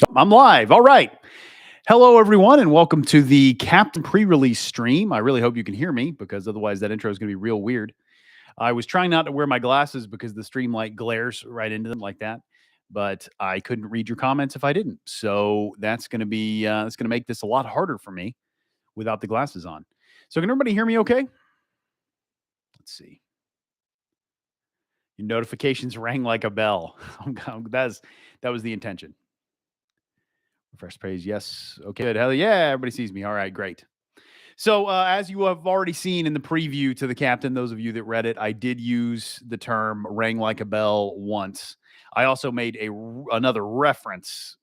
I'm live. All right. Hello, everyone, and welcome to the Captain pre-release stream. I really hope you can hear me because otherwise that intro is going to be real weird. I was trying not to wear my glasses because the stream light glares right into them like that, but I couldn't read your comments if I didn't. So that's going to make this a lot harder for me without the glasses on. So can everybody hear me okay? Let's see. Your notifications rang like a bell. That was the intention. Refresh page. Yes. Okay. Good. Hell yeah. Everybody sees me. All right. Great. So, as you have already seen in the preview to the captain, those of you that read it, I did use the term rang like a bell once. I also made another reference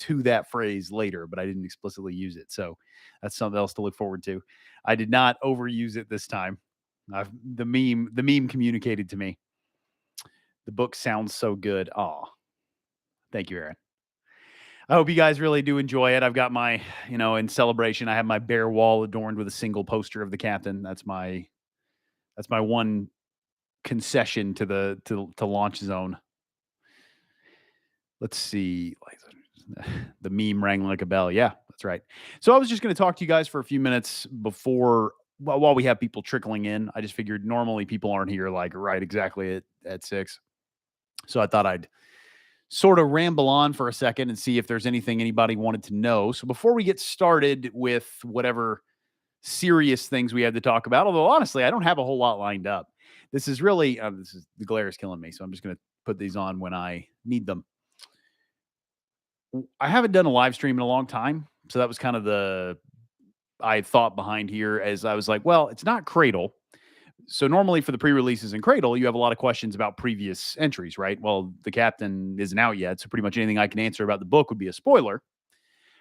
to that phrase later, but I didn't explicitly use it. So that's something else to look forward to. I did not overuse it this time. The meme communicated to me. The book sounds so good. Oh, thank you, Aaron. I hope you guys really do enjoy it. I've got my, in celebration, I have my bare wall adorned with a single poster of the captain. That's my one concession to to launch zone. Let's see. The meme rang like a bell. Yeah, that's right. So I was just going to talk to you guys for a few minutes while we have people trickling in. I just figured normally people aren't here like right exactly at 6. So I thought I'd sort of ramble on for a second and see if there's anything anybody wanted to know. So before we get started with whatever serious things we have to talk about, although honestly, I don't have a whole lot lined up. This is really, the glare is killing me. So I'm just going to put these on when I need them. I haven't done a live stream in a long time. So that was kind of I thought behind here as I was like, well, it's not Cradle. So normally for the pre-releases in Cradle, you have a lot of questions about previous entries, right? Well, the captain isn't out yet, so pretty much anything I can answer about the book would be a spoiler.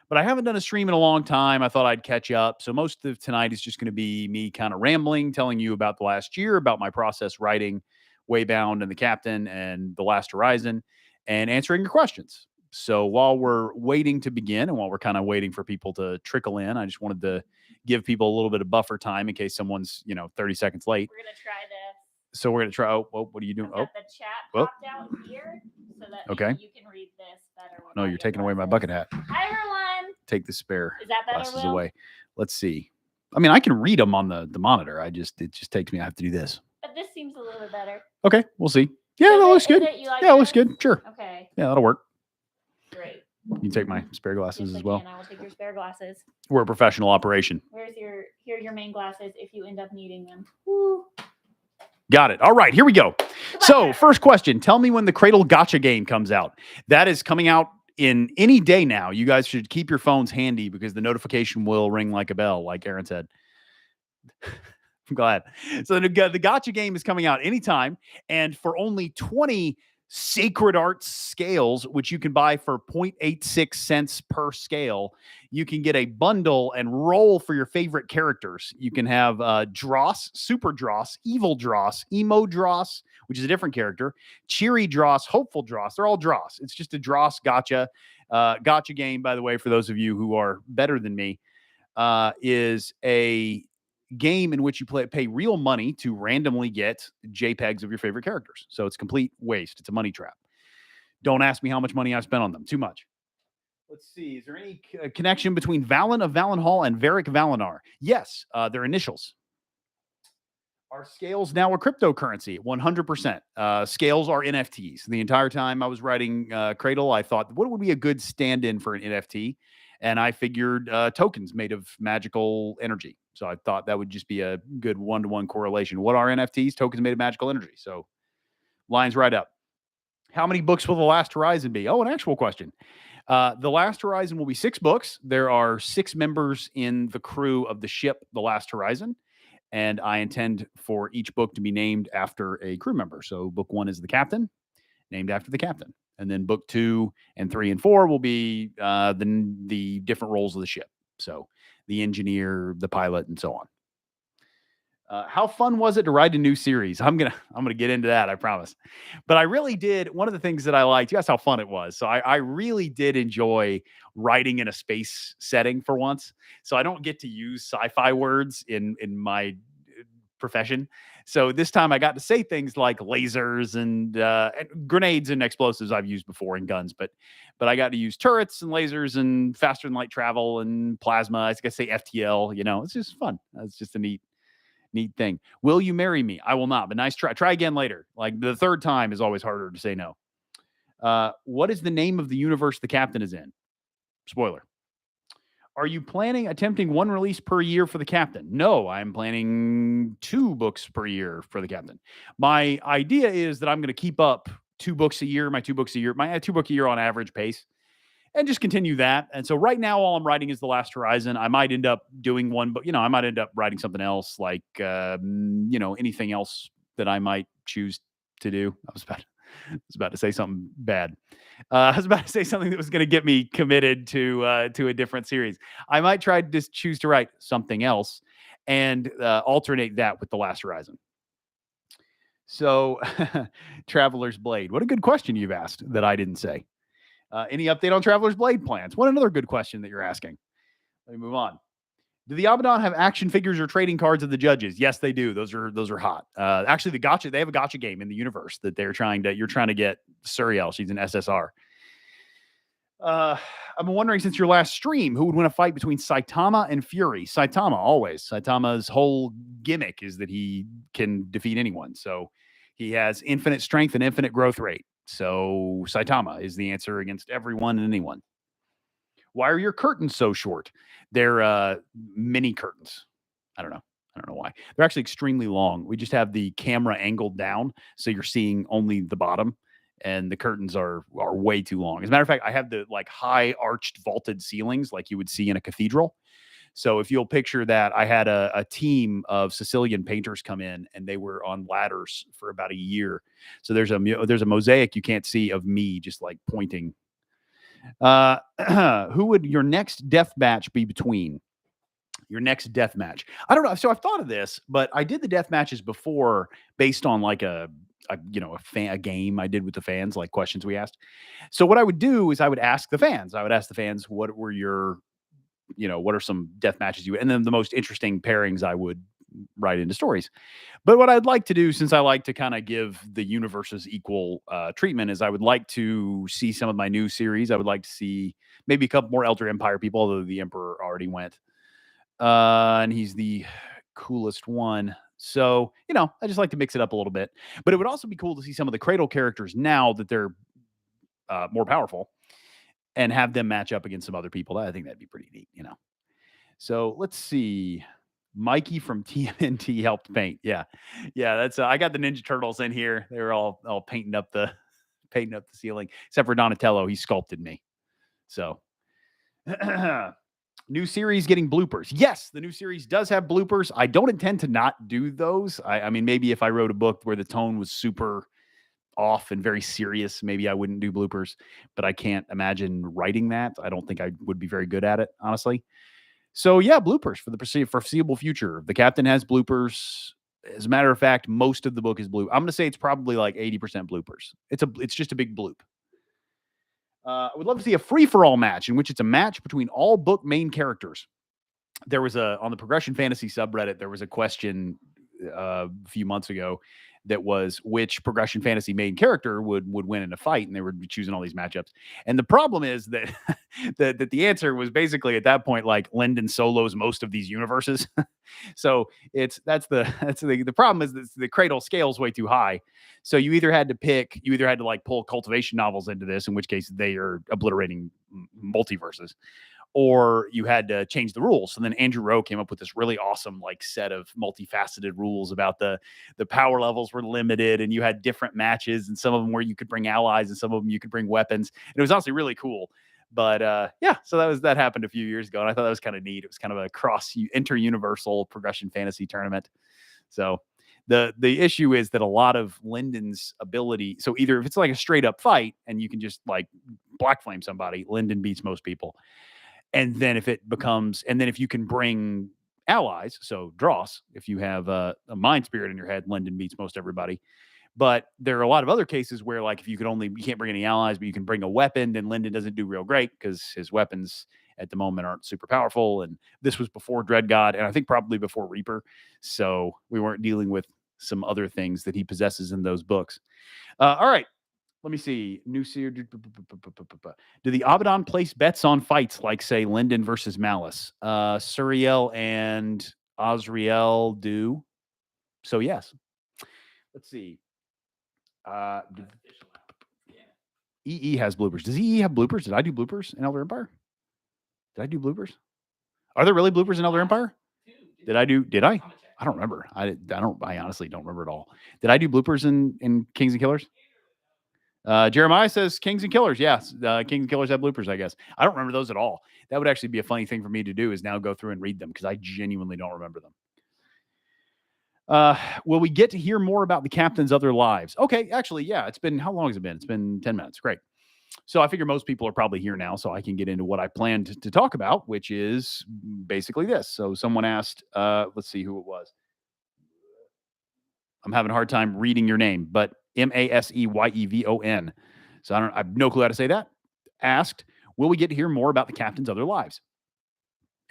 But I haven't done a stream in a long time. I thought I'd catch up. So most of tonight is just going to be me kind of rambling, telling you about the last year, about my process writing Waybound and the Captain and The Last Horizon, and answering your questions. So while we're waiting to begin and while we're kind of waiting for people to trickle in, I just wanted to give people a little bit of buffer time in case someone's, 30 seconds late. We're going to try this. So we're going to try. Oh, what are you doing? The chat popped out here so that okay. You can read this better. No, you're taking away my bucket hat. Hi, everyone. Take the spare glasses away. Let's see. I mean, I can read them on the monitor. It just takes me. I have to do this. But this seems a little bit better. Okay, we'll see. Yeah, that looks good. Like it looks good. Sure. Okay. Yeah, that'll work. Great. You can take my spare glasses as well. I will take your spare glasses. We're a professional operation. Here are your main glasses if you end up needing them. Woo. Got it. All right, here we go. So, first question. Tell me when the Cradle Gotcha game comes out. That is coming out in any day now. You guys should keep your phones handy because the notification will ring like a bell, like Aaron said. I'm glad. So the Gotcha game is coming out anytime, and for only 20 Sacred Arts scales, which you can buy for 0.86 cents per scale, you can get a bundle and roll for your favorite characters. You can have Dross, Super Dross, Evil Dross, Emo Dross, which is a different character, Cheery Dross, Hopeful Dross. They're all Dross. It's just a Dross gotcha. Gotcha game, by the way, for those of you who are better than me, is a game in which you pay real money to randomly get JPEGs of your favorite characters. So it's complete waste. It's a money trap. Don't ask me how much money I've spent on them. Too much. Let's see. Is there any connection between Valen of Valenhall and Varric Valinar? Yes, their initials. Are scales now a cryptocurrency? 100%. Scales are NFTs. The entire time I was writing Cradle, I thought, what would be a good stand-in for an NFT? And I figured tokens made of magical energy. So I thought that would just be a good one-to-one correlation. What are NFTs? Tokens made of magical energy. So lines right up. How many books will The Last Horizon be? Oh, an actual question. The Last Horizon will be 6 books. There are 6 members in the crew of the ship The Last Horizon. And I intend for each book to be named after a crew member. So book 1 is the captain, named after the captain. And then book 2 and 3 and 4 will be the different roles of the ship. So the engineer, the pilot, and so on. How fun was it to write a new series? I'm gonna get into that, I promise. But I really did. One of the things that I liked, you asked how fun it was. So I really did enjoy writing in a space setting for once. So I don't get to use sci-fi words in my profession. So this time I got to say things like lasers and grenades and explosives I've used before in guns, but I got to use turrets and lasers and faster than light travel and plasma. I got to say FTL. It's just fun. It's just a neat thing. Will you marry me? I will not, but nice try. Try again later. Like the third time is always harder to say no. What is the name of the universe the captain is in? Spoiler. Are you attempting one release per year for the captain? No, I'm planning 2 books per year for the captain. My idea is that I'm going to keep up 2 books a year, my 2 books a year, my 2 book a year on average pace, and just continue that. And so right now, all I'm writing is The Last Horizon. I might end up doing one, but I might end up writing something else, like anything else that I might choose to do. I was about to say something bad. I was about to say something that was going to get me committed to a different series. I might try to just choose to write something else and alternate that with The Last Horizon. So, Traveler's Blade. What a good question you've asked that I didn't say. Any update on Traveler's Blade plans? What another good question that you're asking. Let me move on. Do the Abaddon have action figures or trading cards of the judges? Yes, they do. Those are hot. Actually, they have a gotcha game in the universe that you're trying to get Suriel. She's an SSR. I'm wondering, since your last stream, who would win a fight between Saitama and Fury? Saitama, always. Saitama's whole gimmick is that he can defeat anyone. So he has infinite strength and infinite growth rate. So Saitama is the answer against everyone and anyone. Why are your curtains so short? They're mini curtains. I don't know why. They're actually extremely long. We just have the camera angled down, so you're seeing only the bottom, and the curtains are way too long. As a matter of fact, I have the high arched vaulted ceilings like you would see in a cathedral. So if you'll picture that, I had a team of Sicilian painters come in, and they were on ladders for about a year. So there's a mosaic you can't see of me just pointing. Who would your next death match be between? Your next death match. I don't know. So I've thought of this, but I did the death matches before based on a game I did with the fans, like questions we asked. So what I would do is I would ask the fans. What were your, what are some death matches and then the most interesting pairings I would write into stories. But what I'd like to do, since I like to kind of give the universes equal treatment, is I would like to see some of my new series. I would like to see maybe a couple more Elder Empire people, although the Emperor already went. And he's the coolest one. So, I just like to mix it up a little bit. But it would also be cool to see some of the Cradle characters now that they're more powerful and have them match up against some other people. I think that'd be pretty neat, So let's see. Mikey from TMNT helped paint. Yeah. That's I got the Ninja Turtles in here. They were all painting up the ceiling, except for Donatello. He sculpted me. So new series getting bloopers. Yes, the new series does have bloopers. I don't intend to not do those. I mean, maybe if I wrote a book where the tone was super off and very serious, maybe I wouldn't do bloopers, but I can't imagine writing that. I don't think I would be very good at it, honestly. So yeah, bloopers for the foreseeable future. The captain has bloopers. As a matter of fact, most of the book is blue. I'm going to say it's probably 80% bloopers. It's just a big bloop. I would love to see a free-for-all match in which it's a match between all book main characters. There was on the Progression Fantasy subreddit, there was a question a few months ago that was which Progression Fantasy main character would win in a fight, and they were choosing all these matchups. And the problem is that that the answer was basically at that point Lyndon solos most of these universes. So that's the problem is that the Cradle scale's way too high. So you either had to pull cultivation novels into this, in which case they are obliterating multiverses, or you had to change the rules. So then Andrew Rowe came up with this really awesome set of multifaceted rules about the power levels were limited, and you had different matches, and some of them where you could bring allies and some of them you could bring weapons. And it was honestly really cool. But so that happened a few years ago, and I thought that was kind of neat. It was kind of a inter-universal Progression Fantasy tournament. So the issue is that a lot of Lyndon's ability, so either if it's a straight up fight and you can just black flame somebody, Lyndon beats most people. And then if you can bring allies, so Dross, if you have a mind spirit in your head, Lyndon beats most everybody. But there are a lot of other cases where if you can't bring any allies, but you can bring a weapon, then Lyndon doesn't do real great because his weapons at the moment aren't super powerful. And this was before Dread God, and I think probably before Reaper. So we weren't dealing with some other things that he possesses in those books. All right. Let me see. New seer. Do the Abaddon place bets on fights like, say, Lyndon versus Malice? Suriel and Osriel do. So, yes. Let's see. EE has bloopers. Does EE have bloopers? Did I do bloopers in Elder Empire? Did I do bloopers? Are there really bloopers in Elder Empire? Did I? I don't remember. I honestly don't remember at all. Did I do bloopers in Kings and Killers? Jeremiah says Kings and Killers. Yes, Kings and Killers have bloopers, I guess. I don't remember those at all. That would actually be a funny thing for me to do, is now go through and read them, because I genuinely don't remember them. Will we get to hear more about the captain's other lives? Okay, actually, yeah. How long has it been? It's been 10 minutes. Great. So I figure most people are probably here now, so I can get into what I planned to talk about, which is basically this. So someone asked, let's see who it was. I'm having a hard time reading your name, but Maseyeevon. So I have no clue how to say that. Asked, will we get to hear more about the captain's other lives?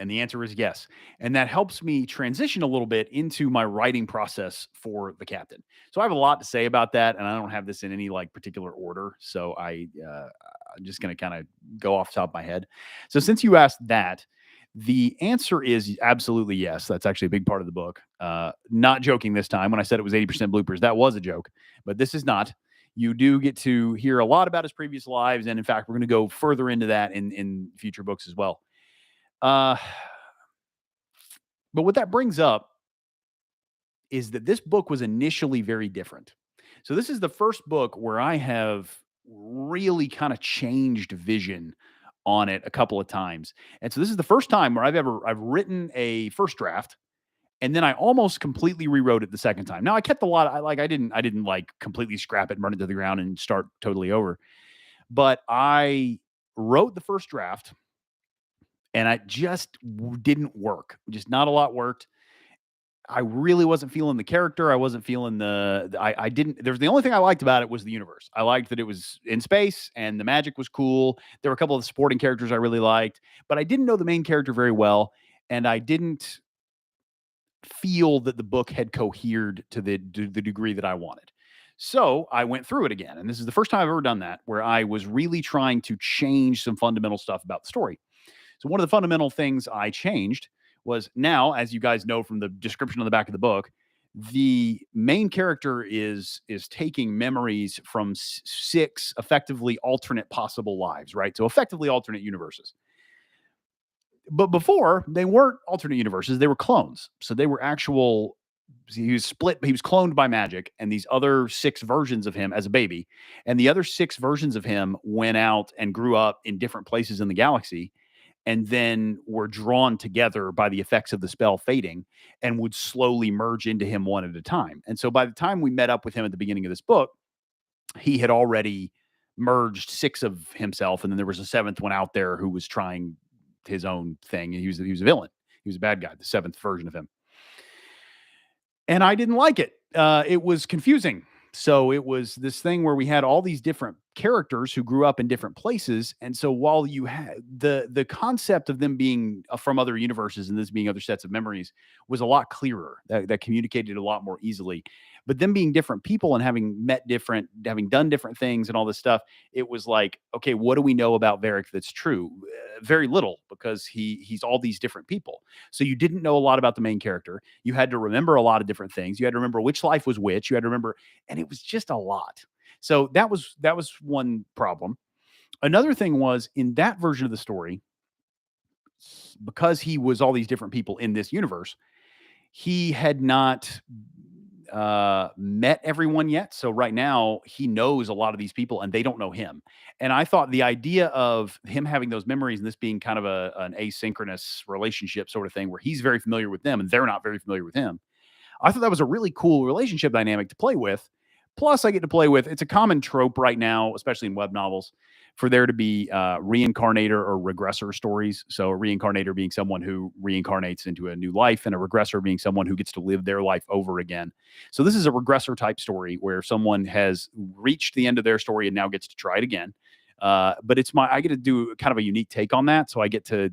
And the answer is yes. And that helps me transition a little bit into my writing process for the captain. So I have a lot to say about that, and I don't have this in any particular order. So I'm just going to kind of go off the top of my head. So since you asked that, the answer is absolutely yes. That's actually a big part of the book. Not joking this time. When I said it was 80% bloopers, that was a joke, but this is not. You do get to hear a lot about his previous lives. And in fact, we're going to go further into that in future books as well. But what that brings up is that this book was initially very different. So this is the first book where I have really kind of changed vision on it a couple of times. And so this is the first time where I've written a first draft, and then I almost completely rewrote it the second time. Now I kept a lot of, I didn't completely scrap it and burn it to the ground and start totally over. But I wrote the first draft, and it just didn't work. Just not a lot worked. I really wasn't feeling the character. I wasn't feeling I didn't, there's the only thing I liked about it was the universe. I liked that it was in space and the magic was cool. There were a couple of the supporting characters I really liked, but I didn't know the main character very well. And I didn't feel that the book had cohered to the degree that I wanted. So I went through it again. And this is the first time I've ever done that, where I was really trying to change some fundamental stuff about the story. So one of the fundamental things I changed was, now, as you guys know from the description on the back of the book, the main character is taking memories from 6 effectively alternate possible lives, right? So effectively alternate universes. But before, they weren't alternate universes, they were clones. So they were actual, he was cloned by magic, and these other 6 versions of him as a baby, and the other 6 versions of him went out and grew up in different places in the galaxy, and then were drawn together by the effects of the spell fading, and would slowly merge into him one at a time. And so by the time we met up with him at the beginning of this book, he had already merged 6 of himself, and then there was a 7th one out there who was trying his own thing, and he was a villain. He was a bad guy, the 7th version of him. And I didn't like it. It was confusing. So it was this thing where we had all these different characters who grew up in different places. And so while you had the concept of them being from other universes and this being other sets of memories was a lot clearer, that communicated a lot more easily. But them being different people and having done different things and all this stuff, it was like, okay, what do we know about Varric that's true? Very little, because he's all these different people. So you didn't know a lot about the main character. You had to remember a lot of different things. You had to remember which life was which. You had to remember, and it was just a lot. So that was one problem. Another thing was, in that version of the story, because he was all these different people in this universe, he had not met everyone yet. So right now he knows a lot of these people and they don't know him. And I thought the idea of him having those memories and this being kind of an asynchronous relationship sort of thing, where he's very familiar with them and they're not very familiar with him, I thought that was a really cool relationship dynamic to play with. Plus I get to play with, it's a common trope right now, especially in web novels, for there to be reincarnator or regressor stories. So a reincarnator being someone who reincarnates into a new life, and a regressor being someone who gets to live their life over again. So this is a regressor type story where someone has reached the end of their story and now gets to try it again. But I get to do kind of a unique take on that. So I get to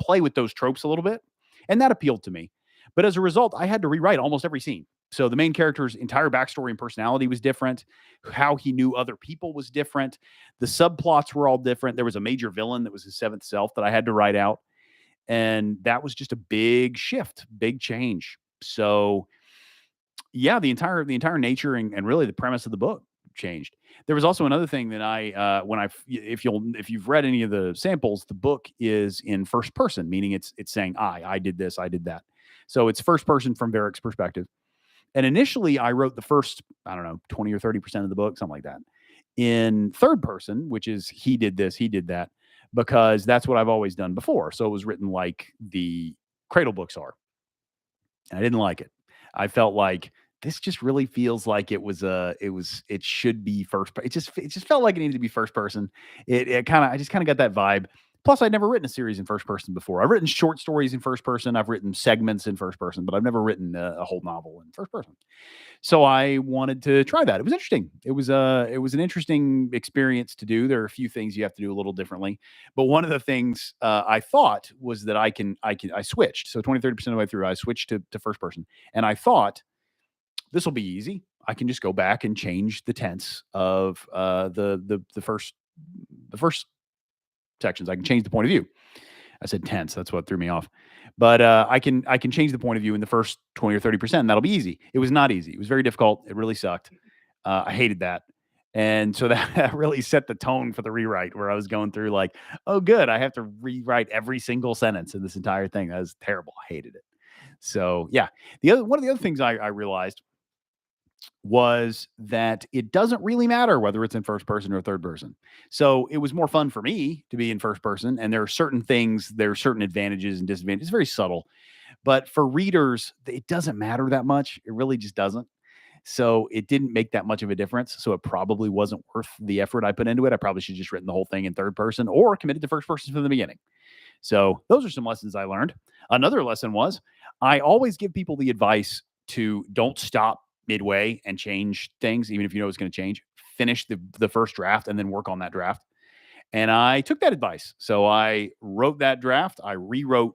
play with those tropes a little bit. And that appealed to me. But as a result, I had to rewrite almost every scene. So the main character's entire backstory and personality was different. How he knew other people was different. The subplots were all different. There was a major villain that was his seventh self that I had to write out. And that was just a big shift, big change. So yeah, the entire nature and really the premise of the book changed. There was also another thing that if you've read any of the samples, the book is in first person, meaning it's saying I did this, I did that. So it's first person from Varric's perspective. And initially I wrote the first, I don't know, 20 or 30% of the book, something like that, in third person, which is he did this, he did that, because that's what I've always done before. So it was written like the Cradle books are. And I didn't like it. I felt like this just really feels like it should be it just felt like it needed to be first person. I just kind of got that vibe. Plus, I'd never written a series in first person before. I've written short stories in first person. I've written segments in first person, but I've never written a whole novel in first person. So I wanted to try that. It was interesting. It was an interesting experience to do. There are a few things you have to do a little differently, but one of the things I thought was that I switched. So 20-30% of the way through, I switched to first person, and I thought this will be easy. I can just go back and change the tense of the first sections. I can change the point of view. I said tense. That's what threw me off. But I can change the point of view in the first 20 or 30%. That'll be easy. It was not easy. It was very difficult. It really sucked. I hated that. And so that really set the tone for the rewrite, where I was going through like, oh, good. I have to rewrite every single sentence in this entire thing. That was terrible. I hated it. So yeah. One of the other things I realized was that it doesn't really matter whether it's in first person or third person. So it was more fun for me to be in first person. And there are certain advantages and disadvantages. It's very subtle. But for readers, it doesn't matter that much. It really just doesn't. So it didn't make that much of a difference. So it probably wasn't worth the effort I put into it. I probably should have just written the whole thing in third person or committed to first person from the beginning. So those are some lessons I learned. Another lesson was I always give people the advice to don't stop midway and change things, even if you know it's going to change. Finish the first draft and then work on that draft. And I took that advice. So I wrote that draft. I rewrote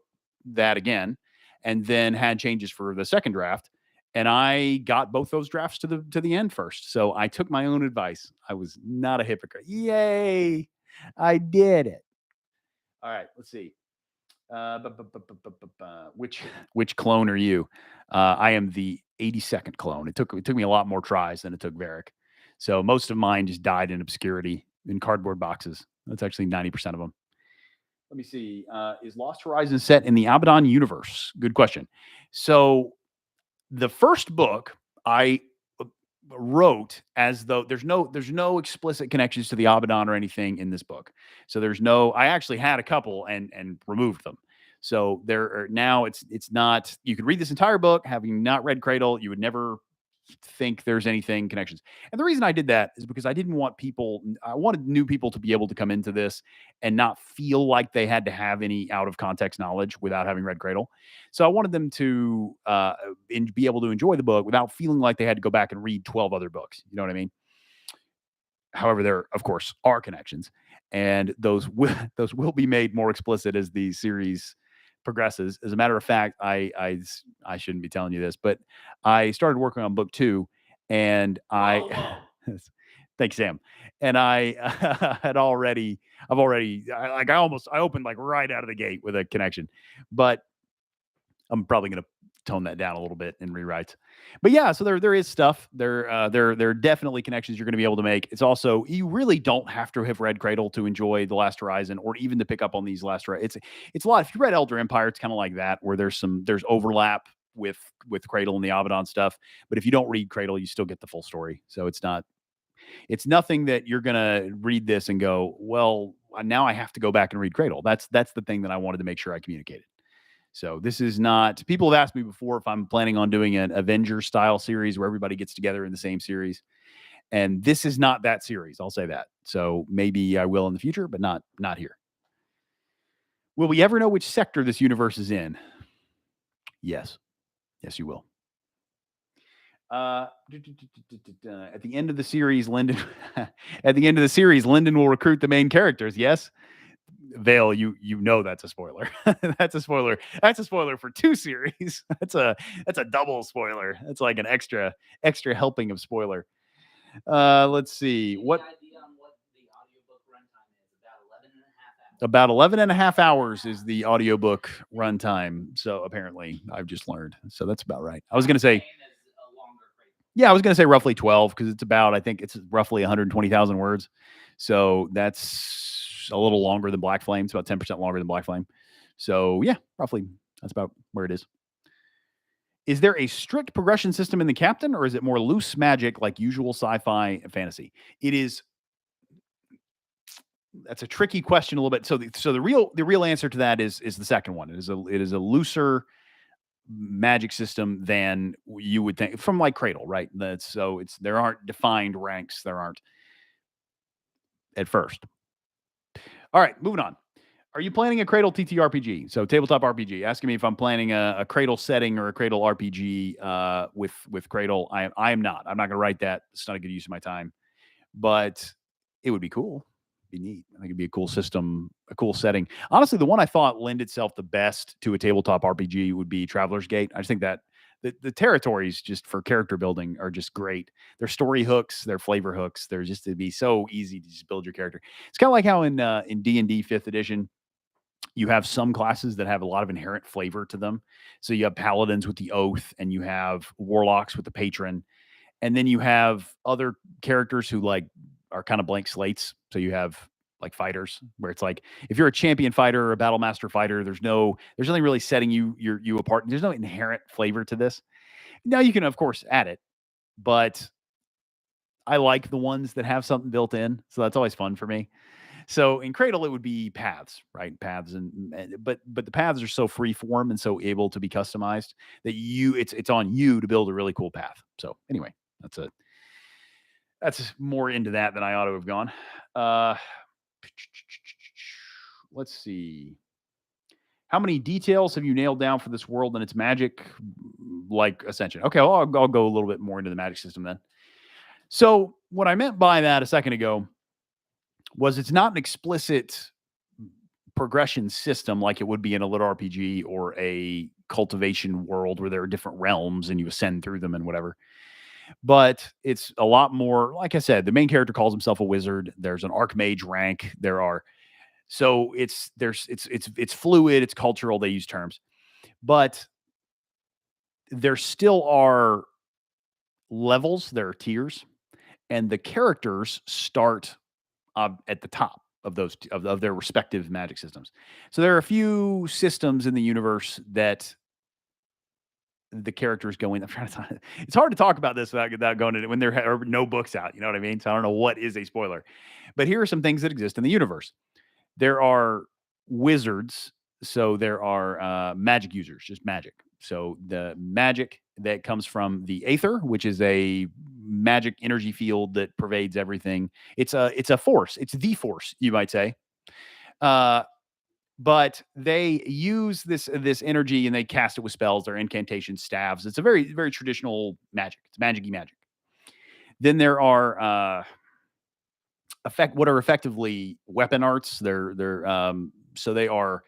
that again, and then had changes for the second draft. And I got both those drafts to the end first. So I took my own advice. I was not a hypocrite. Yay! I did it. All right, let's see. Which clone are you? I am the 82nd clone. It took me a lot more tries than it took Varric. So most of mine just died in obscurity in cardboard boxes. That's actually 90% of them. Let me see. Is Lost Horizons set in the Abaddon universe? Good question. So the first book I wrote as though there's no explicit connections to the Abaddon or anything in this book. So I actually had a couple and removed them. So there are now it's not, you could read this entire book having not read Cradle, you would never think there's anything connections. And the reason I did that is because I wanted new people to be able to come into this and not feel like they had to have any out of context knowledge without having read Cradle. So I wanted them to be able to enjoy the book without feeling like they had to go back and read 12 other books. You know what I mean? However, there, of course, are connections, and those will be made more explicit as the series progresses. As a matter of fact, I shouldn't be telling you this, but I started working on book 2, and thanks, Sam. And I I opened like right out of the gate with a connection, but I'm probably going to tone that down a little bit in rewrites. But yeah, so there is stuff. There are definitely connections you're going to be able to make. It's also, you really don't have to have read Cradle to enjoy The Last Horizon, or even to pick up on these it's a lot. If you read Elder Empire, it's kind of like that, where there's overlap with Cradle and the Abaddon stuff. But if you don't read Cradle, you still get the full story. So it's nothing that you're going to read this and go, well, now I have to go back and read Cradle. That's the thing that I wanted to make sure I communicated. So this is not, people have asked me before if I'm planning on doing an Avengers style series where everybody gets together in the same series. And this is not that series. I'll say that. So maybe I will in the future, but not here. Will we ever know which sector this universe is in? Yes. Yes, you will. At the end of the series, Lyndon. At the end of the series, Lyndon will recruit the main characters. Yes, Vale, you know that's a spoiler. That's a spoiler. That's a spoiler for 2 series. That's a double spoiler. That's like an extra helping of spoiler. Let's see what. About 11 and a half hours is the audiobook runtime. So apparently I've just learned. So that's about right. I was going to say, yeah, I was going to say roughly 12 because it's about, I think it's roughly 120,000 words. So that's a little longer than Black Flame. It's about 10% longer than Black Flame. So yeah, roughly that's about where it is. Is there a strict progression system in the Captain, or is it more loose magic like usual sci-fi and fantasy? It is. That's a tricky question a little bit. So the real answer to that is the second one. It is a looser magic system than you would think from like Cradle, right? There aren't defined ranks. There aren't at first. All right, moving on. Are you planning a Cradle TTRPG? So tabletop RPG. Asking me if I'm planning a Cradle setting or a Cradle RPG with Cradle. I am not. I'm not going to write that. It's not a good use of my time. But it would be cool. It'd be neat. I think it'd be a cool system, a cool setting. Honestly, the one I thought lend itself the best to a tabletop RPG would be Traveler's Gate. I just think that the territories just for character building are just great. Their story hooks, their flavor hooks. They're just, it'd be so easy to just build your character. It's kind of like how in D&D 5th edition, you have some classes that have a lot of inherent flavor to them. So you have paladins with the oath, and you have warlocks with the patron, and then you have other characters who like are kind of blank slates. So you have like fighters where it's like if you're a champion fighter or a battle master fighter, there's nothing really setting you apart. There's no inherent flavor to this. Now you can of course add it, but I like the ones that have something built in. So that's always fun for me. So in Cradle, it would be paths, right? Paths, but the paths are so free form and so able to be customized that it's on you to build a really cool path. So anyway, that's more into that than I ought to have gone. Let's see. How many details have you nailed down for this world and its magic, like Ascension? Okay, well, I'll go a little bit more into the magic system then. So what I meant by that a second ago was it's not an explicit progression system like it would be in a lit RPG or a cultivation world where there are different realms and you ascend through them and whatever. But it's a lot more, like I said, the main character calls himself a wizard. There's an archmage rank. It's fluid, it's cultural, they use terms. But there still are levels, there are tiers, and the characters start at the top of those of their respective magic systems. So there are a few systems in the universe that the characters go in. I'm trying to. It's hard to talk about this without going into it when there are no books out. You know what I mean? So I don't know what is a spoiler, but here are some things that exist in the universe. There are wizards, so there are magic users, just magic. So the magic that comes from the aether, which is a magic energy field that pervades everything. It's a force. It's the force, you might say. But they use this energy and they cast it with spells or incantations, staves. It's a very, very traditional magic. It's magic-y magic. Then there are what are effectively weapon arts. So they are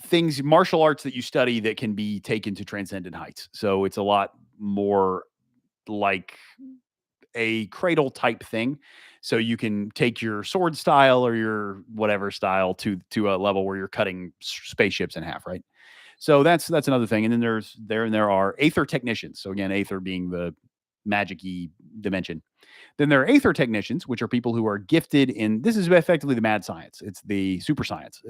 things, martial arts that you study that can be taken to transcendent heights. So it's a lot more like a Cradle type thing. So you can take your sword style or your whatever style to a level where you're cutting spaceships in half, right? So that's another thing. And then there are aether technicians. So again, aether being the magic-y dimension. Then there are aether technicians, which are people who are gifted in, this is effectively the mad science. It's the super science.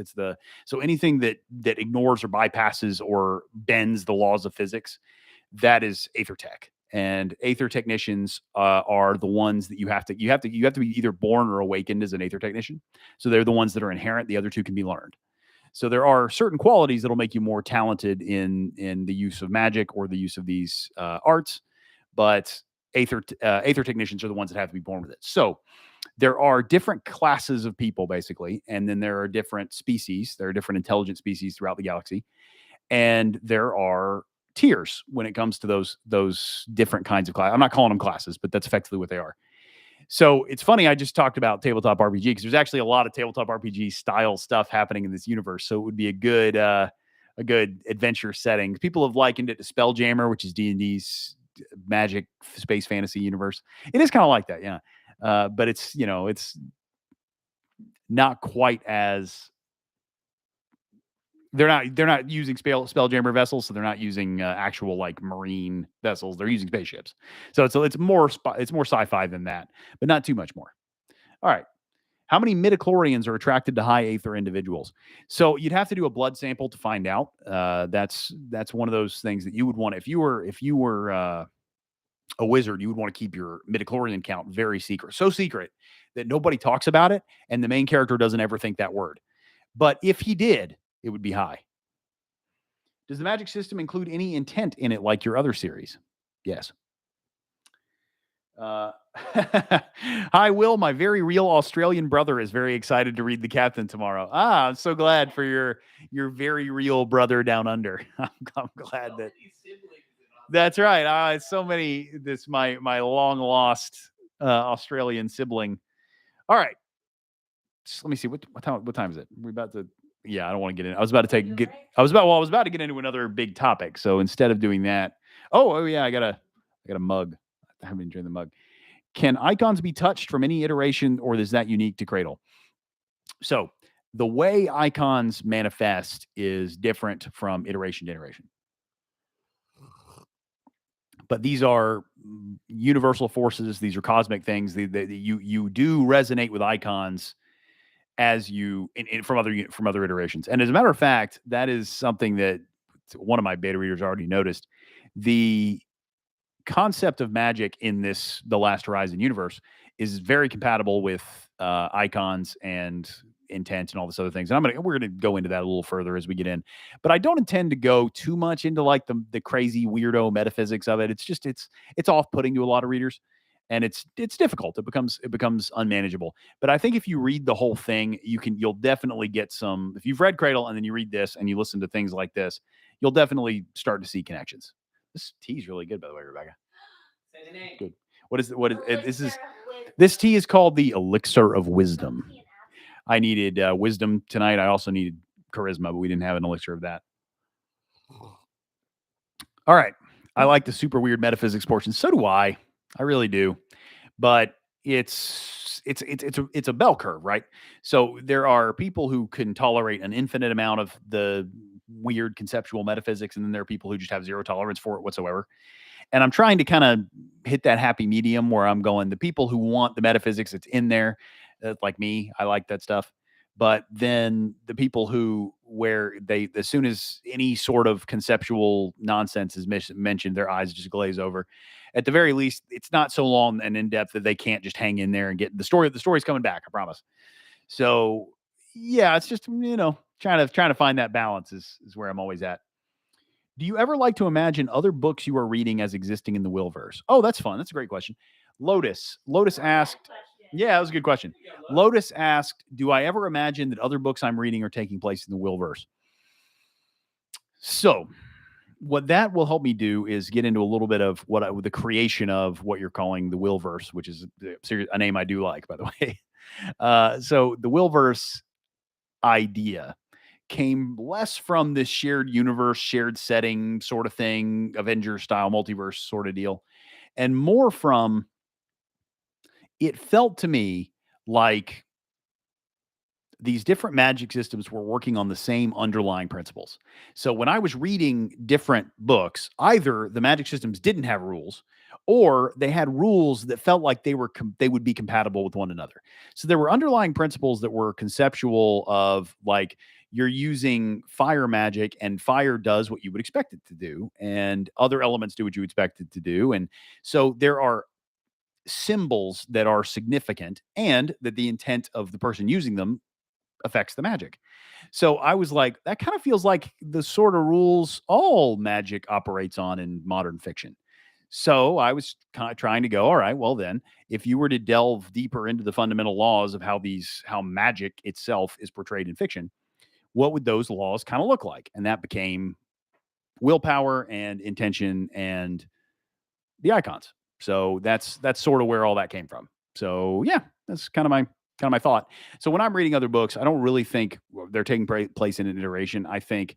So anything that ignores or bypasses or bends the laws of physics, that is aether tech. And aether technicians are the ones that you have to be either born or awakened as an aether technician. So they're the ones that are inherent. The other two can be learned. So there are certain qualities that'll make you more talented in the use of magic or the use of these arts. But aether technicians are the ones that have to be born with it. So there are different classes of people, basically, and then there are different species. There are different intelligent species throughout the galaxy, and there are tiers when it comes to those different kinds of classes. I'm not calling them classes, but that's effectively what they are. So it's funny. I just talked about tabletop RPG because there's actually a lot of tabletop RPG style stuff happening in this universe. So it would be a good adventure setting. People have likened it to Spelljammer, which is D&D's magic space fantasy universe. It is kind of like that, yeah. But it's it's not quite as they're not using Spelljammer vessels, so they're not using actual like marine vessels. They're using spaceships. So it's more sci-fi than that, but not too much more. All right. How many midichlorians are attracted to high aether individuals? So you'd have to do a blood sample to find out. That's one of those things that you would want if you were a wizard. You would want to keep your midichlorian count very secret, so secret that nobody talks about it, and the main character doesn't ever think that word. But if he did, it would be high. Does the magic system include any intent in it like your other series? Yes. Hi, Will. My very real Australian brother is very excited to read The Captain tomorrow. I'm so glad for your very real brother down under. I'm glad that. That's right. So many. This my long lost Australian sibling. All right. Just let me see what time is it? We're about to. Yeah, I don't want to get in. I was about to get into another big topic. So instead of doing that, oh yeah, I got a mug. I haven't enjoyed the mug. Can icons be touched from any iteration, or is that unique to Cradle? So the way icons manifest is different from iteration to iteration. But these are universal forces. These are cosmic things. You do resonate with icons as you from other iterations. And as a matter of fact, that is something that one of my beta readers already noticed. The concept of magic in the Last Horizon universe is very compatible with icons and intent and all this other things. And we're gonna go into that a little further as we get in. But I don't intend to go too much into like the crazy weirdo metaphysics of it. It's just it's off-putting to a lot of readers, and it's difficult. It becomes unmanageable. But I think if you read the whole thing, you'll definitely get some. If you've read Cradle and then you read this and you listen to things like this, you'll definitely start to see connections. This tea is really good, by the way, Rebecca. Say the name. Good. What is it? This tea is called the Elixir of Wisdom. I needed wisdom tonight. I also needed charisma, but we didn't have an elixir of that. All right. I like the super weird metaphysics portion. So do I. I really do. But it's a bell curve, right? So there are people who can tolerate an infinite amount of the weird conceptual metaphysics, and then there are people who just have zero tolerance for it whatsoever. And I'm trying to kind of hit that happy medium where I'm going, the people who want the metaphysics that's in there, like me, I like that stuff. But then the people where as soon as any sort of conceptual nonsense is mentioned, their eyes just glaze over. At the very least, it's not so long and in depth that they can't just hang in there and get the story. The story's coming back, I promise. So yeah, it's just, trying to find that balance is where I'm always at. Do you ever like to imagine other books you are reading as existing in the Willverse? Oh, that's fun. That's a great question. Lotus asked. Yeah, that was a good question. Lotus asked, do I ever imagine that other books I'm reading are taking place in the Willverse? So what that will help me do is get into a little bit of the creation of what you're calling the Willverse, which is a name I do like, by the way. So the Willverse idea came less from this shared universe, shared setting sort of thing, Avengers style multiverse sort of deal, and more from, it felt to me like these different magic systems were working on the same underlying principles. So when I was reading different books, either the magic systems didn't have rules, or they had rules that felt like they would be compatible with one another. So there were underlying principles that were conceptual of like, you're using fire magic and fire does what you would expect it to do, and other elements do what you expect it to do. And so there are symbols that are significant and that the intent of the person using them affects the magic. So I was like, that kind of feels like the sort of rules all magic operates on in modern fiction. So I was kind of trying to go, all right, well then, if you were to delve deeper into the fundamental laws of how magic itself is portrayed in fiction, what would those laws kind of look like? And that became willpower and intention and the icons. So that's sort of where all that came from. So yeah, that's kind of my thought. So when I'm reading other books, I don't really think they're taking place in an iteration. I think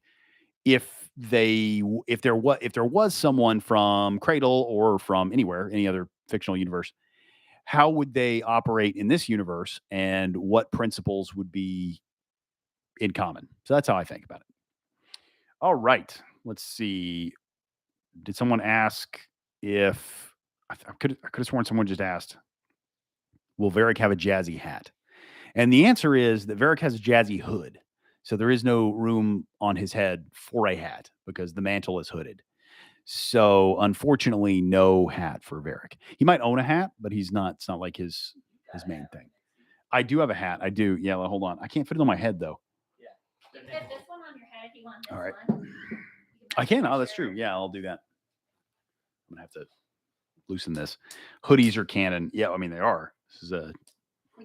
if there was someone from Cradle or from anywhere, any other fictional universe, how would they operate in this universe, and what principles would be in common? So that's how I think about it. All right, let's see. Did someone ask if I could have sworn someone just asked, will Varric have a jazzy hat? And the answer is that Varric has a jazzy hood. So there is no room on his head for a hat because the mantle is hooded. So unfortunately, no hat for Varric. He might own a hat, but it's not like his main thing. I do have a hat. I do. Yeah, well, hold on. I can't fit it on my head though. You can fit this one on your head if you want this All right. one. I can. Oh, that's true. Yeah, I'll do that. I'm gonna have to loosen this. Hoodies are canon. Yeah, I mean they are. This is a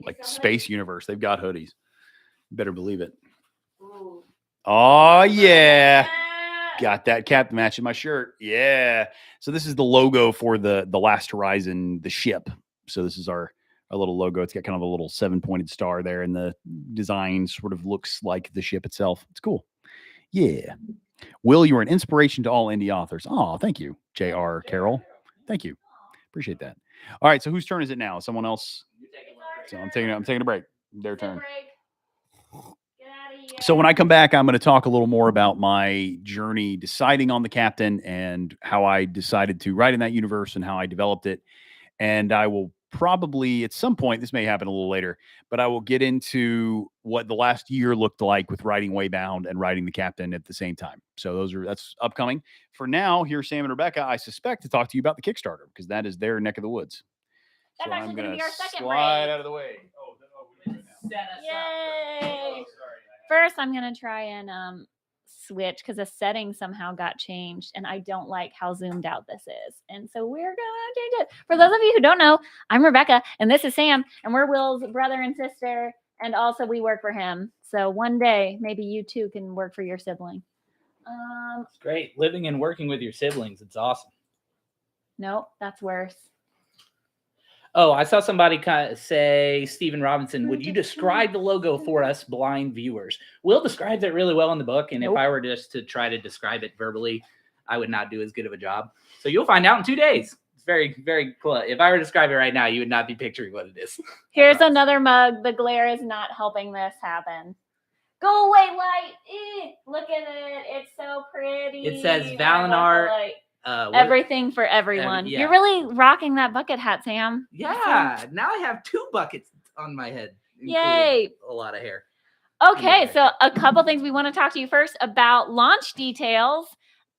like space universe. They've got hoodies. You better believe it. Ooh. Oh yeah. Got that cap matching my shirt. Yeah. So this is the logo for the Last Horizon, the ship. So this is our little logo. It's got kind of a little 7-pointed star there, and the design sort of looks like the ship itself. It's cool. Yeah. Will, you are an inspiration to all indie authors. Oh, thank you, J.R. Carroll. Thank you. Appreciate that. All right. So whose turn is it now? Someone else? So I'm taking a break. Their turn. So when I come back, I'm going to talk a little more about my journey deciding on the captain and how I decided to write in that universe and how I developed it. And I will probably at some point, this may happen a little later, but I will get into what the last year looked like with writing Waybound and writing the captain at the same time. So that's upcoming. For now, here's Sam and Rebecca, I suspect, to talk to you about the Kickstarter because that is their neck of the woods. That's actually going to be our second slide break. out of the way. Yay! First, I'm going to try and switch because the setting somehow got changed, and I don't like how zoomed out this is. And so we're going to change it. For those of you who don't know, I'm Rebecca, and this is Sam, and we're Will's brother and sister, and also we work for him. So one day, maybe you too can work for your sibling. It's great. Living and working with your siblings. It's awesome. Nope, that's worse. Oh, I saw somebody say, Stephen Robinson, would you describe the logo for us blind viewers? Will describes it really well in the book. And Nope. If I were just to try to describe it verbally, I would not do as good of a job. So you'll find out in 2 days. It's very, very cool. If I were to describe it right now, you would not be picturing what it is. Here's another mug. The glare is not helping this happen. Go away, light. Look at it. It's so pretty. It says Valinar. Everything for everyone. Yeah. You're really rocking that bucket hat, Sam. Yeah. Now I have 2 buckets on my head. Yay. A lot of hair. Okay. So a couple things we want to talk to you first about launch details.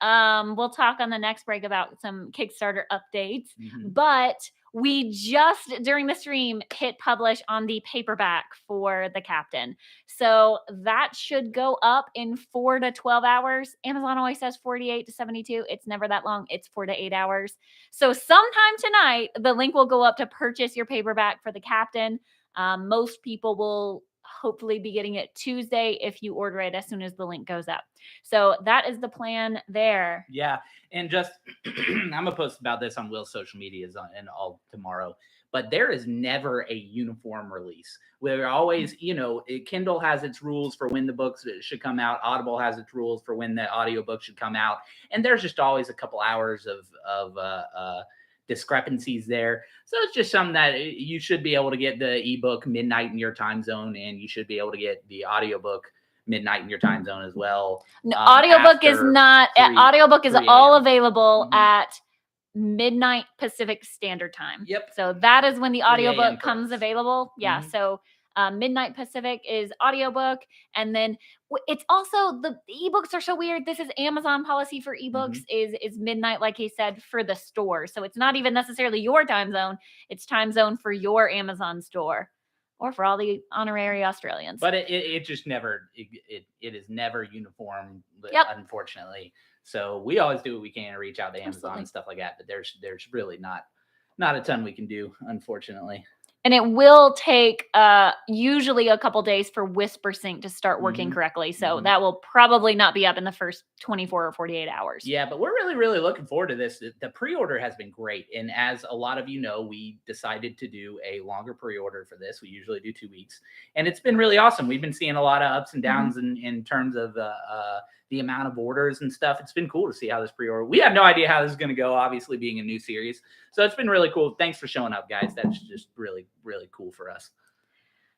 We'll talk on the next break about some Kickstarter updates, but we just during the stream hit publish on the paperback for the captain. So that should go up in 4 to 12 hours. Amazon always says 48 to 72. It's never that long. It's 4 to 8 hours. So sometime tonight, the link will go up to purchase your paperback for the captain. Most people will hopefully be getting it Tuesday if you order it as soon as the link goes up. So that is the plan there. Yeah. And just, I'm going to post about this on Will's social medias and all tomorrow, but there is never a uniform release. We're always, Kindle has its rules for when the books should come out. Audible has its rules for when the audiobook should come out. And there's just always a couple hours of discrepancies there. So it's just something that you should be able to get the ebook midnight in your time zone, and you should be able to get the audiobook midnight in your time zone as well. No, audiobook is not. Audiobook is all available at midnight Pacific Standard Time. Yep. So that is when the audiobook comes available. Yeah. So midnight Pacific is audiobook, and then it's also the ebooks are so weird. This is Amazon policy for ebooks is midnight, like he said, for the store. So it's not even necessarily your time zone. It's time zone for your Amazon store. Or for all the honorary Australians. But it just never, it is never uniform, unfortunately. So we always do what we can to reach out to Amazon and stuff like that. But there's really not a ton we can do, unfortunately. And it will take usually a couple days for WhisperSync to start working correctly. So that will probably not be up in the first 24 or 48 hours. Yeah, but we're really, really looking forward to this. The pre-order has been great. And as a lot of you know, we decided to do a longer pre-order for this. We usually do 2 weeks. And it's been really awesome. We've been seeing a lot of ups and downs in terms of the amount of orders and stuff. It's been cool to see how this pre-order. We have no idea how this is going to go, obviously being a new series. So it's been really cool. Thanks for showing up, guys. That's just really, really cool for us.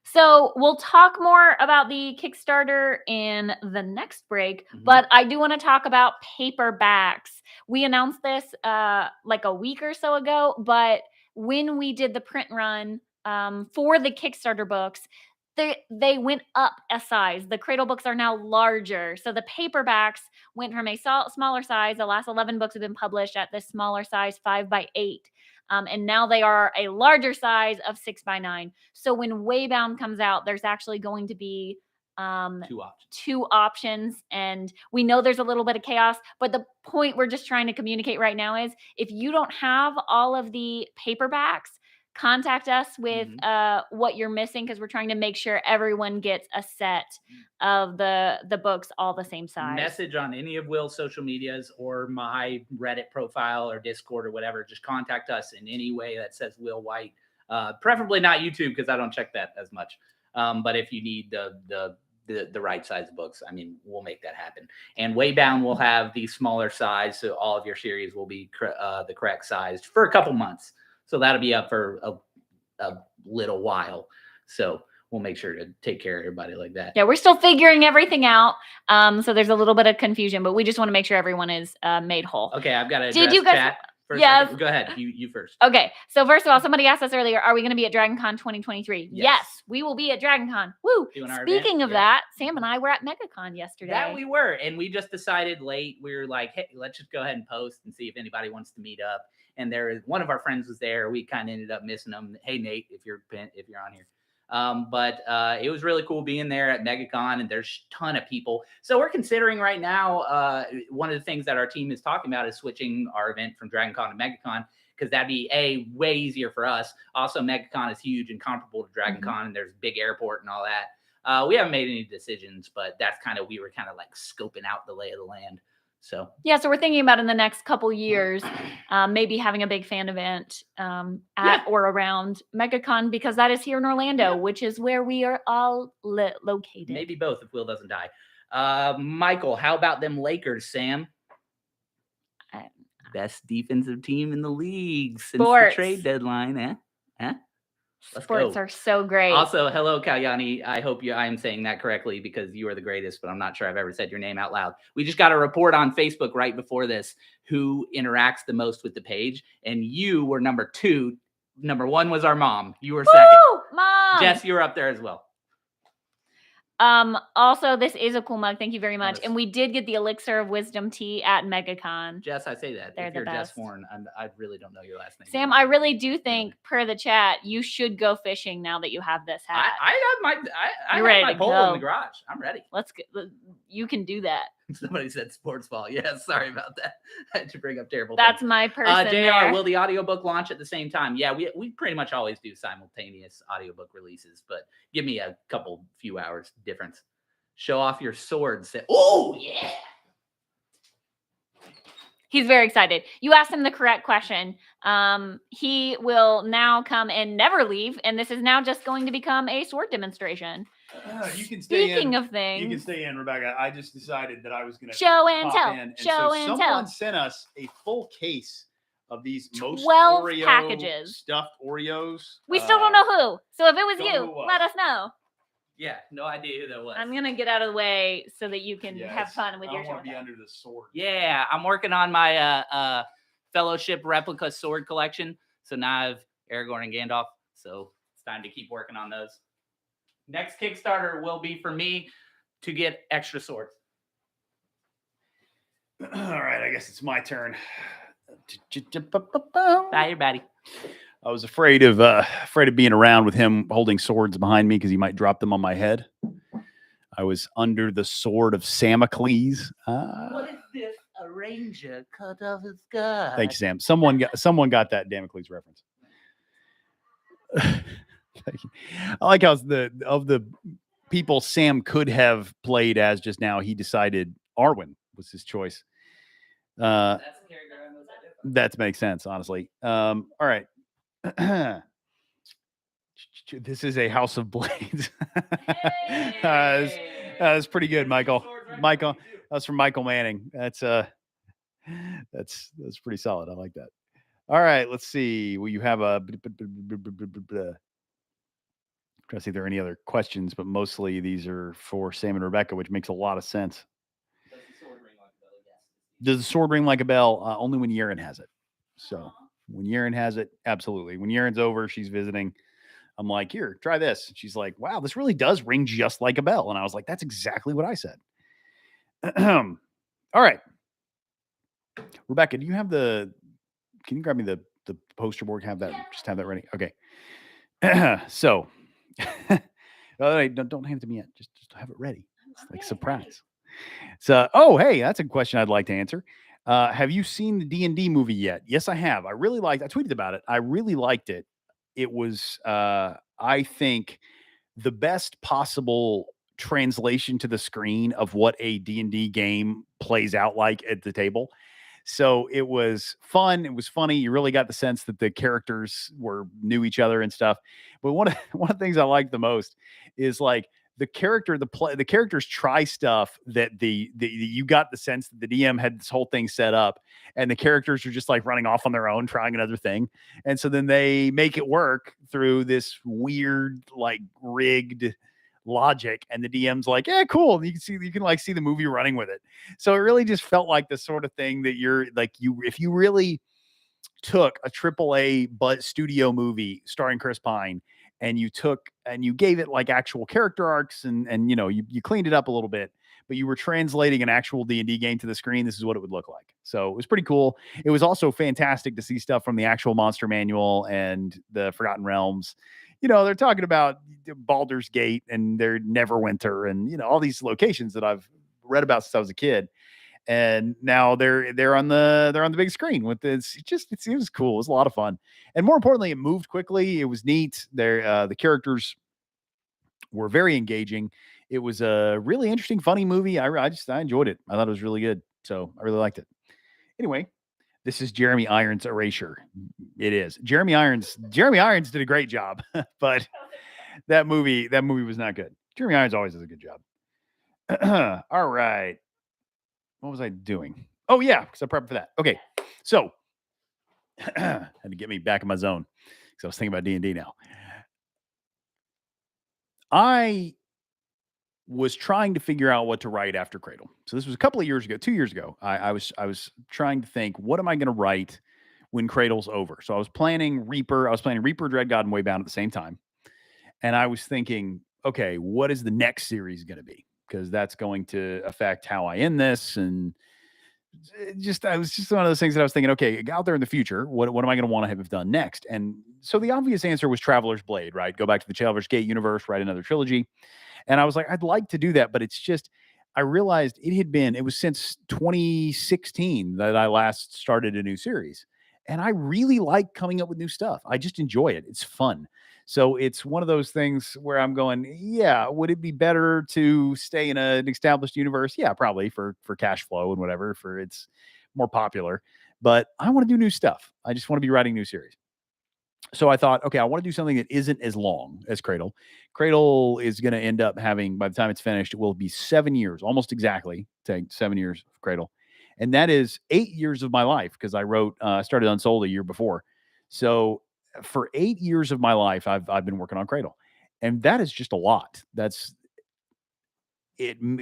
So we'll talk more about the Kickstarter in the next break, but I do want to talk about paperbacks. We announced this like a week or so ago, but when we did the print run for the Kickstarter books, they went up a size. The Cradle books are now larger. So the paperbacks went from a smaller size. The last 11 books have been published at this smaller size, 5x8. And now they are a larger size of 6x9. So when Waybound comes out, there's actually going to be two options. And we know there's a little bit of chaos, but the point we're just trying to communicate right now is if you don't have all of the paperbacks, contact us with what you're missing, because we're trying to make sure everyone gets a set of the books all the same size. Message on any of Will's social medias or my Reddit profile or Discord or whatever. Just contact us in any way that says Will White. Preferably not YouTube, because I don't check that as much. But if you need the right size books, I mean, we'll make that happen. And Waybound will have the smaller size, so all of your series will be the correct size for a couple months. So that'll be up for a little while. So we'll make sure to take care of everybody like that. Yeah, we're still figuring everything out. So there's a little bit of confusion, but we just want to make sure everyone is made whole. Okay, I've got to Did you guys chat for a yes. second. Go ahead. You first. Okay. So first of all, somebody asked us earlier, are we going to be at DragonCon 2023? Yes, we will be at DragonCon. Woo! Speaking of that, Sam and I were at MegaCon yesterday. That we were. And we just decided late, we were like, hey, let's just go ahead and post and see if anybody wants to meet up. And there is one of our friends was there. We kind of ended up missing them. Hey, Nate, if you're on here. But it was really cool being there at MegaCon, and there's a ton of people. So we're considering right now, one of the things that our team is talking about is switching our event from DragonCon to MegaCon, because that'd be way easier for us. Also, MegaCon is huge and comparable to DragonCon, and there's a big airport and all that. We haven't made any decisions, but that's we were kind of like scoping out the lay of the land. So yeah, so we're thinking about in the next couple years, maybe having a big fan event at or around MegaCon, because that is here in Orlando, which is where we are all located. Maybe both if Will doesn't die. Michael, how about them Lakers, Sam? Best defensive team in the league since the trade deadline, Let's Sports go. are so great. Also, hello, Kalyani. I hope I am saying that correctly, because you are the greatest, but I'm not sure I've ever said your name out loud. We just got a report on Facebook right before this who interacts the most with the page, and you were number 2. Number 1 was our mom. You were second. Mom! Jess, you were up there as well. Also, this is a cool mug. Thank you very much. And we did get the Elixir of Wisdom tea at MegaCon. Jess, I say that. They're if the you're best. Jess Horn, I really don't know your last name. Sam, I really do think, per the chat, you should go fishing now that you have this hat. I have my pole in the garage. I'm ready. Let's go. You can do that. Somebody said sports ball. Yeah, sorry about that. I had to bring up terrible That's things. my person JR, there. will the audiobook launch at the same time? Yeah, we pretty much always do simultaneous audiobook releases, but give me a few hours difference. Show off your swords. Oh, yeah. He's very excited. You asked him the correct question. He will now come and never leave, and this is now just going to become a sword demonstration. You can stay Speaking in. of things. You can stay in, Rebecca. I just decided that I was going to show and tell. Someone sent us a full case of these 12 Oreo packages. Stuffed Oreos. We still don't know who. So if it was you, let us know. Yeah, no idea who that was. I'm going to get out of the way so that you can have fun with your show. I want to be under the sword. Yeah, I'm working on my Fellowship replica sword collection. So now I have Aragorn and Gandalf. So it's time to keep working on those. Next Kickstarter will be for me to get extra swords. All right, I guess it's my turn. Bye, everybody. I was afraid of being around with him holding swords behind me because he might drop them on my head. I was under the sword of Samocles. What is this? A ranger cut off his gut. Thank you, Sam. Someone got that Damocles reference. I like how the people Sam could have played as just now, he decided Arwen was his choice. That's a character I most identify. That makes sense, honestly. All right. This is a House of Blades. That's pretty good, Michael. Michael, that's from Michael Manning. That's pretty solid. I like that. All right, let's see. Will you have a? Trying to see if there are any other questions, but mostly these are for Sam and Rebecca, which makes a lot of sense. Does the sword ring like a bell? Only when Yeren has it. So when Yeren has it, absolutely. When Yeren's over, she's visiting. I'm like, here, try this. She's like, wow, this really does ring just like a bell. And I was like, that's exactly what I said. All right. Rebecca, do you have can you grab me the poster board? Have that, just have that ready. Okay. So, don't hand it to me yet. Just have it ready. It's like surprise. So, oh, hey, that's a question I'd like to answer. Have you seen the D&D movie yet? Yes, I have. I tweeted about it. I really liked it. It was, I think, the best possible translation to the screen of what a D&D game plays out like at the table. So it was fun. It was funny. You really got the sense that the characters knew each other and stuff. But one of the things I like the most is like the characters try stuff that you got the sense that the DM had this whole thing set up, and the characters are just like running off on their own, trying another thing. And so then they make it work through this weird, like rigged logic, and the DM's like, yeah, cool. And you can like see the movie running with it. So it really just felt like the sort of thing that if you really took a AAA studio movie starring Chris Pine and you gave it like actual character arcs and you cleaned it up a little bit, but you were translating an actual D&D game to the screen, this is what it would look like. So it was pretty cool. It was also fantastic to see stuff from the actual Monster Manual and the Forgotten Realms. They're talking about Baldur's Gate and their Neverwinter and, all these locations that I've read about since I was a kid. And now they're on the big screen with this. It was cool. It was a lot of fun. And more importantly, it moved quickly. It was neat. The characters were very engaging. It was a really interesting, funny movie. I enjoyed it. I thought it was really good. So I really liked it. Anyway, this is Jeremy Irons' Erasure. It is. Jeremy Irons did a great job, but that movie was not good. Jeremy Irons always does a good job. All right. What was I doing? Oh yeah, because I prepped for that. Okay. So had to get me back in my zone because I was thinking about D&D now. I was trying to figure out what to write after Cradle. So this was a couple of years ago, 2 years ago. I was trying to think, what am I going to write when Cradle's over? So I was planning Reaper, Dread God, and Waybound at the same time. And I was thinking, okay, what is the next series going to be? Because that's going to affect how I end this. And I was just one of those things that I was thinking, okay, out there in the future, what am I going to want to have done next? And so the obvious answer was Traveler's Blade, right? Go back to the Traveler's Gate universe, write another trilogy. And I was like, I'd like to do that, but it's just, I realized it was since 2016 that I last started a new series. And I really like coming up with new stuff. I just enjoy it. It's fun. So it's one of those things where I'm going, yeah, would it be better to stay in an established universe? Yeah, probably for cash flow and whatever, for it's more popular. But I want to do new stuff. I just want to be writing new series. So I thought, okay, I want to do something that isn't as long as Cradle. Cradle is going to end up having, by the time it's finished, it will be 7 years, almost exactly, take 7 years of Cradle. And that is 8 years of my life because I started Unsold a year before. So for 8 years of my life, I've been working on Cradle. And that is just a lot.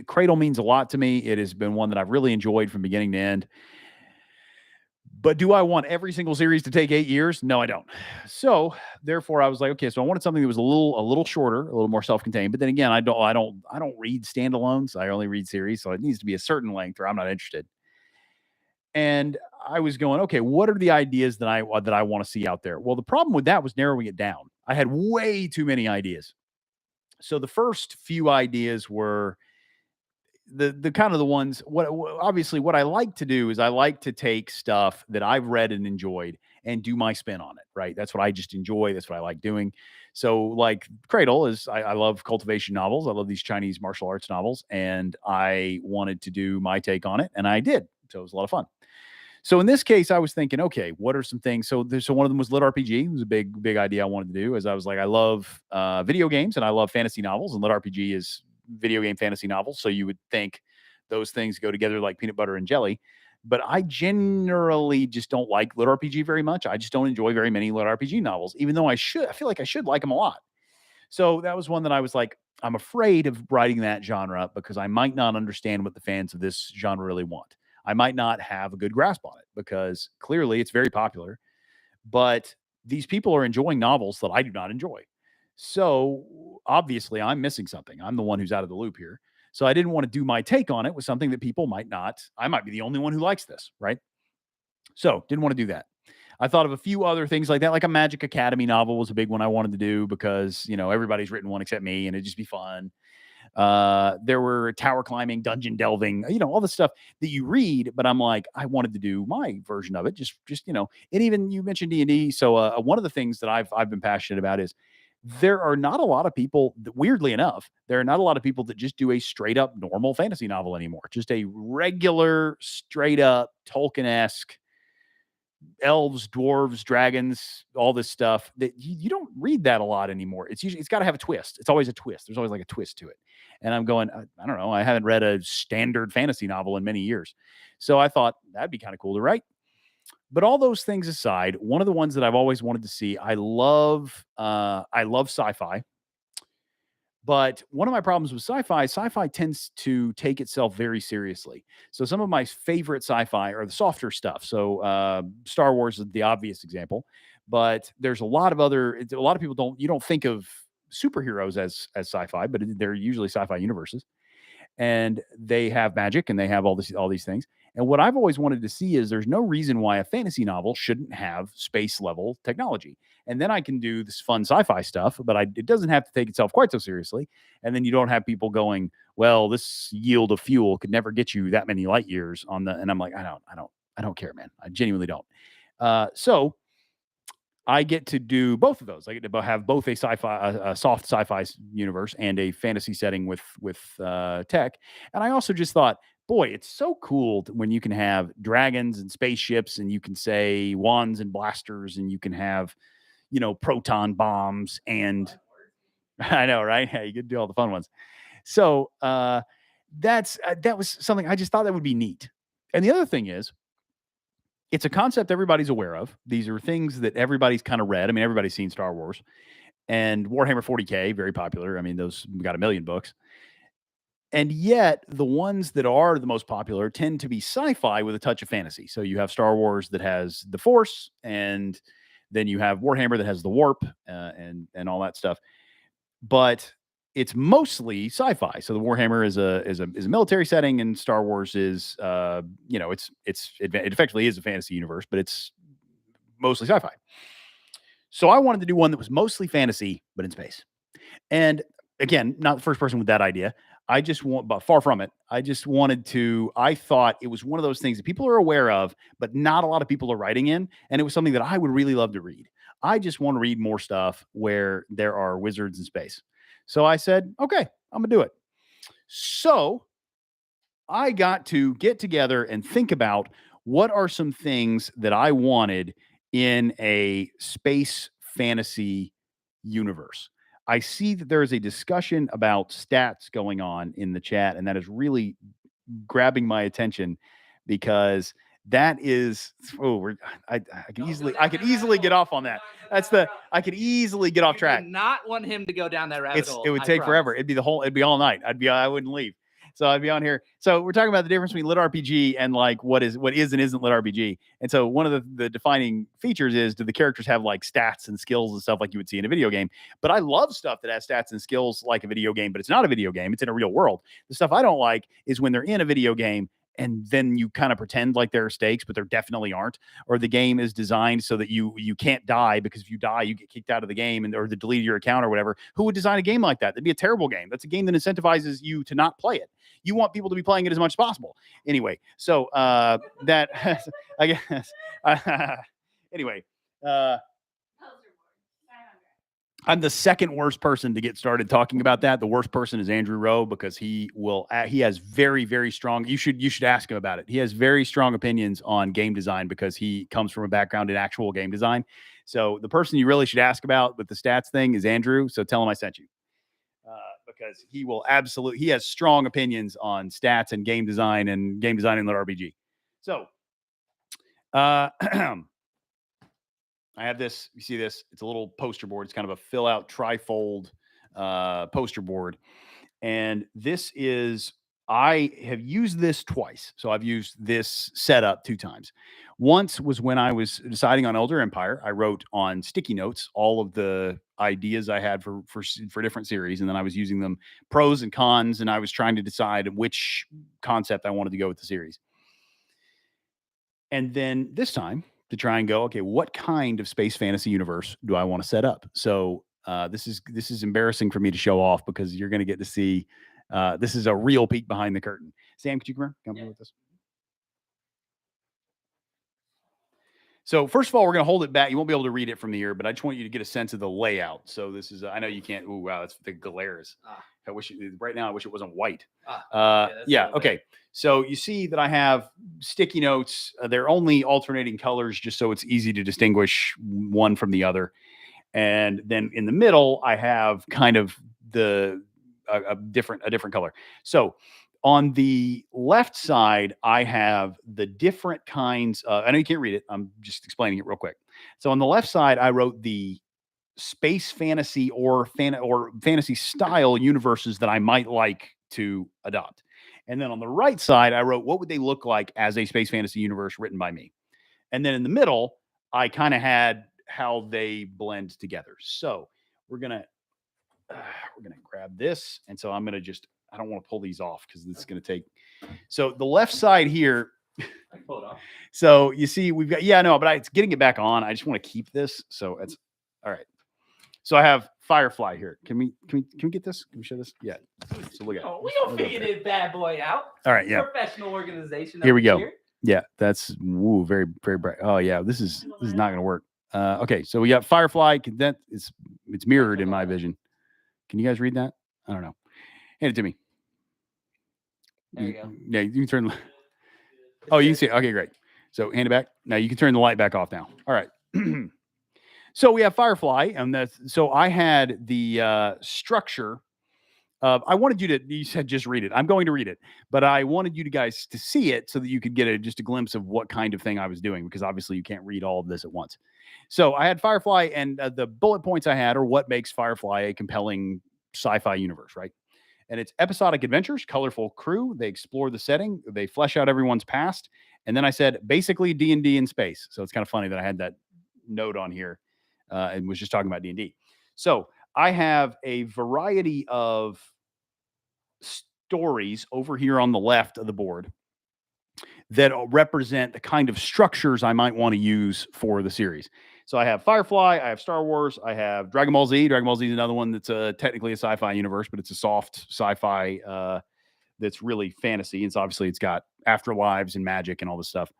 Cradle means a lot to me. It has been one that I've really enjoyed from beginning to end. But do I want every single series to take 8 years? No, I don't. So therefore I was like, okay, so I wanted something that was a little shorter, a little more self-contained. But then again, I don't read standalones. I only read series. So it needs to be a certain length or I'm not interested. And I was going, okay, what are the ideas that I want to see out there? Well, the problem with that was narrowing it down. I had way too many ideas. So the first few ideas were the kind of the ones obviously what I like to do is I like to take stuff that I've read and enjoyed and do my spin on it, right? That's what I just enjoy. That's what I like doing. So like Cradle is I love cultivation novels. I love these Chinese martial arts novels, and I wanted to do my take on it, and I did. So it was a lot of fun. So in this case, I was thinking, okay, what are some things? So one of them was lit RPG. It was a big idea I wanted to do. As I was like, I love video games and I love fantasy novels, and lit RPG is video game fantasy novels. So you would think those things go together like peanut butter and jelly. But I generally just don't like lit RPG very much. I just don't enjoy very many lit RPG novels, even though I feel like I should like them a lot. So that was one that I was like, I'm afraid of writing that genre because I might not understand what the fans of this genre really want. I might not have a good grasp on it because clearly it's very popular, but these people are enjoying novels that I do not enjoy. So obviously I'm missing something. I'm the one who's out of the loop here. So I didn't want to do my take on it with something that people might not. I might be the only one who likes this, right? So didn't want to do that. I thought of a few other things like that, like a Magic Academy novel was a big one I wanted to do because, everybody's written one except me and it'd just be fun. There were tower climbing, dungeon delving, all the stuff that you read, but I'm like, I wanted to do my version of it. Just, and even you mentioned D&D. So, one of the things that I've been passionate about is there are not a lot of people that, weirdly enough, there are not a lot of people that just do a straight up normal fantasy novel anymore. Just a regular, straight up Tolkien-esque elves, dwarves, dragons, all this stuff that you don't read that a lot anymore. It's got to have a twist. It's always a twist. There's always like a twist to it. And I'm going, I don't know. I haven't read a standard fantasy novel in many years. So I thought that'd be kind of cool to write. But all those things aside, one of the ones that I've always wanted to see, I love sci-fi. But one of my problems with sci-fi tends to take itself very seriously. So some of my favorite sci-fi are the softer stuff. So Star Wars is the obvious example, but there's a lot of people you don't think of superheroes as sci-fi, but they're usually sci-fi universes. And they have magic and they have all these things. And what I've always wanted to see is there's no reason why a fantasy novel shouldn't have space level technology. And then I can do this fun sci-fi stuff, but it doesn't have to take itself quite so seriously. And then you don't have people going, well, this yield of fuel could never get you that many light years on the, and I'm like, I don't care, man. I genuinely don't. So I get to do both of those. I get to have both a a soft sci-fi universe and a fantasy setting with tech. And I also just thought, boy, it's so cool when you can have dragons and spaceships, and you can say wands and blasters, and you can have, proton bombs, and I know, right? Hey, you could do all the fun ones. So that was something I just thought that would be neat. And the other thing is, it's a concept everybody's aware of. These are things that everybody's kind of read. I mean, everybody's seen Star Wars and Warhammer 40K, very popular. I mean, those got 1 million books. And yet the ones that are the most popular tend to be sci-fi with a touch of fantasy. So you have Star Wars that has the Force, and then you have Warhammer that has the warp and all that stuff. But it's mostly sci-fi. So the Warhammer is a military setting, and Star Wars is it effectively is a fantasy universe, but it's mostly sci-fi. So I wanted to do one that was mostly fantasy but in space. And again, not the first person with that idea. But far from it. I thought it was one of those things that people are aware of, but not a lot of people are writing in. And it was something that I would really love to read. I just want to read more stuff where there are wizards in space. So I said, okay, I'm going to do it. So I got to get together and think about what are some things that I wanted in a space fantasy universe. I see that there is a discussion about stats going on in the chat, and that is really grabbing my attention because that is I could easily get off on that. I could easily get off track. I not want him to go down that rabbit hole. It would take forever. It'd be all night. I wouldn't leave. So I'd be on here. So we're talking about the difference between lit RPG and like what is and isn't lit RPG. And so one of the defining features is, do the characters have like stats and skills and stuff like you would see in a video game? But I love stuff that has stats and skills like a video game, but it's not a video game. It's in a real world. The stuff I don't like is when they're in a video game and then you kind of pretend like there are stakes, but there definitely aren't. Or the game is designed so that you can't die, because if you die, you get kicked out of the game or they delete your account or whatever. Who would design a game like that? That'd be a terrible game. That's a game that incentivizes you to not play it. You want people to be playing it as much as possible. Anyway, so that I guess. Anyway. I'm the second worst person to get started talking about that. The worst person is Andrew Rowe, because he has very, very strong. You should ask him about it. He has very strong opinions on game design because he comes from a background in actual game design. So the person you really should ask about with the stats thing is Andrew. So tell him I sent you, because he has strong opinions on stats and game design in the RPG. So, I have this. You see this? It's a little poster board. It's kind of a fill out trifold poster board. And this is, I have used this twice. So I've used this setup 2 times. Once was when I was deciding on Elder Empire. I wrote on sticky notes all of the ideas I had for different series. And then I was using them, pros and cons. And I was trying to decide which concept I wanted to go with the series. And then this time, to try and go, okay, what kind of space fantasy universe do I want to set up? So this is embarrassing for me to show off, because you're going to get to see this is a real peek behind the curtain. Sam, could you come here with this? So first of all, we're going to hold it back. You won't be able to read it from the ear, but I just want you to get a sense of the layout. So this is, I know you can't. Oh wow, that's the glares. I wish right now. I wish it wasn't white. Yeah. Okay. So you see that I have sticky notes. They're only alternating colors just so it's easy to distinguish one from the other. And then in the middle, I have kind of a different color. So on the left side, I have the different kinds. I know you can't read it. I'm just explaining it real quick. So on the left side, I wrote the space fantasy or fantasy style universes that I might like to adopt. And then on the right side, I wrote what would they look like as a space fantasy universe written by me. And then in the middle, I kind of had how they blend together. So we're gonna grab this, and so I'm gonna I don't want to pull these off because it's gonna take. So the left side here. I can pull it off. So you see, we've got but it's getting it back on. I just want to keep this, so it's all right. So I have Firefly here. Can we get this? Can we show this? Yeah. So look at it. We gonna figure this bad boy out. All right. Yeah. Professional organization. Here we go. Yeah. That's very, very bright. Oh yeah. This is not going to work. Okay. So we got Firefly. It's mirrored in my vision. Can you guys read that? I don't know. Hand it to me. There you go. Yeah. You can turn. Oh, you can see it. Okay, great. So hand it back. Now you can turn the light back off now. All right. So we have Firefly, and so I had the structure of, I wanted you said just read it. I'm going to read it, but I wanted you guys to see it so that you could get just a glimpse of what kind of thing I was doing, because obviously you can't read all of this at once. So I had Firefly, and the bullet points I had are what makes Firefly a compelling sci-fi universe, right? And it's episodic adventures, colorful crew. They explore the setting. They flesh out everyone's past. And then I said, basically D&D in space. So it's kind of funny that I had that note on here. And was just talking about D&D. So I have a variety of stories over here on the left of the board that represent the kind of structures I might want to use for the series. So I have Firefly, I have Star Wars, I have Dragon Ball Z. Dragon Ball Z is another one that's technically a sci-fi universe, but it's a soft sci-fi that's really fantasy. And so obviously it's got afterlives and magic and all this stuff.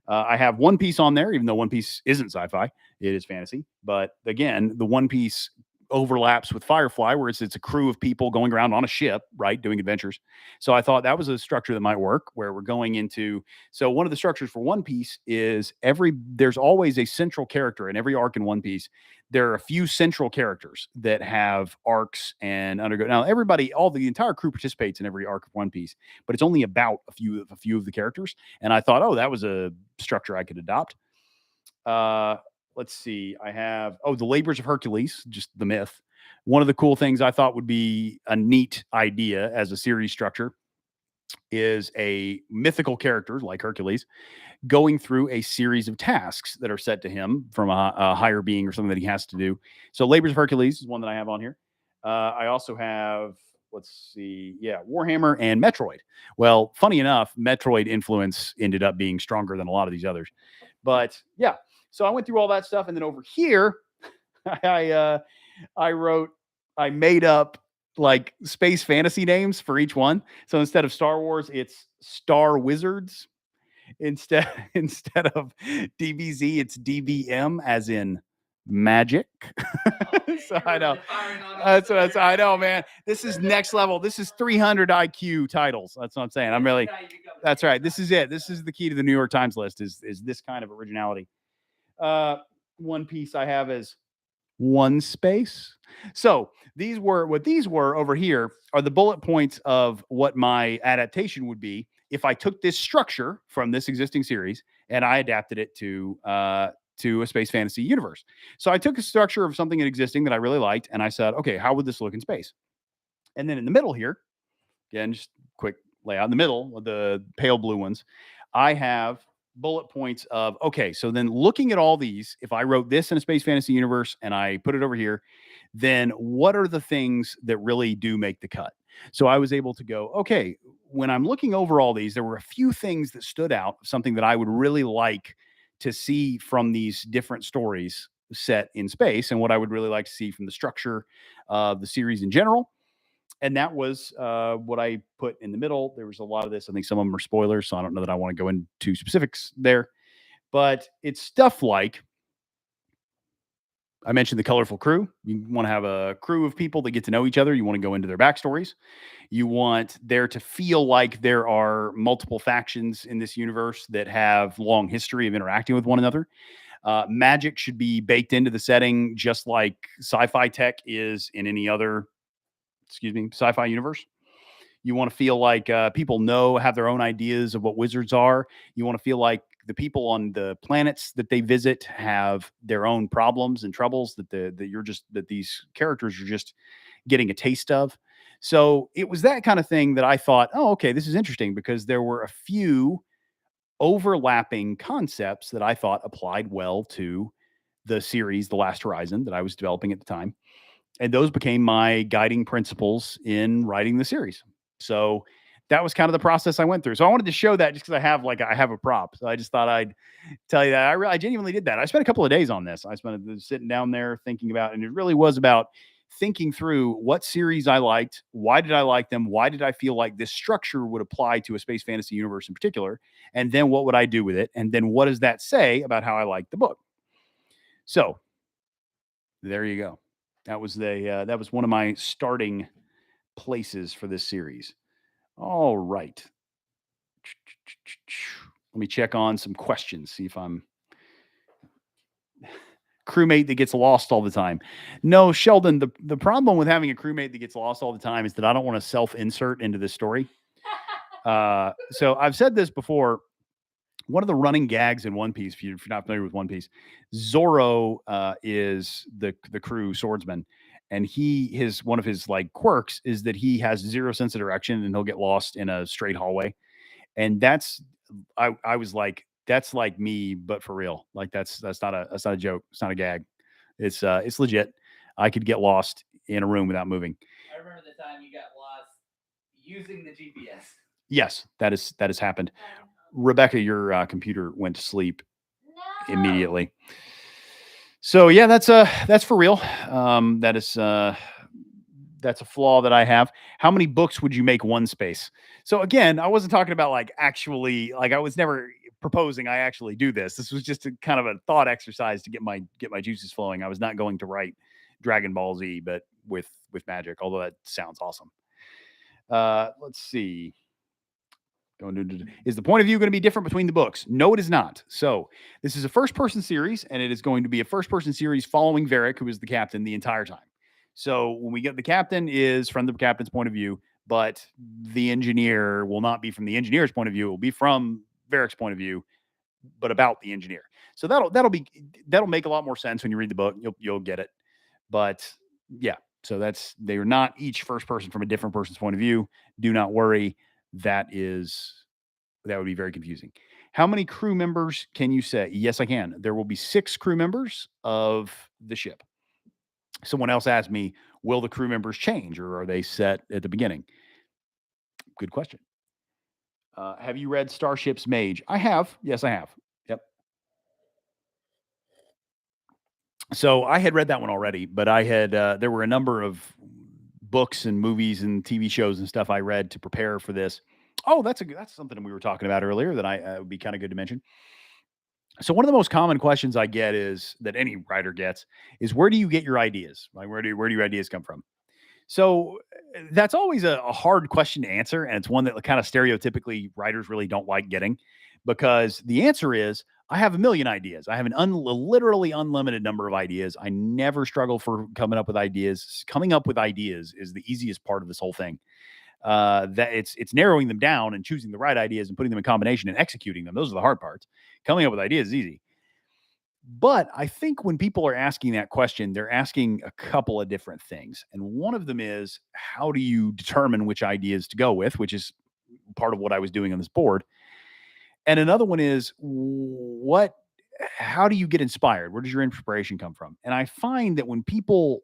I have One Piece on there, even though One Piece isn't sci-fi, it is fantasy. But again, the One Piece overlaps with Firefly, where it's a crew of people going around on a ship, right, doing adventures. So I thought that was a structure that might work, where we're going into. So one of the structures for One Piece is there's always a central character in every arc in One Piece. There are a few central characters that have arcs and undergo. Now the entire crew participates in every arc of One Piece, but it's only about a few of the characters. And I thought, that was a structure I could adopt. Let's see. I have, the Labors of Hercules, just the myth. One of the cool things I thought would be a neat idea as a series structure is a mythical character like Hercules going through a series of tasks that are set to him from a higher being or something that he has to do. So Labors of Hercules is one that I have on here. I also have let's see. Yeah, Warhammer and Metroid. Well, funny enough, Metroid influence ended up being stronger than a lot of these others. But yeah, so I went through all that stuff, and then over here, I made up like space fantasy names for each one. So instead of Star Wars, it's Star Wizards. Instead of DBZ, it's DBM, as in magic. So I know. I know, man. This is next level. This is 300 IQ titles. That's what I'm saying. I'm really. That's right. This is it. This is the key to the New York Times list. Is this kind of originality? One piece I have is one space. So these were over here are the bullet points of what my adaptation would be if I took this structure from this existing series and I adapted it to a space fantasy universe. So I took a structure of something existing that I really liked, and I said, okay, how would this look in space? And then in the middle here, again, just quick layout in the middle of the pale blue ones, I have bullet points of, okay, so then looking at all these, if I wrote this in a space fantasy universe and I put it over here, then what are the things that really do make the cut? So I was able to go, okay, when I'm looking over all these, there were a few things that stood out, something that I would really like to see from these different stories set in space, and what I would really like to see from the structure of the series in general. And that was what I put in the middle. There was a lot of this. I think some of them are spoilers, so I don't know that I want to go into specifics there. But it's stuff like, I mentioned the colorful crew. You want to have a crew of people that get to know each other. You want to go into their backstories. You want there to feel like there are multiple factions in this universe that have long history of interacting with one another. Magic should be baked into the setting, just like sci-fi tech is in any other sci-fi universe. You want to feel like people have their own ideas of what wizards are. You want to feel like the people on the planets that they visit have their own problems and troubles that these characters are just getting a taste of. So it was that kind of thing that I thought, oh, okay, this is interesting, because there were a few overlapping concepts that I thought applied well to the series, The Last Horizon, that I was developing at the time. And those became my guiding principles in writing the series. So that was kind of the process I went through. So I wanted to show that just because I have a prop. So I just thought I'd tell you that I genuinely did that. I spent a couple of days on this. I spent sitting down there thinking about, and it really was about thinking through what series I liked. Why did I like them? Why did I feel like this structure would apply to a space fantasy universe in particular? And then what would I do with it? And then what does that say about how I like the book? So there you go. That was one of my starting places for this series. All right. Let me check on some questions, see if I'm crewmate that gets lost all the time. No, Sheldon, the problem with having a crewmate that gets lost all the time is that I don't want to self-insert into this story. So I've said this before. One of the running gags in One Piece, if you're not familiar with One Piece, Zoro is the crew swordsman, and one of his like quirks is that he has zero sense of direction and he'll get lost in a straight hallway. And I was like, that's like me, but for real. Like that's not a joke. It's not a gag. It's legit. I could get lost in a room without moving. I remember the time you got lost using the GPS. Yes, that has happened. Rebecca, your computer went to sleep immediately. So yeah, that's for real. That's a flaw that I have. How many books would you make one space? So again, I wasn't talking about like actually, like I was never proposing I actually do this. This was just a kind of a thought exercise to get my juices flowing. I was not going to write Dragon Ball Z, but with magic, although that sounds awesome. Let's see. Is the point of view going to be different between the books? No, it is not. So this is a first-person series, and it is going to be a first-person series following Varric, who is the captain the entire time. So when we get the captain is from the captain's point of view, but the engineer will not be from the engineer's point of view. It will be from Varric's point of view, but about the engineer. So that'll make a lot more sense when you read the book. You'll get it. But yeah, so they are not each first person from a different person's point of view. Do not worry. That would be very confusing. How many crew members can you say? Yes, I can. There will be 6 crew members of the ship. Someone else asked me, will the crew members change or are they set at the beginning? Good question. Have you read Starship's Mage? I have. Yes, I have. Yep. So I had read that one already, but I had there were a number of books and movies and TV shows and stuff I read to prepare for this. Oh, that's something we were talking about earlier that I would be kind of good to mention. So one of the most common questions I get is that any writer gets is where do you get your ideas? Like where do your ideas come from? So that's always a hard question to answer, and it's one that kind of stereotypically writers really don't like getting, because the answer is I have a million ideas. I have literally unlimited number of ideas. I never struggle for coming up with ideas. Coming up with ideas is the easiest part of this whole thing. That it's narrowing them down and choosing the right ideas and putting them in combination and executing them. Those are the hard parts. Coming up with ideas is easy. But I think when people are asking that question, they're asking a couple of different things. And one of them is, how do you determine which ideas to go with, which is part of what I was doing on this board. And another one is, how do you get inspired? Where does your inspiration come from? And I find that when people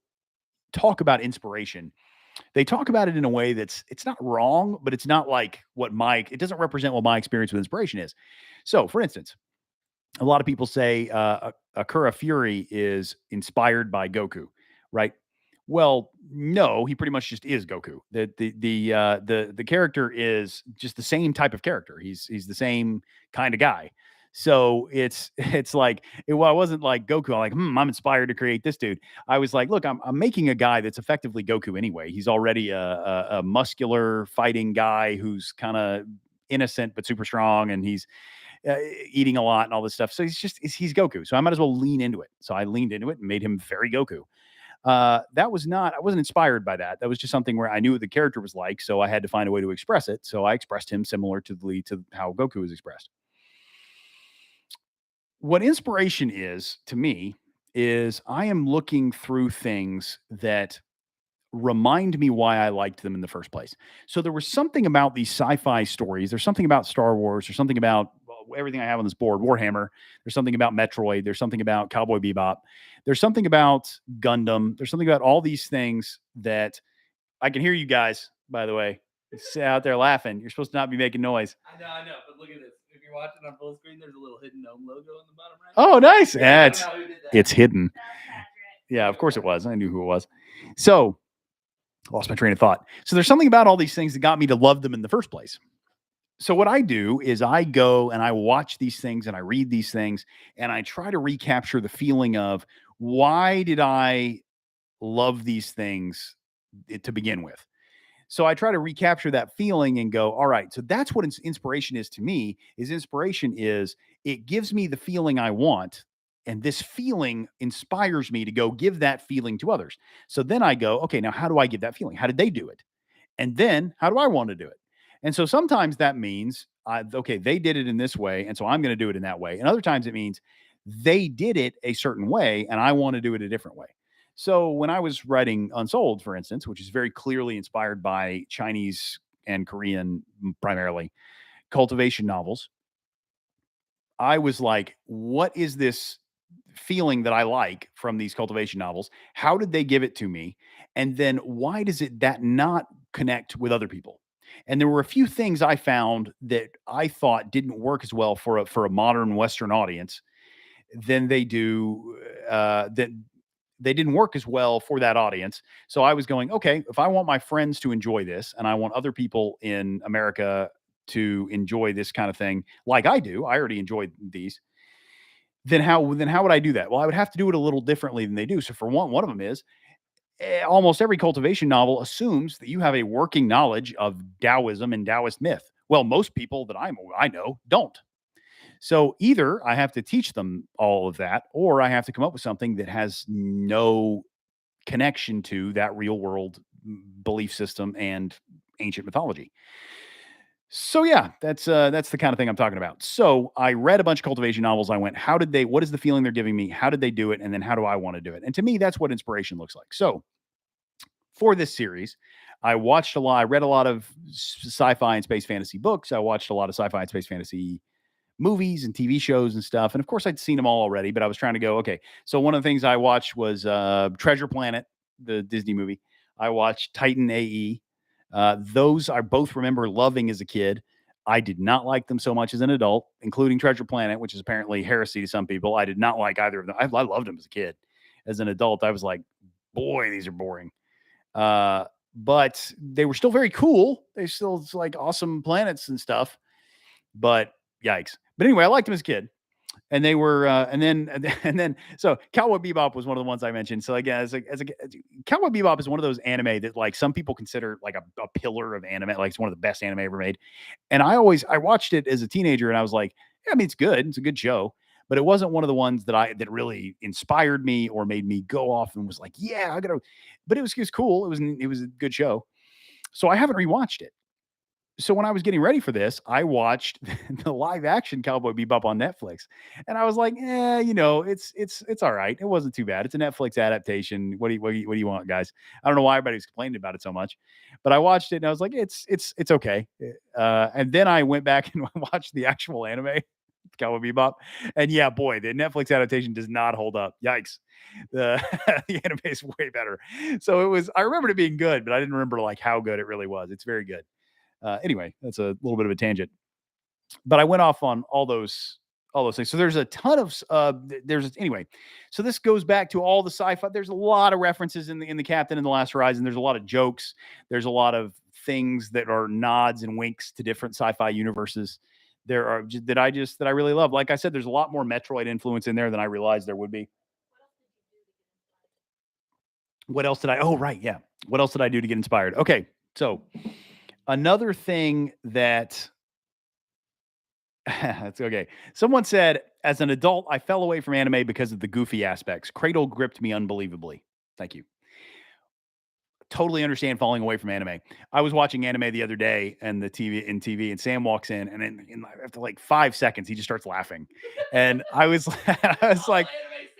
talk about inspiration, they talk about it in a way it's not wrong, but it's not like it doesn't represent what my experience with inspiration is. So for instance, a lot of people say Akira Fury is inspired by Goku, right? Well, no, he pretty much just is Goku. The character is just the same type of character. He's the same kind of guy. So it's like I wasn't like Goku. I'm like, I'm inspired to create this dude. I was like, look, I'm making a guy that's effectively Goku anyway. He's already a muscular fighting guy who's kind of innocent but super strong, and he's eating a lot and all this stuff. So he's Goku. So I might as well lean into it. So I leaned into it and made him very Goku. I wasn't inspired by that. That was just something where I knew what the character was like. So I had to find a way to express it. So I expressed him similar to how Goku is expressed. What inspiration is to me is I am looking through things that remind me why I liked them in the first place. So there was something about these sci-fi stories. There's something about Star Wars. There's something about everything I have on this board, Warhammer. There's something about Metroid. There's something about Cowboy Bebop. There's something about Gundam. There's something about all these things that I can hear you guys, by the way. It's out there laughing. You're supposed to not be making noise. I know, but look at this. If you're watching on full screen, there's a little hidden gnome logo on the bottom right. Oh, nice. Yeah, I don't know who did that. it's hidden. Yeah, of course it was. I knew who it was. So lost my train of thought. So there's something about all these things that got me to love them in the first place. So what I do is I go and I watch these things and I read these things and I try to recapture the feeling of why did I love these things to begin with. So I try to recapture that feeling and go, all right, so that's what inspiration is to me. Inspiration is it gives me the feeling I want. And this feeling inspires me to go give that feeling to others. So then I go, okay, now how do I give that feeling? How did they do it? And then how do I want to do it? And so sometimes that means, okay, they did it in this way. And so I'm going to do it in that way. And other times it means they did it a certain way and I want to do it a different way. So when I was writing Unsold, for instance, which is very clearly inspired by Chinese and Korean, primarily, cultivation novels, I was like, what is this feeling that I like from these cultivation novels? How did they give it to me? And then why does that not connect with other people? And there were a few things I found that I thought didn't work as well for a modern Western audience than they do. That they didn't work as well for that audience. So I was going, okay, if I want my friends to enjoy this, and I want other people in America to enjoy this kind of thing, like I do, I already enjoyed these. Then how would I do that? Well, I would have to do it a little differently than they do. So for one of them is almost every cultivation novel assumes that you have a working knowledge of Taoism and Taoist myth. Well, most people that I know don't. So either I have to teach them all of that, or I have to come up with something that has no connection to that real world belief system and ancient mythology. So yeah, that's the kind of thing I'm talking about. So I read a bunch of cultivation novels. I went, what is the feeling they're giving me? How did they do it? And then how do I want to do it? And to me, that's what inspiration looks like. So for this series, I read a lot of sci-fi and space fantasy books. I watched a lot of sci-fi and space fantasy movies and TV shows and stuff. And of course, I'd seen them all already, but I was trying to go, okay. So one of the things I watched was Treasure Planet, the Disney movie. I watched Titan AE. Those I both remember loving as a kid. I did not like them so much as an adult, including Treasure Planet, which is apparently heresy to some people. I did not like either of them. I loved them as a kid. As an adult, I was like, boy, these are boring. But they were still very cool. They still like awesome planets and stuff. But yikes. But anyway, I liked them as a kid. And they were, and then, so Cowboy Bebop was one of the ones I mentioned. So again, as Cowboy Bebop is one of those anime that like some people consider like a pillar of anime, like it's one of the best anime ever made. And I watched it as a teenager, and I was like, yeah, I mean, it's good, it's a good show, but it wasn't one of the ones that really inspired me or made me go off and was like, yeah, I gotta. But it was cool. It was a good show. So I haven't rewatched it. So when I was getting ready for this, I watched the live action Cowboy Bebop on Netflix, and I was like, it's all right. It wasn't too bad. It's a Netflix adaptation. What do you want, guys? I don't know why everybody's complaining about it so much, but I watched it and I was like, it's okay. And then I went back and watched the actual anime, Cowboy Bebop, and yeah, boy, the Netflix adaptation does not hold up. Yikes. The the anime is way better. So I remembered it being good, but I didn't remember like how good it really was. It's very good. Anyway, that's a little bit of a tangent, but I went off on all those things. So there's a ton of anyway. So this goes back to all the sci-fi. There's a lot of references in the Captain and the Last Horizon. There's a lot of jokes. There's a lot of things that are nods and winks to different sci-fi universes. There are that I really love. Like I said, there's a lot more Metroid influence in there than I realized there would be. What else did I? Oh, right, yeah. What else did I do to get inspired? Okay, so another thing that that's okay. Someone said, as an adult, I fell away from anime because of the goofy aspects. Cradle gripped me unbelievably. Thank you. Totally understand falling away from anime. I was watching anime the other day and and Sam walks in, and after like 5 seconds, he just starts laughing. And I was like,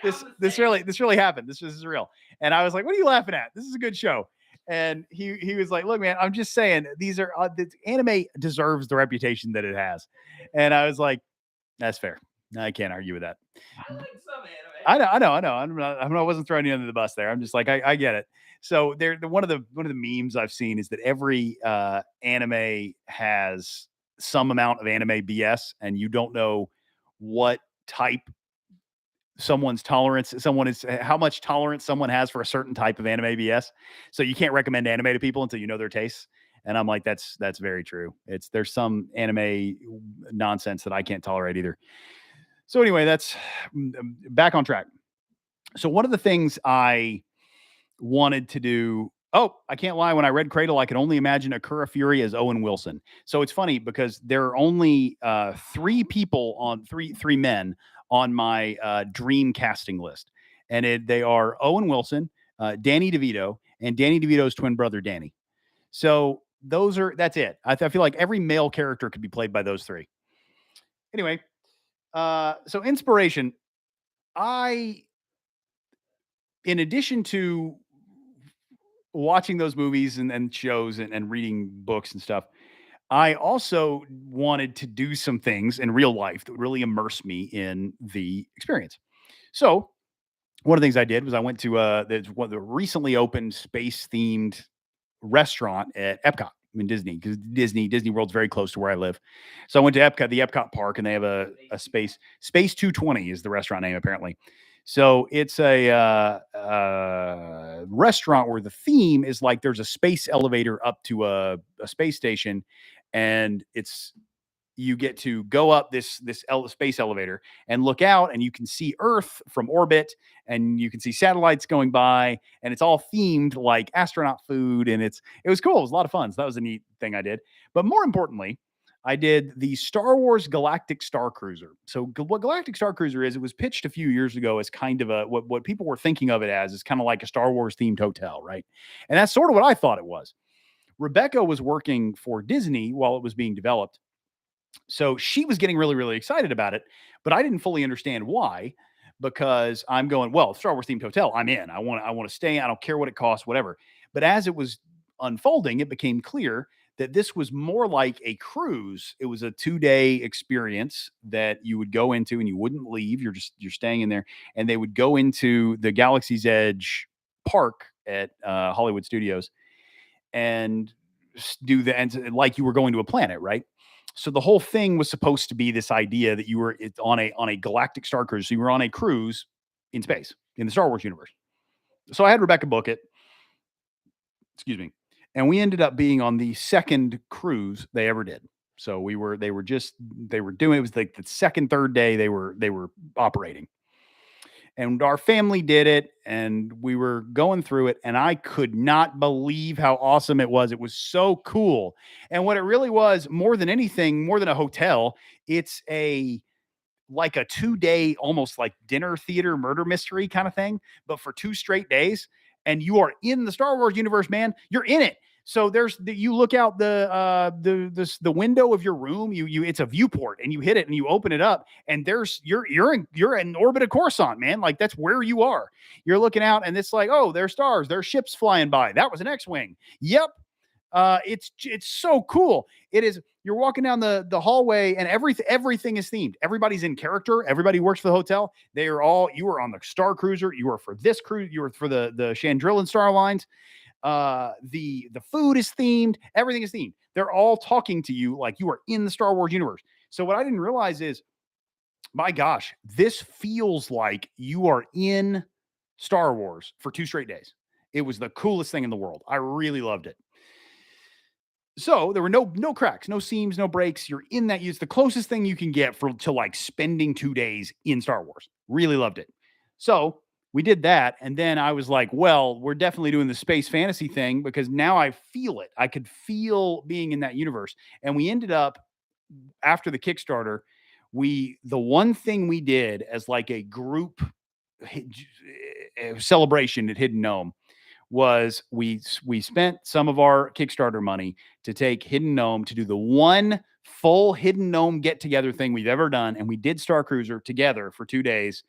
this really happened. This is real. And I was like, what are you laughing at? This is a good show. And he was like, look, man, I'm just saying these are the anime deserves the reputation that it has. And I was like, that's fair. I can't argue with that. I like some anime. I know. I wasn't throwing you under the bus there. I'm just like, I get it. So one of the memes I've seen is that every anime has some amount of anime BS, and you don't know what type someone's tolerance how much tolerance someone has for a certain type of anime BS. So you can't recommend anime to people until you know their tastes. And I'm like, that's very true. There's some anime nonsense that I can't tolerate either. So anyway, that's back on track. So one of the things I wanted to do, I can't lie, when I read Cradle, I could only imagine Akira Fury as Owen Wilson. So it's funny because there are only three men on my dream casting list. And they are Owen Wilson, Danny DeVito, and Danny DeVito's twin brother, Danny. So that's it. I feel like every male character could be played by those three. Anyway, so inspiration, in addition to watching those movies and shows and reading books and stuff, I also wanted to do some things in real life that would really immerse me in the experience. So one of the things I did was I went to the recently opened space-themed restaurant at Epcot in Disney, because Disney World's very close to where I live. So I went to the Epcot park, and they have a Space 220 is the restaurant name apparently. So it's a restaurant where the theme is like there's a space elevator up to a space station, and you get to go up this space elevator and look out, and you can see Earth from orbit, and you can see satellites going by, and it's all themed like astronaut food, and it was cool. It was a lot of fun. So that was a neat thing I did. But more importantly, I did the Star Wars Galactic Star Cruiser. So what Galactic Star Cruiser is, it was pitched a few years ago as kind of what people were thinking of it as is kind of like a Star Wars themed hotel, right? And that's sort of what I thought it was. Rebecca was working for Disney while it was being developed. So she was getting really, really excited about it, but I didn't fully understand why, because I'm going, well, Star Wars themed hotel, I'm in. I want to stay. I don't care what it costs, whatever. But as it was unfolding, it became clear that this was more like a cruise. It was a 2-day experience that you would go into and you wouldn't leave. You're staying in there, and they would go into the Galaxy's Edge park at Hollywood Studios and do the and like you were going to a planet, right? So the whole thing was supposed to be this idea that you were on a galactic star cruise. So you were on a cruise in space in the Star Wars universe. So I had Rebecca book it. Excuse me. And we ended up being on the second cruise they ever did. So they were doing, it was like the second, third day they were operating. And our family did it, and we were going through it, and I could not believe how awesome it was. It was so cool. And what it really was, more than anything, more than a hotel, it's like a 2-day, almost like dinner theater murder mystery kind of thing, but for 2 straight days. And you are in the Star Wars universe, man. You're in it. So you look out the window of your room. It's a viewport, and you hit it and you open it up, and you're in orbit of Coruscant, man. Like that's where you are. You're looking out, and it's like, oh, there's stars, there's ships flying by. That was an X-wing. Yep. It's so cool. It is. You're walking down the hallway, and everything is themed. Everybody's in character. Everybody works for the hotel. You were on the Star Cruiser. You were for this cruise. You were for the Chandrillan Star Lines. The food is themed. Everything is themed. They're all talking to you like you are in the Star Wars universe. So what I didn't realize is, my gosh, this feels like you are in Star Wars for 2 straight days. It was the coolest thing in the world. I really loved it. So there were no cracks, no seams, no breaks. You're in that. It's the closest thing you can get to like spending 2 days in Star Wars. Really loved it. So we did that. And then I was like, well, we're definitely doing the space fantasy thing, because now I feel it. I could feel being in that universe. And we ended up, after the Kickstarter, the one thing we did as like a group celebration at Hidden Gnome was we spent some of our Kickstarter money to take Hidden Gnome to do the one full Hidden Gnome get together thing we've ever done. And we did Star Cruiser together for 2 days.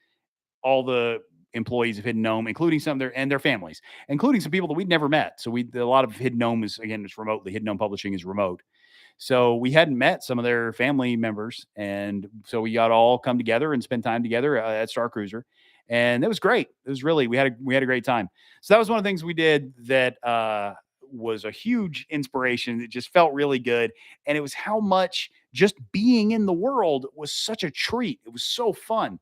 All the employees of Hidden Gnome, including some of their families, including some people that we'd never met. So a lot of Hidden Gnome is, again, it's remotely. Hidden Gnome Publishing is remote. So we hadn't met some of their family members. And so we got all come together and spend time together at Star Cruiser. And it was great. It was really, we had a great time. So that was one of the things we did that was a huge inspiration. It just felt really good. And it was how much just being in the world was such a treat. It was so fun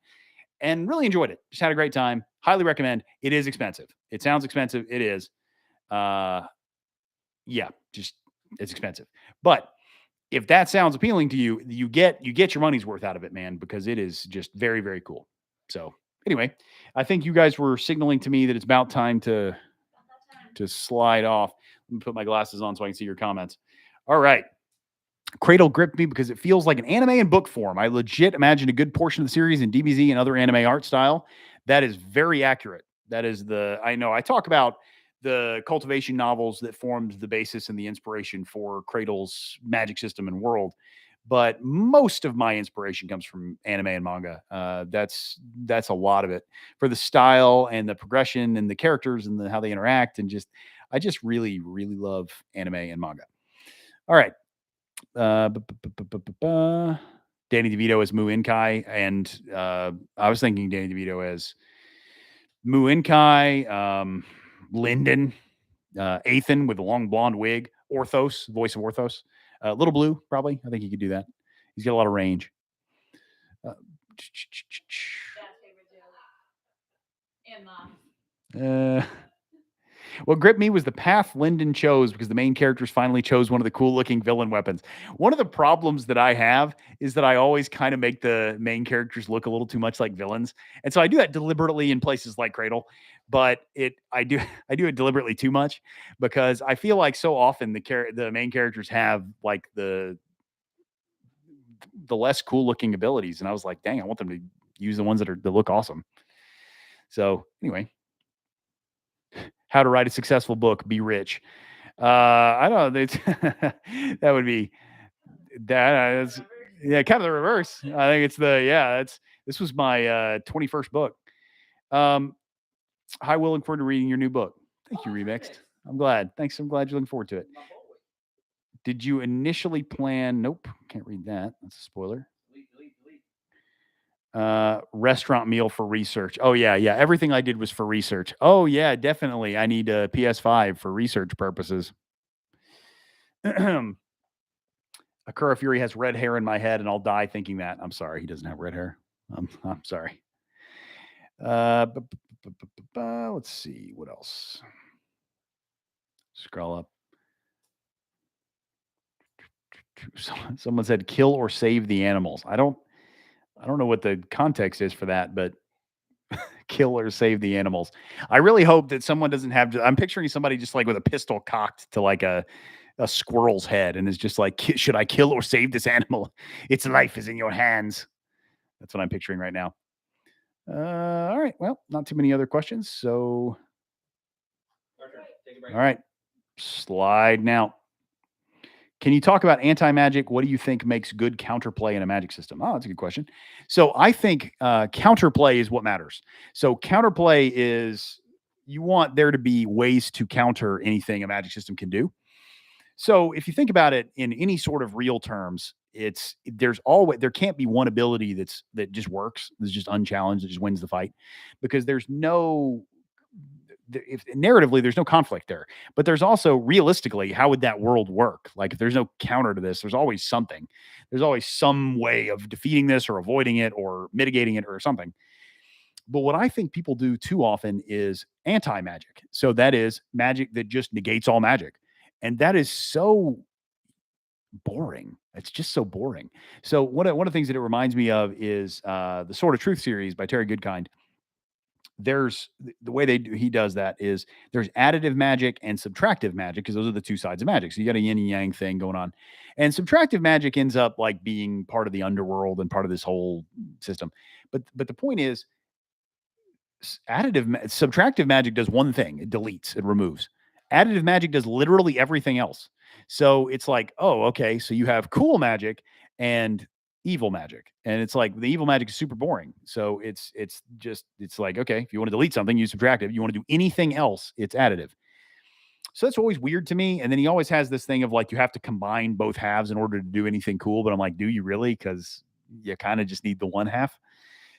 and really enjoyed it. Just had a great time. Highly recommend. It is expensive. It sounds expensive. It is. Yeah, just it's expensive. But if that sounds appealing to you, you get your money's worth out of it, man, because it is just very, very cool. So anyway, I think you guys were signaling to me that it's about time to slide off. Let me put my glasses on so I can see your comments. All right. Cradle gripped me because it feels like an anime in book form. I legit imagine a good portion of the series in DBZ and other anime art style. That is very accurate. That is I know I talk about the cultivation novels that formed the basis and the inspiration for Cradle's magic system and world. But most of my inspiration comes from anime and manga. That's a lot of it for the style and the progression and the characters and how they interact. And I just really, really love anime and manga. All right. Danny DeVito as Mu Inkai, and I was thinking Danny DeVito as Mu Inkai, Lyndon, Ethan with a long blonde wig, Orthos, voice of Orthos, Little Blue, probably. I think he could do that. He's got a lot of range. What gripped me was the path Lyndon chose, because the main characters finally chose one of the cool-looking villain weapons. One of the problems that I have is that I always kind of make the main characters look a little too much like villains, and so I do that deliberately in places like Cradle. But I do it deliberately too much, because I feel like so often the main characters have like the less cool-looking abilities, and I was like, dang, I want them to use the ones that look awesome. So anyway. How to write a successful book, be rich. I don't know. That would be that. Yeah, kind of the reverse. I think it's this was my 21st book. Hi, Will, looking forward to reading your new book. Thank you, Remixed. I'm glad. Thanks. I'm glad you're looking forward to it. Did you initially plan? Nope, can't read that. That's a spoiler. Restaurant meal for research. Oh yeah, yeah. Everything I did was for research. Oh yeah, definitely. I need a PS5 for research purposes. Akura Fury has red hair in my head, and I'll die thinking that. I'm sorry, he doesn't have red hair. I'm sorry. Let's see what else. Scroll up. Someone said kill or save the animals. I don't know what the context is for that, but kill or save the animals. I really hope that someone doesn't have to, I'm picturing somebody just like with a pistol cocked to like a squirrel's head and is just like, should I kill or save this animal? Its life is in your hands. That's what I'm picturing right now. All right. Well, not too many other questions. So, all right. Slide now. Can you talk about anti-magic? What do you think makes good counterplay in a magic system? Oh, that's a good question. So I think counterplay is what matters. So counterplay is you want there to be ways to counter anything a magic system can do. So if you think about it in any sort of real terms, there can't be one ability that just works, that's just unchallenged, that just wins the fight, because there's no if narratively there's no conflict there, but there's also realistically, how would that world work? Like if there's no counter to this, there's always something. There's always some way of defeating this or avoiding it or mitigating it or something. But what I think people do too often is anti-magic. So that is magic that just negates all magic. And that is so boring. It's just so boring. So one of the things that it reminds me of is the Sword of Truth series by Terry Goodkind. There's the way he does that is there's additive magic and subtractive magic, because those are the two sides of magic. So you got a yin and yang thing going on, and subtractive magic ends up like being part of the underworld and part of this whole system. But the point is, subtractive magic does one thing: it deletes, it removes. Additive magic does literally everything else. So it's like, oh, okay, so you have cool magic and evil magic, and it's like the evil magic is super boring. So it's like, okay, if you want to delete something, use subtractive. You want to do anything else, it's additive. So that's always weird to me. And then he always has this thing of like, you have to combine both halves in order to do anything cool. But I'm like, do you really? Because you kind of just need the one half.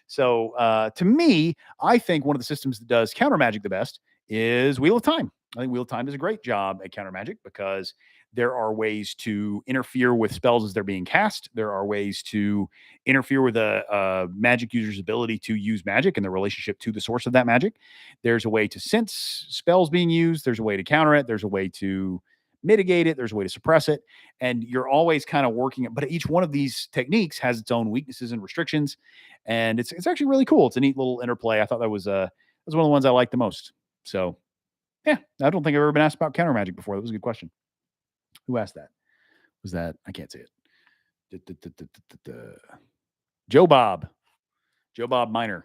So to me, I think one of the systems that does counter magic the best is Wheel of Time. I think Wheel of Time does a great job at counter magic because there are ways to interfere with spells as they're being cast. There are ways to interfere with a magic user's ability to use magic and the relationship to the source of that magic. There's a way to sense spells being used. There's a way to counter it. There's a way to mitigate it. There's a way to suppress it. And you're always kind of working it. But each one of these techniques has its own weaknesses and restrictions. And it's actually really cool. It's a neat little interplay. I thought that was one of the ones I liked the most. So yeah, I don't think I've ever been asked about counter magic before. That was a good question. Who asked that? Was that, I can't say it. Joe Bob Miner.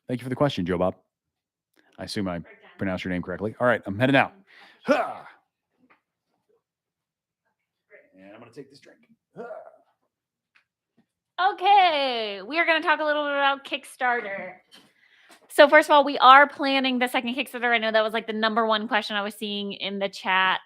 Thank you for the question, Joe Bob. I assume I pronounced your name correctly. All right, I'm heading out. Ha! And I'm going to take this drink. Okay, we are going to talk a little bit about Kickstarter. So first of all, we are planning the second Kickstarter. I know that was like the number one question I was seeing in the chat.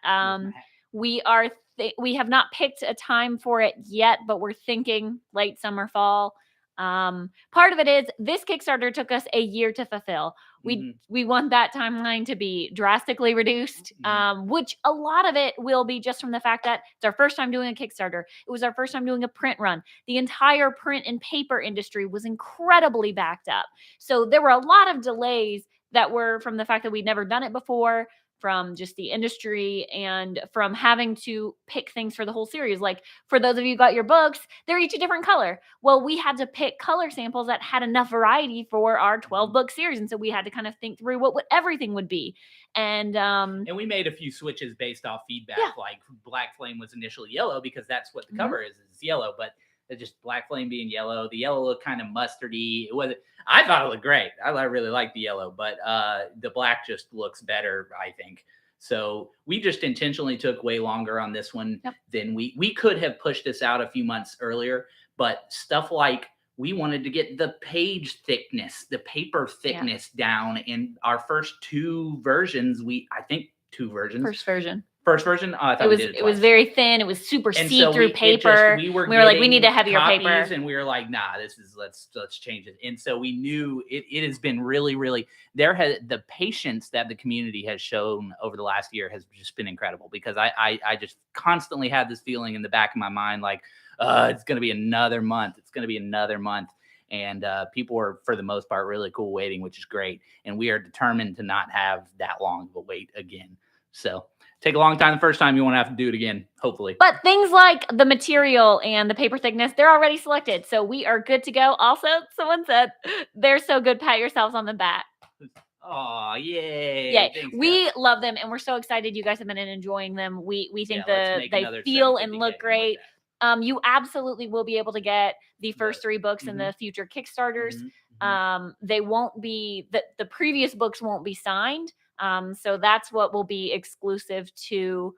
We have not picked a time for it yet, but we're thinking late summer, fall. Part of it is this Kickstarter took us a year to fulfill. We want that timeline to be drastically reduced, which a lot of it will be just from the fact that it's our first time doing a Kickstarter. It was our first time doing a print run. The entire print and paper industry was incredibly backed up. So there were a lot of delays that were from the fact that we'd never done it before, from just the industry, and from having to pick things for the whole series. Like for those of you who got your books, they're each a different color. Well, we had to pick color samples that had enough variety for our 12 book series. And so we had to kind of think through what everything would be. And we made a few switches based off feedback. Yeah. Like Black Flame was initially yellow because that's what the cover is yellow, but just Black Flame being yellow. The yellow looked kind of mustardy. I thought it looked great. I really liked the yellow, but the black just looks better, I think. So we just intentionally took way longer on this one than we could have pushed this out a few months earlier. But stuff like we wanted to get the page thickness, the paper thickness down in our first two versions. First version. First version? Oh, I thought It we was did it was twice. very thin. It was super And so see-through we paper. we were like, we need to getting heavier paper. copies, and we were like, nah, let's change it. And so we knew it has been really, really the patience that the community has shown over the last year has just been incredible, because I just constantly had this feeling in the back of my mind, like, it's gonna be another month. It's gonna be another month. And people were, for the most part, really cool waiting, which is great. And we are determined to not have that long of a wait again. So take a long time the first time, you won't have to do it again, hopefully. But things like the material and the paper thickness, they're already selected. So we are good to go. Also, someone said, they're so good. Pat yourselves on the back. Oh, yay. Yay. Thanks, We guys. love them, and we're so excited you guys have been enjoying them. We think let's make they another feel 750K and look like great. that. You absolutely will be able to get the first 3 books in the future Kickstarters. They won't be, the previous books won't be signed. So that's what will be exclusive to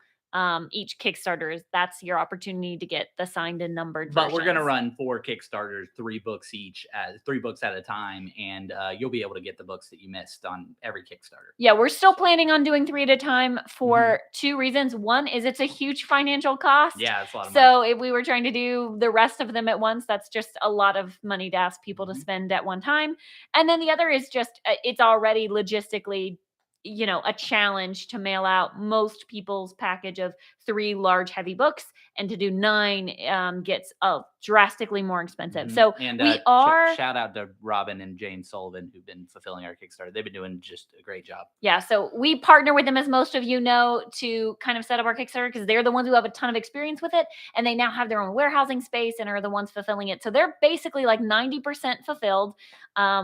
each Kickstarter. That's your opportunity to get the signed and numbered But we're going to versions. run 4 Kickstarters, 3 books each, 3 books at a time. And you'll be able to get the books that you missed on every Kickstarter. Yeah, we're still planning on doing 3 at a time for 2 reasons. One is it's a huge financial cost. Yeah, it's a lot of money. So if we were trying to do the rest of them at once, that's just a lot of money to ask people to spend at one time. And then the other is just it's already logistically, a challenge to mail out most people's package of 3 large heavy books, and to do 9 gets drastically more expensive. So and we are shout out to Robin and Jane Sullivan, who've been fulfilling our Kickstarter. They've been doing just a great job. Yeah, so we partner with them, as most of you know, to kind of set up our Kickstarter, because they're the ones who have a ton of experience with it, and they now have their own warehousing space and are the ones fulfilling it. So they're basically like 90% fulfilled,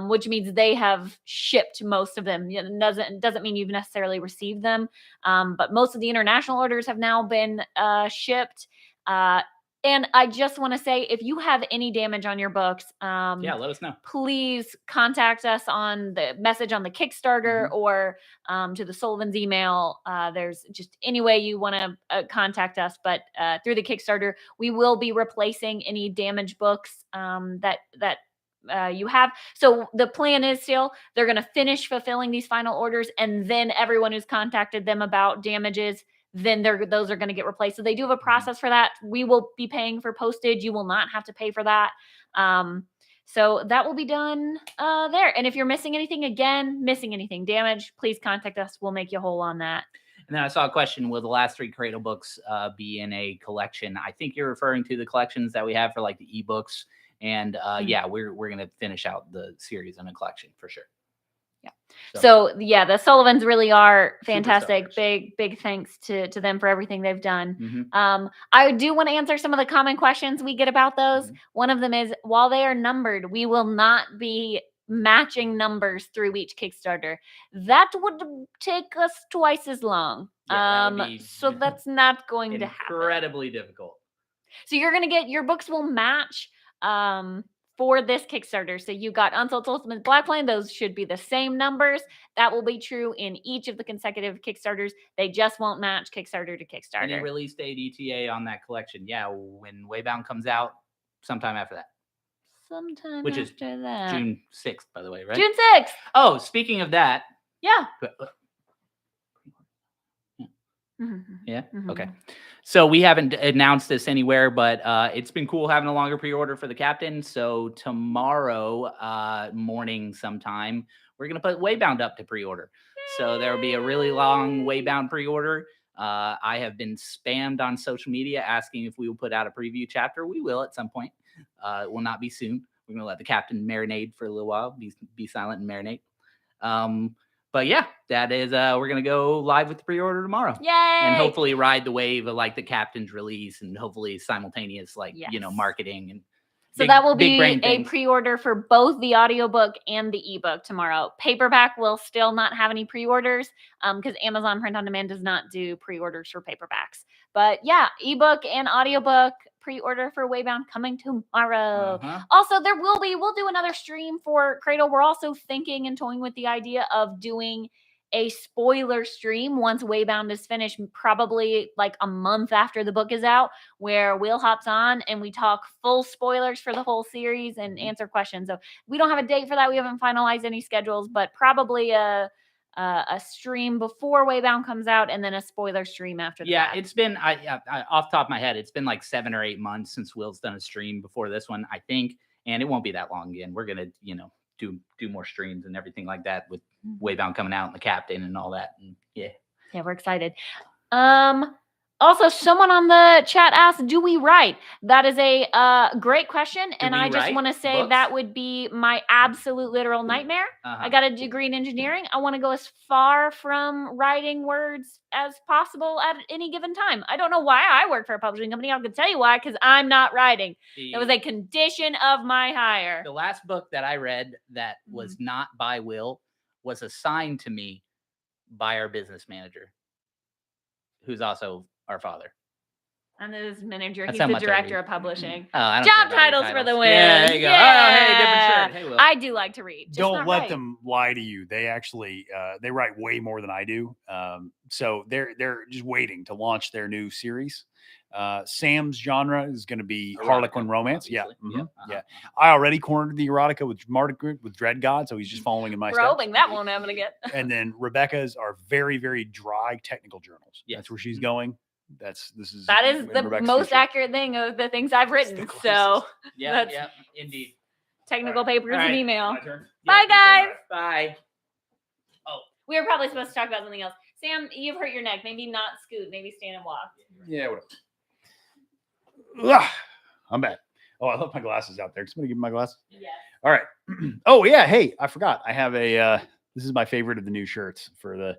which means they have shipped most of them. Doesn't mean you've necessarily received them, but most of the international orders have now been shipped. And I just want to say, if you have any damage on your books, yeah, let us know. Please contact us on the message on the Kickstarter or to the Sullivan's email. There's just any way you want to contact us, but through the Kickstarter, we will be replacing any damaged books that you have. So the plan is still they're going to finish fulfilling these final orders, and then everyone who's contacted them about damages, then those are going to get replaced. So they do have a process for that. We will be paying for postage. You will not have to pay for that. So that will be done there. And if you're missing anything damage, please contact us. We'll make you whole on that. And then I saw a question, will the last 3 Cradle books be in a collection? I think you're referring to the collections that we have for like the ebooks. And yeah, we're going to finish out the series in a collection for sure. Yeah. So yeah, the Sullivans really are fantastic. Superstars. Big thanks to them for everything they've done. I do want to answer some of the common questions we get about those. One of them is, while they are numbered, we will not be matching numbers through each Kickstarter. That would take us twice as long. Yeah, so that's not going to happen. Incredibly difficult. So you're going to get, your books will match for this Kickstarter. So you got Unsold Ultimate Black Flame. Those should be the same numbers. That will be true in each of the consecutive Kickstarters. They just won't match Kickstarter to Kickstarter. Any release date ETA on that collection? Yeah, when Waybound comes out, sometime after that. Which is that. June 6th, by the way, right? June 6th. Oh, speaking of that. Yeah. Yeah. Okay. So we haven't announced this anywhere, but it's been cool having a longer pre-order for the Captain. So tomorrow morning sometime, we're going to put Waybound up to pre-order. So there will be a really long Waybound pre-order. I have been spammed on social media asking if we will put out a preview chapter. We will at some point. It will not be soon. We're going to let the Captain marinate for a little while, be silent and marinate. But yeah, that is, we're going to go live with the pre-order tomorrow. Yay! And hopefully ride the wave of like the Captain's release, and hopefully simultaneous, like, marketing. And so that will be a pre-order for both the audiobook and the ebook tomorrow. Paperback will still not have any pre-orders because Amazon Print on Demand does not do pre-orders for paperbacks. But yeah, ebook and audiobook pre-order for Waybound coming tomorrow. Also, we'll do another stream for Cradle. We're also thinking and toying with the idea of doing a spoiler stream once Waybound is finished, probably like a month after the book is out, where Will hops on and we talk full spoilers for the whole series and answer questions. So we don't have a date for that. We haven't finalized any schedules, but probably a stream before Waybound comes out, and then a spoiler stream after the Yeah, fact. it's been I off the top of my head, it's been like 7 or 8 months since Will's done a stream before this one, I think, and it won't be that long again. We're gonna, do more streams and everything like that with Waybound coming out and the captain and all that. And yeah, we're excited. Also, someone on the chat asked, do we write? That is a great question. And we I just write want to say books? that would be my absolute literal nightmare. I got a degree in engineering. I want to go as far from writing words as possible at any given time. I don't know why I work for a publishing company. I can tell you why, because I'm not writing. It was a condition of my hire. The last book that I read that was not by Will was assigned to me by our business manager, who's also our father. I'm his manager. That's He's how the much I director read. of publishing. I don't care Job about your titles for the win. Yeah, there you go. Oh, hey, different shirt. Hey, Will. I do like to read. Just Don't not let write. them lie to you. They actually they write way more than I do. So they're just waiting to launch their new series. Sam's genre is going to be Harlequin romance. Yeah, obviously. yeah. I already cornered the erotica with Dread God, so he's just following in my steps. Probing that won't happen again. And then Rebecca's are very, very dry technical journals. Yes. That's where she's going. That is the Rebecca's most future. accurate thing of the things I've written. closest. So Yeah, That's- yeah, indeed. technical All right. papers All and right. email. My turn. Bye, guys. Bye. We were probably supposed to talk about something else. Sam, you've hurt your neck. Maybe not scoot. Maybe stand and walk. Yeah, whatever. Ugh, I'm back. Oh, I left my glasses out there. Can somebody give me my glasses? Yes. All right. Oh, yeah. Hey, I forgot. I have a, this is my favorite of the new shirts for the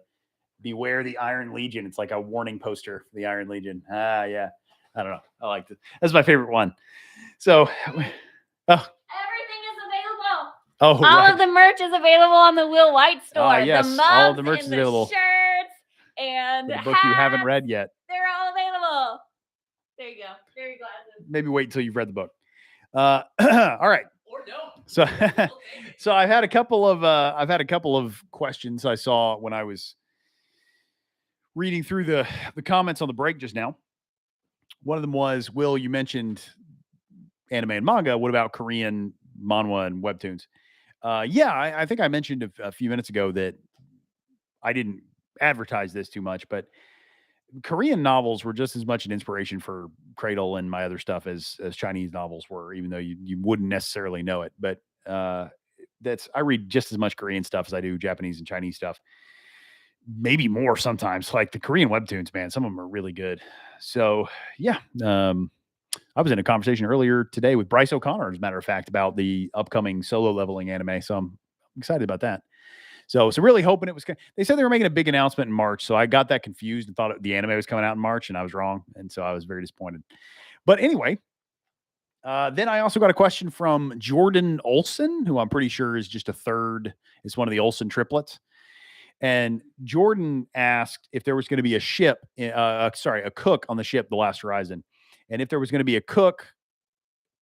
Beware the Iron Legion. It's like a warning poster for the Iron Legion. Yeah. I don't know. I like this. That's my favorite one. So, Everything is available. oh, All right. of the merch is available on the Will White store. yes, the all mugs of the merch is and available. The shirts and The book you haven't hats, read yet. They're all available. There you go. Very glasses. Maybe wait until you've read the book. All right. Or don't. So, so I've had a couple of questions I saw when I was reading through the comments on the break just now. One of them was, Will, you mentioned anime and manga. What about Korean manhwa and webtoons? Yeah, I think I mentioned a few minutes ago that I didn't advertise this too much, but Korean novels were just as much an inspiration for Cradle and my other stuff as Chinese novels were, even though you wouldn't necessarily know it. But I read just as much Korean stuff as I do Japanese and Chinese stuff. Maybe more sometimes. Like the Korean webtoons, man, some of them are really good. So yeah, I was in a conversation earlier today with Bryce O'Connor, as a matter of fact, about the upcoming solo leveling anime. So I'm excited about that. So really hoping it was. They said they were making a big announcement in March, so I got that confused and thought the anime was coming out in March, and I was wrong, and so I was very disappointed. But anyway, then I also got a question from Jordan Olson, who I'm pretty sure is just is one of the Olsen triplets. And Jordan asked if there was going to be a cook on the ship, The Last Horizon, and if there was going to be a cook,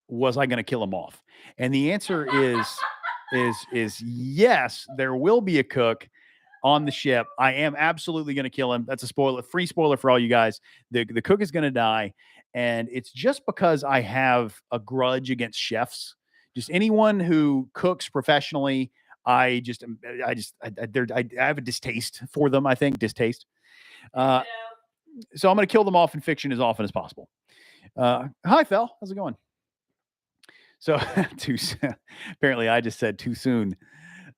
was I going to kill him off? And the answer is yes, there will be a cook on the ship. I am absolutely going to kill him. That's a free spoiler for all you guys. The cook is going to die, and it's just because I have a grudge against chefs. Just anyone who cooks professionally, I have a distaste for them. I think distaste. So I'm going to kill them off in fiction as often as possible. Hi, Fel. How's it going? So apparently I just said too soon.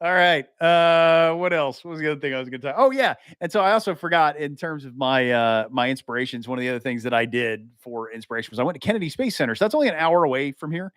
All right. What else? What was the other thing I was going to talk? Oh yeah. And so I also forgot in terms of my, my inspirations. One of the other things that I did for inspiration was I went to Kennedy Space Center. So that's only an hour away from here.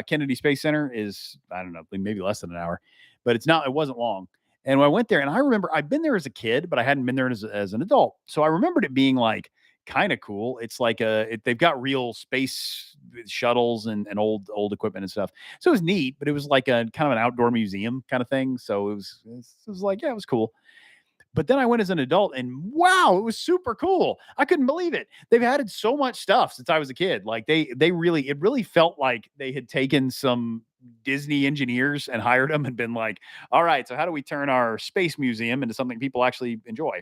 Kennedy Space Center is, I don't know, maybe less than an hour, but it wasn't long. And when I went there, and I remember I'd been there as a kid, but I hadn't been there as an adult. So I remembered it being like kind of cool. It's like they've got real space shuttles and old equipment and stuff. So it was neat, but it was like a kind of an outdoor museum kind of thing. So it was like, yeah, it was cool. But then I went as an adult and wow, it was super cool. I couldn't believe it. They've added so much stuff since I was a kid. Like it really felt like they had taken some Disney engineers and hired them and been like, all right, so how do we turn our space museum into something people actually enjoy?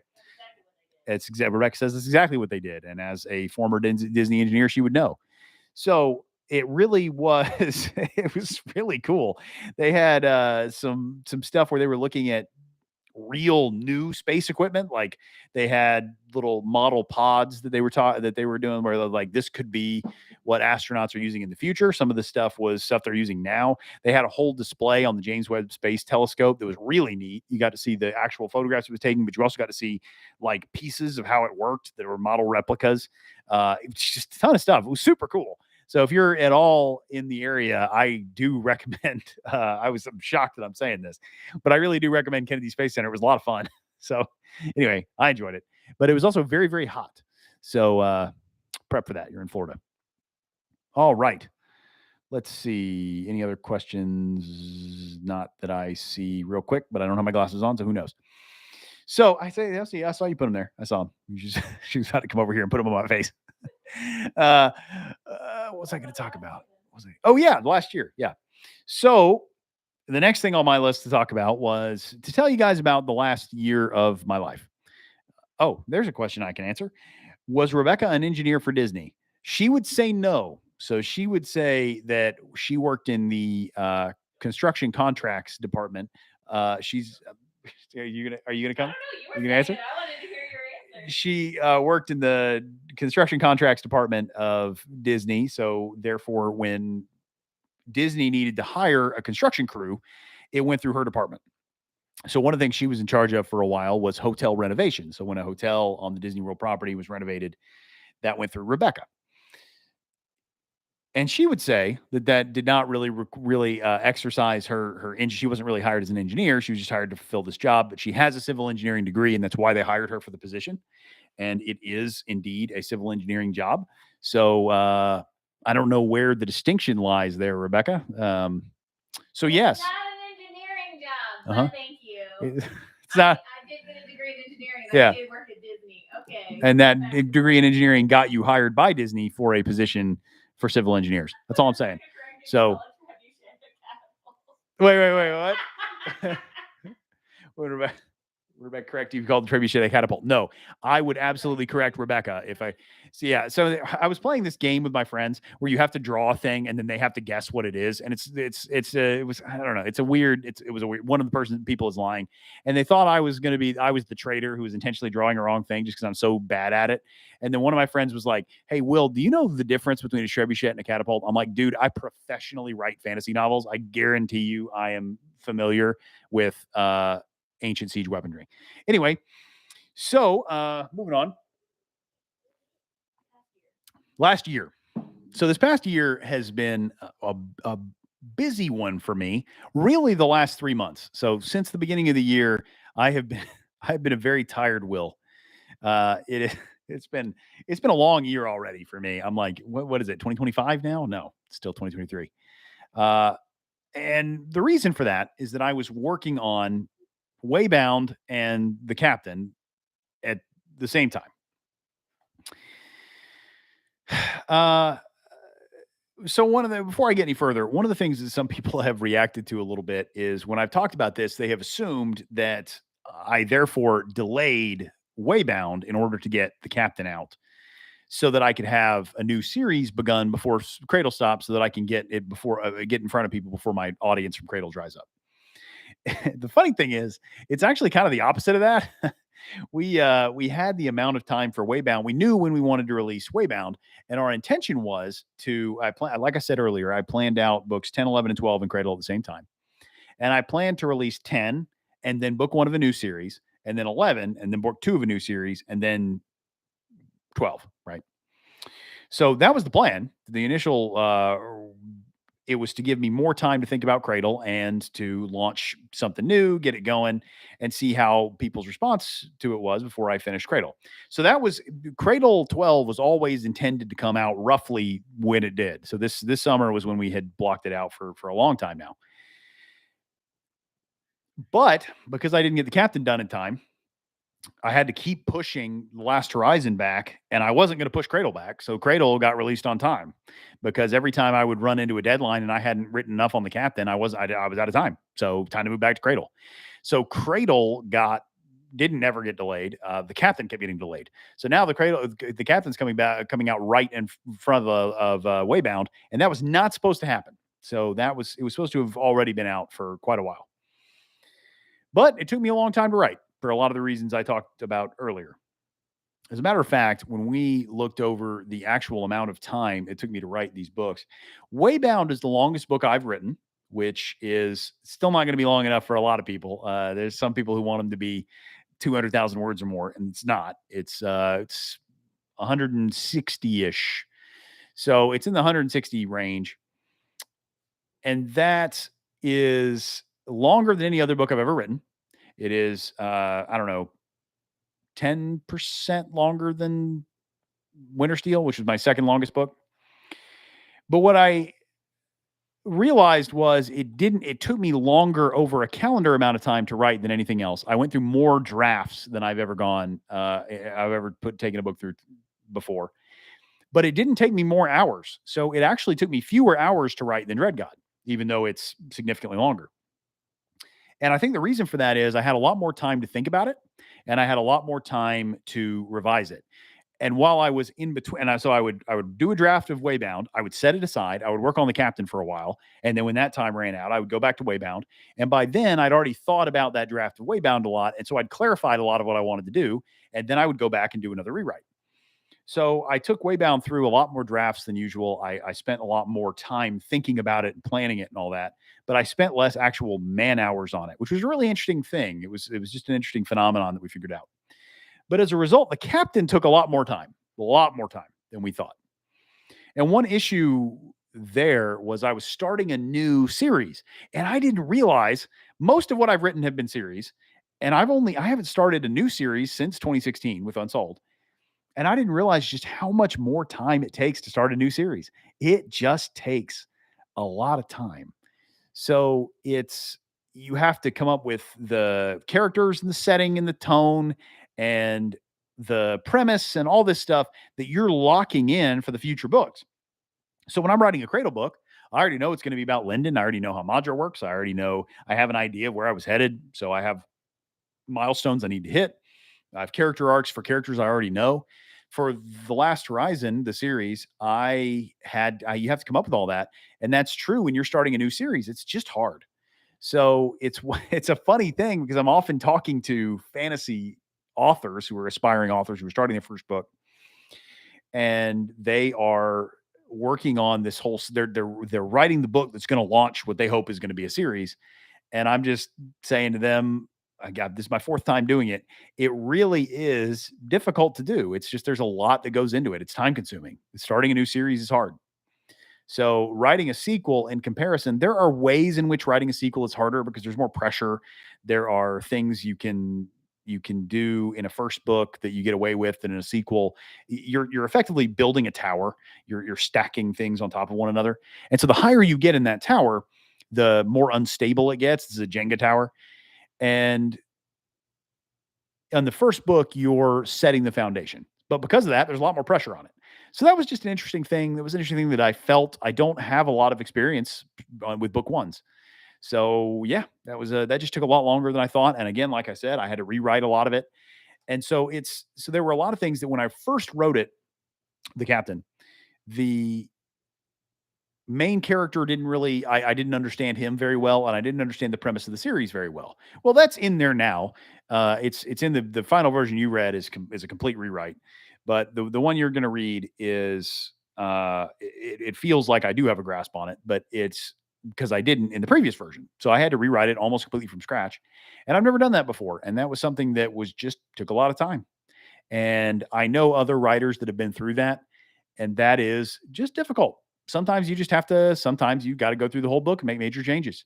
Rebecca says that's exactly what they did. And as a former Disney engineer, she would know. So it really was, it was really cool. They had some stuff where they were looking at real new space equipment. Like they had little model pods that they were doing where they're like, this could be what astronauts are using in the future. Some of the stuff was stuff they're using now. They had a whole display on the James Webb Space Telescope that was really neat. You got to see the actual photographs it was taking, but you also got to see like pieces of how it worked that were model replicas. It's just a ton of stuff. It was super cool. So if you're at all in the area, I do recommend, I'm shocked that I'm saying this, but I really do recommend Kennedy Space Center. It was a lot of fun. So anyway, I enjoyed it, but it was also very, very hot. So prep for that. You're in Florida. All right. Let's see. Any other questions? Not that I see real quick, but I don't have my glasses on, so who knows? So I saw you put them there. I saw them. She was about to come over here and put them on my face. What was I going to talk about? Oh yeah, last year. Yeah. So the next thing on my list to talk about was to tell you guys about the last year of my life. Oh, there's a question I can answer. Was Rebecca an engineer for Disney? She would say no. So she would say that she worked in the construction contracts department. She's. Are you gonna come? You gonna answer? I wanted to hear your answer. She worked in the construction contracts department of Disney. So therefore, when Disney needed to hire a construction crew, it went through her department. So one of the things she was in charge of for a while was hotel renovation. So when a hotel on the Disney World property was renovated, that went through Rebecca. And she would say that did not really exercise her. She wasn't really hired as an engineer. She was just hired to fulfill this job. But she has a civil engineering degree, and that's why they hired her for the position. And it is indeed a civil engineering job. So I don't know where the distinction lies there, Rebecca. So yes, It's not an engineering job, but thank you. It's not. I did get a degree in engineering. Yeah. I did work at Disney. Okay. And that degree in engineering got you hired by Disney for a position for civil engineers. That's all I'm saying. So wait, what? Would Rebecca correct you called the trebuchet a catapult? No, I would absolutely correct Rebecca if I see. Yeah, so I was playing this game with my friends where you have to draw a thing and then they have to guess what it is, and it was I don't know. It was a weird. One of the people is lying, and they thought I was the traitor who was intentionally drawing a wrong thing just because I'm so bad at it. And then one of my friends was like, "Hey, Will, do you know the difference between a trebuchet and a catapult?" I'm like, "Dude, I professionally write fantasy novels. I guarantee you, I am familiar with ancient siege weaponry." Anyway, so moving on. Last year. So this past year has been a busy one for me. Really, the last 3 months. So since the beginning of the year, I've been a very tired Will. It's been a long year already for me. I'm like, what is it? 2025 now? No, it's still 2023. And the reason for that is that I was working on Waybound and the Captain at the same time. So before I get any further, one of the things that some people have reacted to a little bit is when I've talked about this, they have assumed that I therefore delayed Waybound in order to get the Captain out so that I could have a new series begun before Cradle stops so that I can get it get in front of people before my audience from Cradle dries up. The funny thing is, it's actually kind of the opposite of that. We had the amount of time for Waybound. We knew when we wanted to release Waybound, and our intention was like I said earlier, I planned out books 10, 11, and 12 in Cradle at the same time. And I planned to release 10 and then book 1 of a new series, and then 11 and then book 2 of a new series, and then 12, right? So that was the plan. The initial it was to give me more time to think about Cradle and to launch something new, get it going, and see how people's response to it was before I finished Cradle. So that was Cradle 12 was always intended to come out roughly when it did. So this summer was when we had blocked it out for a long time now. But because I didn't get the Captain done in time, I had to keep pushing Last Horizon back, and I wasn't going to push Cradle back. So Cradle got released on time because every time I would run into a deadline and I hadn't written enough on the Captain, I was out of time. So time to move back to Cradle. So Cradle didn't ever get delayed. The Captain kept getting delayed. So now the Captain's coming out right in front of Waybound, and that was not supposed to happen. So it was supposed to have already been out for quite a while. But it took me a long time to write for a lot of the reasons I talked about earlier. As a matter of fact, when we looked over the actual amount of time it took me to write these books, Waybound is the longest book I've written, which is still not going to be long enough for a lot of people. There's some people who want them to be 200,000 words or more, and it's not. It's 160-ish. So it's in the 160 range. And that is longer than any other book I've ever written. It is, I don't know, 10% longer than Winter Steel, which is my second longest book. But what I realized was it took me longer over a calendar amount of time to write than anything else. I went through more drafts than I've ever taken a book through before. But it didn't take me more hours. So it actually took me fewer hours to write than Dread God, even though it's significantly longer. And I think the reason for that is I had a lot more time to think about it, and I had a lot more time to revise it. And while I was in between, so I would do a draft of Waybound, I would set it aside, I would work on the captain for a while, and then when that time ran out, I would go back to Waybound. And by then, I'd already thought about that draft of Waybound a lot, and so I'd clarified a lot of what I wanted to do, and then I would go back and do another rewrite. So I took Waybound through a lot more drafts than usual. I spent a lot more time thinking about it and planning it and all that, but I spent less actual man hours on it, which was a really interesting thing. It was just an interesting phenomenon that we figured out. But as a result, the captain took a lot more time than we thought. And one issue there was I was starting a new series, and I didn't realize most of what I've written have been series, and I haven't started a new series since 2016 with Unsolved. And I didn't realize just how much more time it takes to start a new series. It just takes a lot of time. So you have to come up with the characters and the setting and the tone and the premise and all this stuff that you're locking in for the future books. So when I'm writing a Cradle book, I already know it's going to be about Linden. I already know how Madra works. I have an idea of where I was headed. So I have milestones I need to hit. I have character arcs for characters I already know. For The Last Horizon, the series, you have to come up with all that. And that's true when you're starting a new series. It's just hard. So it's a funny thing because I'm often talking to fantasy authors who are aspiring authors who are starting their first book. And they are working on this whole, they're writing the book that's going to launch what they hope is going to be a series. And I'm just saying to them, this is my fourth time doing it. It really is difficult to do. It's just, there's a lot that goes into it. It's time consuming. Starting a new series is hard. So writing a sequel in comparison, there are ways in which writing a sequel is harder because there's more pressure. There are things you can do in a first book that you get away with, and in a sequel, you're effectively building a tower. You're stacking things on top of one another. And so the higher you get in that tower, the more unstable it gets. It's a Jenga tower. And on the first book, you're setting the foundation. But because of that, there's a lot more pressure on it. So that was just an interesting thing. That was an interesting thing that I felt. I don't have a lot of experience with book ones. So yeah, that just took a lot longer than I thought. And again, like I said, I had to rewrite a lot of it. And so there were a lot of things that when I first wrote it, the captain, the main character I didn't understand him very well, and I didn't understand the premise of the series very well. Well, that's in there now. It's in the final version you read is a complete rewrite, but the one you're going to read is it feels like I do have a grasp on it, but it's because I didn't in the previous version. So I had to rewrite it almost completely from scratch, and I've never done that before, and that was something that took a lot of time. And I know other writers that have been through that, and that is just difficult. Sometimes you got to go through the whole book and make major changes.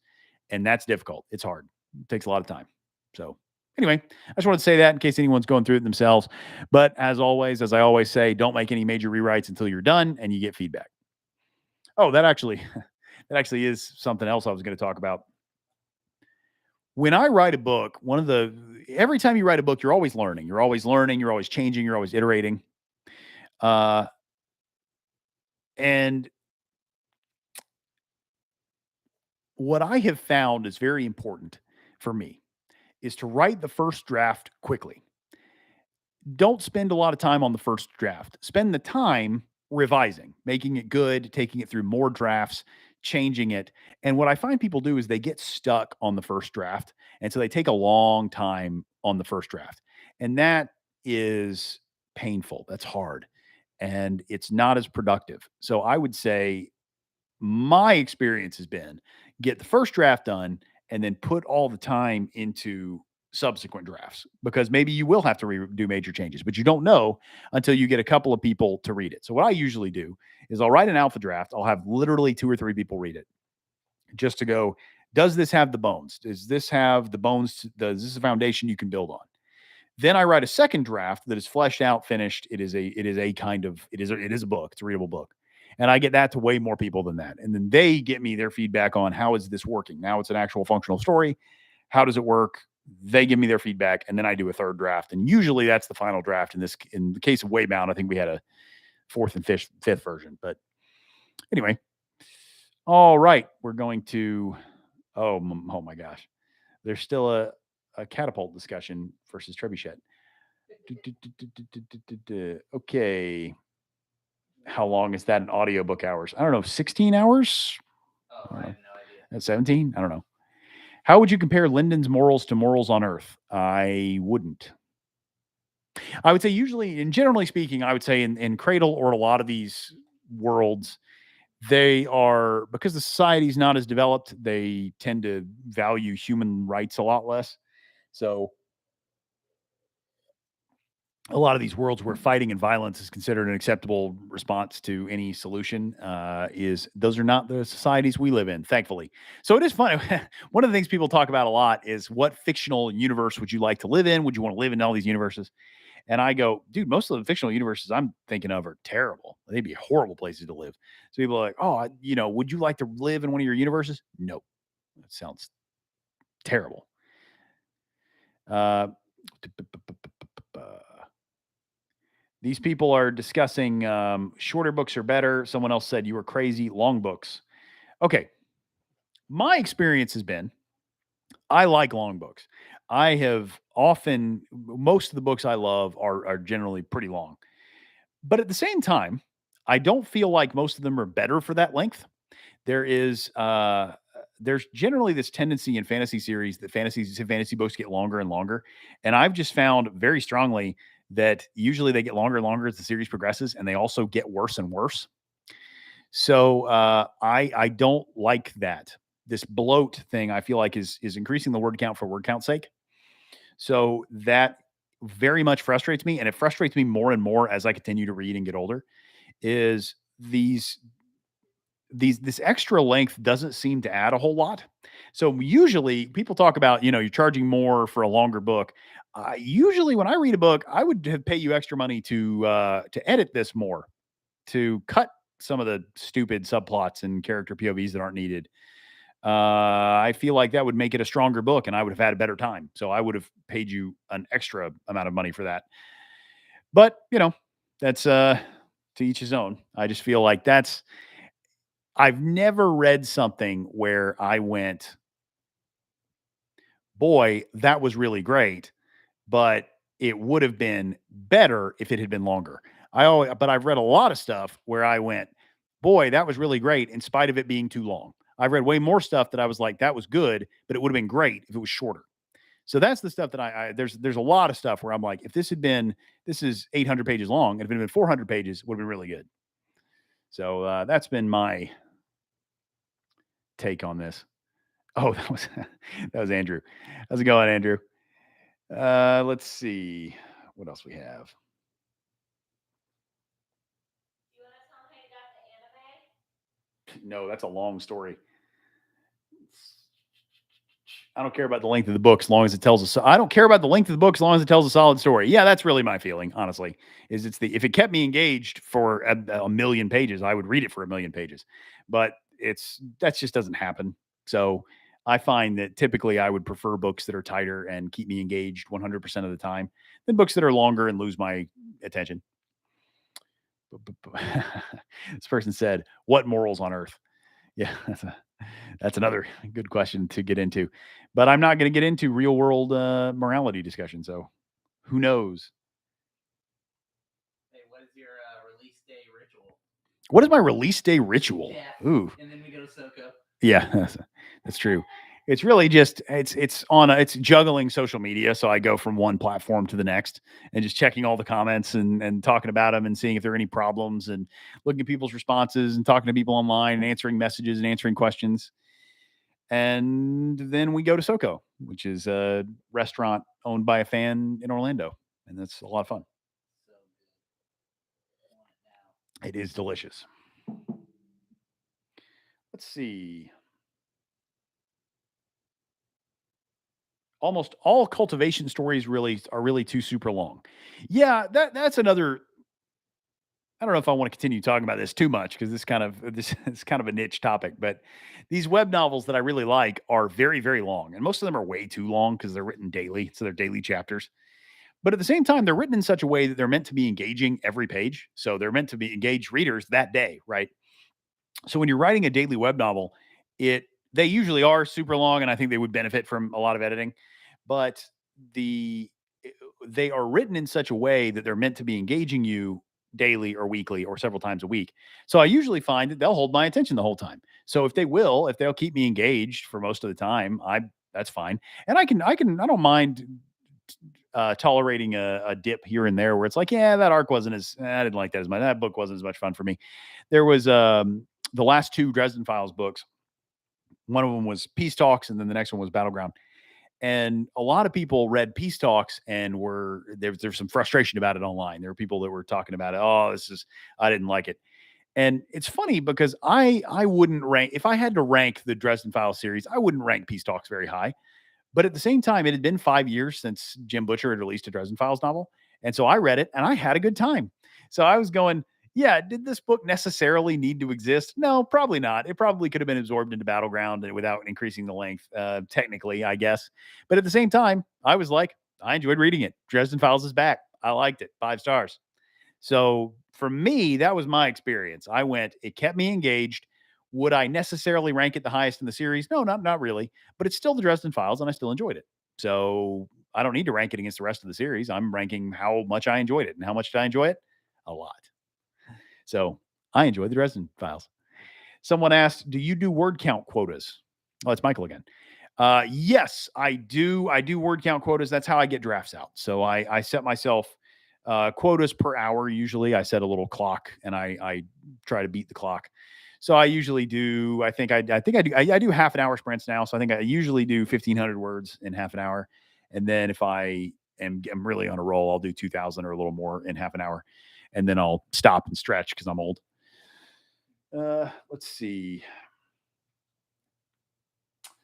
And that's difficult. It's hard. It takes a lot of time. So anyway, I just wanted to say that in case anyone's going through it themselves. But as always, as I always say, don't make any major rewrites until you're done and you get feedback. Oh, that actually is something else I was going to talk about. When I write a book, every time you write a book, you're always learning. You're always learning. You're always changing. You're always iterating. And what I have found is very important for me is to write the first draft quickly. Don't spend a lot of time on the first draft. Spend the time revising, making it good, taking it through more drafts, changing it. And what I find people do is they get stuck on the first draft. And so they take a long time on the first draft. And that is painful. That's hard. And it's not as productive. So I would say my experience has been get the first draft done and then put all the time into subsequent drafts, because maybe you will have to do major changes, but you don't know until you get a couple of people to read it. So what I usually do is I'll write an alpha draft. I'll have literally 2 or 3 people read it just to go, does this have the bones? Does this have the bones? Does this a foundation you can build on? Then I write a second draft that is fleshed out, finished. It is a book. It's a readable book. And I get that to way more people than that. And then they get me their feedback on how is this working? Now it's an actual functional story. How does it work? They give me their feedback, and then I do a third draft. And usually that's the final draft. In the case of Waybound, I think we had a 4th and 5th version. But anyway, all right, we're going to. Oh my gosh, there's still a catapult discussion versus trebuchet. Okay. How long is that in audiobook hours? I don't know, 16 hours? Oh, I have no idea. 17? I don't know. How would you compare Linden's morals to morals on Earth? I wouldn't. I would say usually, and generally speaking, I would say in Cradle or a lot of these worlds, they are, because the society's not as developed, they tend to value human rights a lot less. So a lot of these worlds where fighting and violence is considered an acceptable response to any solution, those are not the societies we live in, thankfully. So it is fun. One of the things people talk about a lot is, what fictional universe would you like to live in? Would you want to live in all these universes? And I go, dude, most of the fictional universes I'm thinking of are terrible. They'd be horrible places to live. So people are like, oh, would you like to live in one of your universes? No, that sounds terrible. These people are discussing shorter books are better. Someone else said you were crazy. Long books. Okay. My experience has been, I like long books. I have often, most of the books I love are generally pretty long. But at the same time, I don't feel like most of them are better for that length. There's generally this tendency in fantasy series that fantasy books get longer and longer. And I've just found very strongly that usually they get longer and longer as the series progresses, and they also get worse and worse. So I don't like that. This bloat thing, I feel like is increasing the word count for word count's sake. So that very much frustrates me, and it frustrates me more and more as I continue to read and get older. Is this extra length doesn't seem to add a whole lot. So usually people talk about, you're charging more for a longer book. Usually when I read a book, I would pay you extra money to edit this more, to cut some of the stupid subplots and character POVs that aren't needed. I feel like that would make it a stronger book, and I would have had a better time. So I would have paid you an extra amount of money for that. But, that's to each his own. I just feel like I've never read something where I went, boy, that was really great, but it would have been better if it had been longer. But I've read a lot of stuff where I went, boy, that was really great in spite of it being too long. I've read way more stuff that I was like, that was good, but it would have been great if it was shorter. So that's the stuff that there's a lot of stuff where I'm like, if this is 800 pages long, and if it had been 400 pages, it would have been really good. So that's been my take on this. Oh, that was Andrew. How's it going, Andrew? Let's see what else we have. No, that's a long story. I don't care about the length of the book as long as it tells us. I don't care about the length of the book as long as it tells a solid story. Yeah, that's really my feeling, honestly. If it kept me engaged for a million pages, I would read it for a million pages. But that just doesn't happen. So I find that typically I would prefer books that are tighter and keep me engaged 100% of the time than books that are longer and lose my attention. This person said, "What morals on earth?" Yeah, that's another good question to get into. But I'm not going to get into real world morality discussion. So who knows? Hey, what is your release day ritual? What is my release day ritual? Yeah. Ooh, And then we go to Soko. yeah, that's true. It's really just it's juggling social media. So I go from one platform to the next and just checking all the comments and talking about them and seeing if there are any problems and looking at people's responses and talking to people online and answering messages and answering questions. And then we go to Soko, which is a restaurant owned by a fan in Orlando, and that's a lot of fun. So good. I want it now. It is delicious. Let's see. Almost all cultivation stories are really too super long. Yeah, that's another. I don't know if I want to continue talking about this too much because this is kind of a niche topic. But these web novels that I really like are very very long, and most of them are way too long because they're written daily, so they're daily chapters. But at the same time, they're written in such a way that they're meant to be engaging every page. So they're meant to be engaged readers that day, right? So when you're writing a daily web novel, it they usually are super long, and I think they would benefit from a lot of editing. But the they are written in such a way that they're meant to be engaging you daily or weekly or several times a week. So I usually find that they'll hold my attention the whole time. So if they'll keep me engaged for most of the time, I that's fine. And I don't mind tolerating a dip here and there where it's like, yeah, that arc wasn't I didn't like that as much. That book wasn't as much fun for me. There was the last two Dresden Files books. One of them was Peace Talks, and then the next one was Battleground. And a lot of people read Peace Talks and there's some frustration about it online. There were people that were talking about it. Oh, I didn't like it. And it's funny because I wouldn't rank if I had to rank the Dresden Files series, I wouldn't rank Peace Talks very high. But at the same time, it had been 5 years since Jim Butcher had released a Dresden Files novel. And so I read it and I had a good time. So I was going, yeah, did this book necessarily need to exist? No, probably not. It probably could have been absorbed into Battleground without increasing the length, technically, I guess. But at the same time, I was like, I enjoyed reading it. Dresden Files is back. I liked it. 5 stars. So for me, that was my experience. It kept me engaged. Would I necessarily rank it the highest in the series? No, not really. But it's still the Dresden Files, and I still enjoyed it. So I don't need to rank it against the rest of the series. I'm ranking how much I enjoyed it. And how much did I enjoy it? A lot. So I enjoyed the Dresden Files. Someone asked, do you do word count quotas? Oh, it's Michael again. Yes, I do. I do word count quotas. That's how I get drafts out. So I set myself quotas per hour. Usually I set a little clock and I try to beat the clock. So I usually do, I do half an hour sprints now. So I think I usually do 1,500 words in half an hour. And then if I'm really on a roll, I'll do 2,000 or a little more in half an hour. And then I'll stop and stretch because I'm old. Let's see.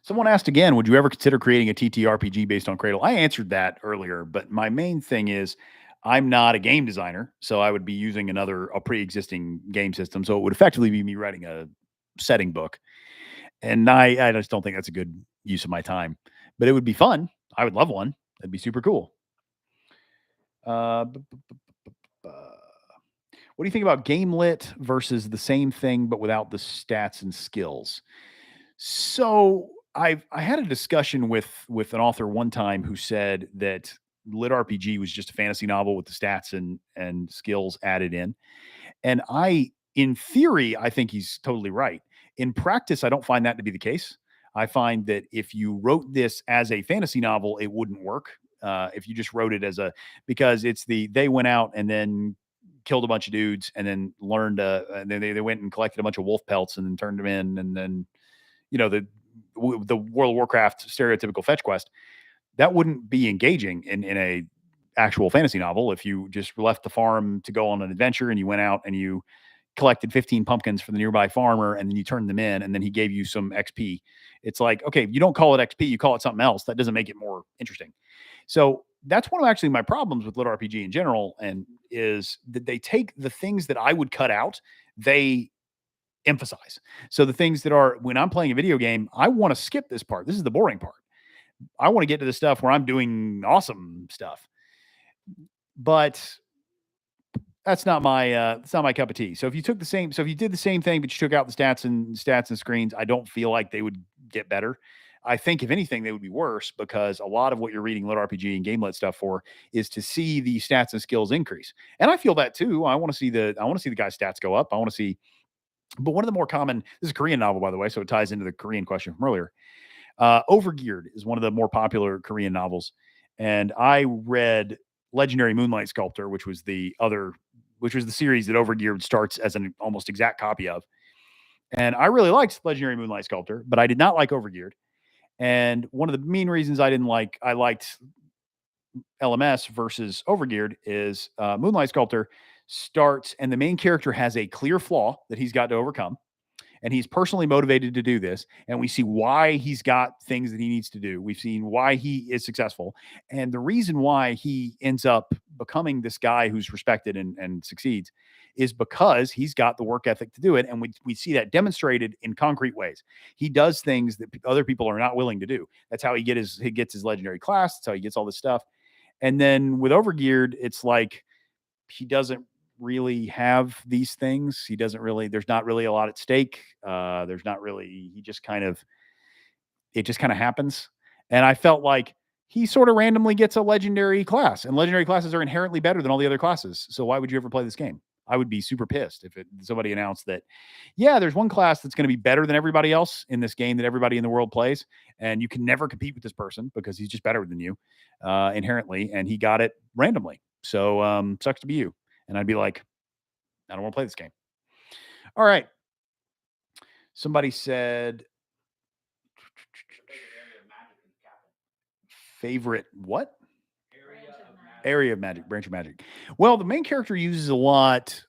Someone asked again, would you ever consider creating a TTRPG based on Cradle? I answered that earlier, but my main thing is I'm not a game designer, so I would be using a pre-existing game system. So it would effectively be me writing a setting book. And I just don't think that's a good use of my time. But it would be fun. I would love one. That'd be super cool. What do you think about game lit versus the same thing but without the stats and skills? So I had a discussion with an author one time who said that lit RPG was just a fantasy novel with the stats and skills added in. And in theory, I think he's totally right. In practice, I don't find that to be the case. I find that if you wrote this as a fantasy novel, it wouldn't work. If you just wrote it because they went out and then killed a bunch of dudes and then learned, and then they went and collected a bunch of wolf pelts and then turned them in. And then, the World of Warcraft stereotypical fetch quest, that wouldn't be engaging in a actual fantasy novel. If you just left the farm to go on an adventure and you went out and you collected 15 pumpkins for the nearby farmer and then you turned them in and then he gave you some XP. It's like, okay, you don't call it XP, you call it something else. That doesn't make it more interesting. So that's one of actually my problems with lit RPG in general, and is that they take the things that I would cut out, they emphasize. So the things that are, when I'm playing a video game, I want to skip this part. This is the boring part. I want to get to the stuff where I'm doing awesome stuff. But that's not my cup of tea. So if you did the same thing, but you took out the stats and screens, I don't feel like they would get better. I think if anything, they would be worse, because a lot of what you're reading lit RPG and game lit stuff for is to see the stats and skills increase. And I feel that too. I want to see the guy's stats go up. I want to see But one of the more common, this is a Korean novel, by the way, so it ties into the Korean question from earlier. Overgeared is one of the more popular Korean novels. And I read Legendary Moonlight Sculptor, which was the series that Overgeared starts as an almost exact copy of. And I really liked Legendary Moonlight Sculptor, but I did not like Overgeared. And one of the main reasons I liked LMS versus Overgeared is Moonlight Sculptor starts, and the main character has a clear flaw that he's got to overcome. And he's personally motivated to do this. And we see why he's got things that he needs to do. We've seen why he is successful. And the reason why he ends up becoming this guy who's respected and succeeds is because he's got the work ethic to do it. And we see that demonstrated in concrete ways. He does things that other people are not willing to do. That's how he gets his legendary class. That's how he gets all this stuff. And then with Overgeared, it's like he doesn't really have these things. There's not really a lot at stake. It just kind of happens. And I felt like he sort of randomly gets a legendary class, and legendary classes are inherently better than all the other classes. So why would you ever play this game? I would be super pissed if somebody announced that, yeah, there's one class that's going to be better than everybody else in this game that everybody in the world plays. And you can never compete with this person because he's just better than you inherently. And he got it randomly. So sucks to be you. And I'd be like, I don't want to play this game. All right. Somebody said favorite what? Area of magic, branch of magic. Well, the main character uses a lot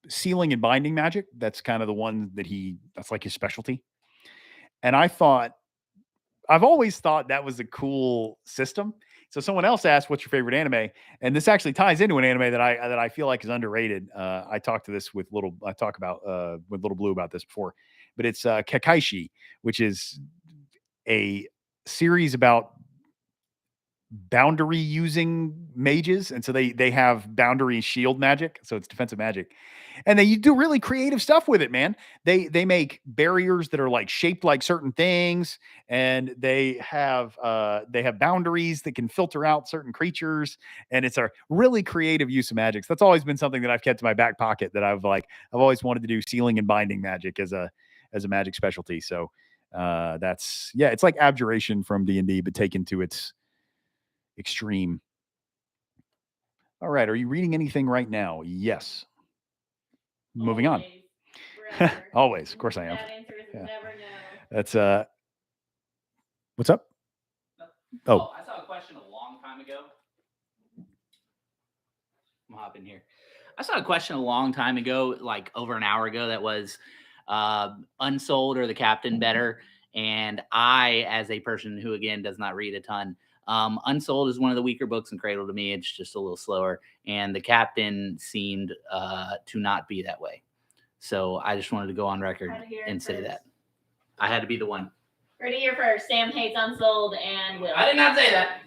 sealing and binding magic. That's kind of the one that's like his specialty. And I've always thought that was a cool system. So someone else asked, "What's your favorite anime?" And this actually ties into an anime that I feel like is underrated. I talked with Little Blue about this before, but it's Kakaishi, which is a series about boundary using mages, and so they have boundary shield magic, so it's defensive magic, and you do really creative stuff with it, man. They make barriers that are like shaped like certain things, and they have boundaries that can filter out certain creatures, and it's a really creative use of magic. So that's always been something that I've kept in my back pocket, that I've always wanted to do sealing and binding magic as a magic specialty. So it's like abjuration from D&D, but taken to its extreme. All right. Are you reading anything right now? Yes. Moving on. Always. Of course I am. That answer is never no. That's what's up? Oh, I saw a question a long time ago. I'm hopping here. I saw a question a long time ago, like over an hour ago, that was Unsold or The Captain better? And I, as a person who, again, does not read a ton, Unsold is one of the weaker books in Cradle to me. It's just a little slower. And The Captain seemed to not be that way. So I just wanted to go on record and say that. I had to be the one. Heard it here first. Sam hates Unsold and Will. I did not say that.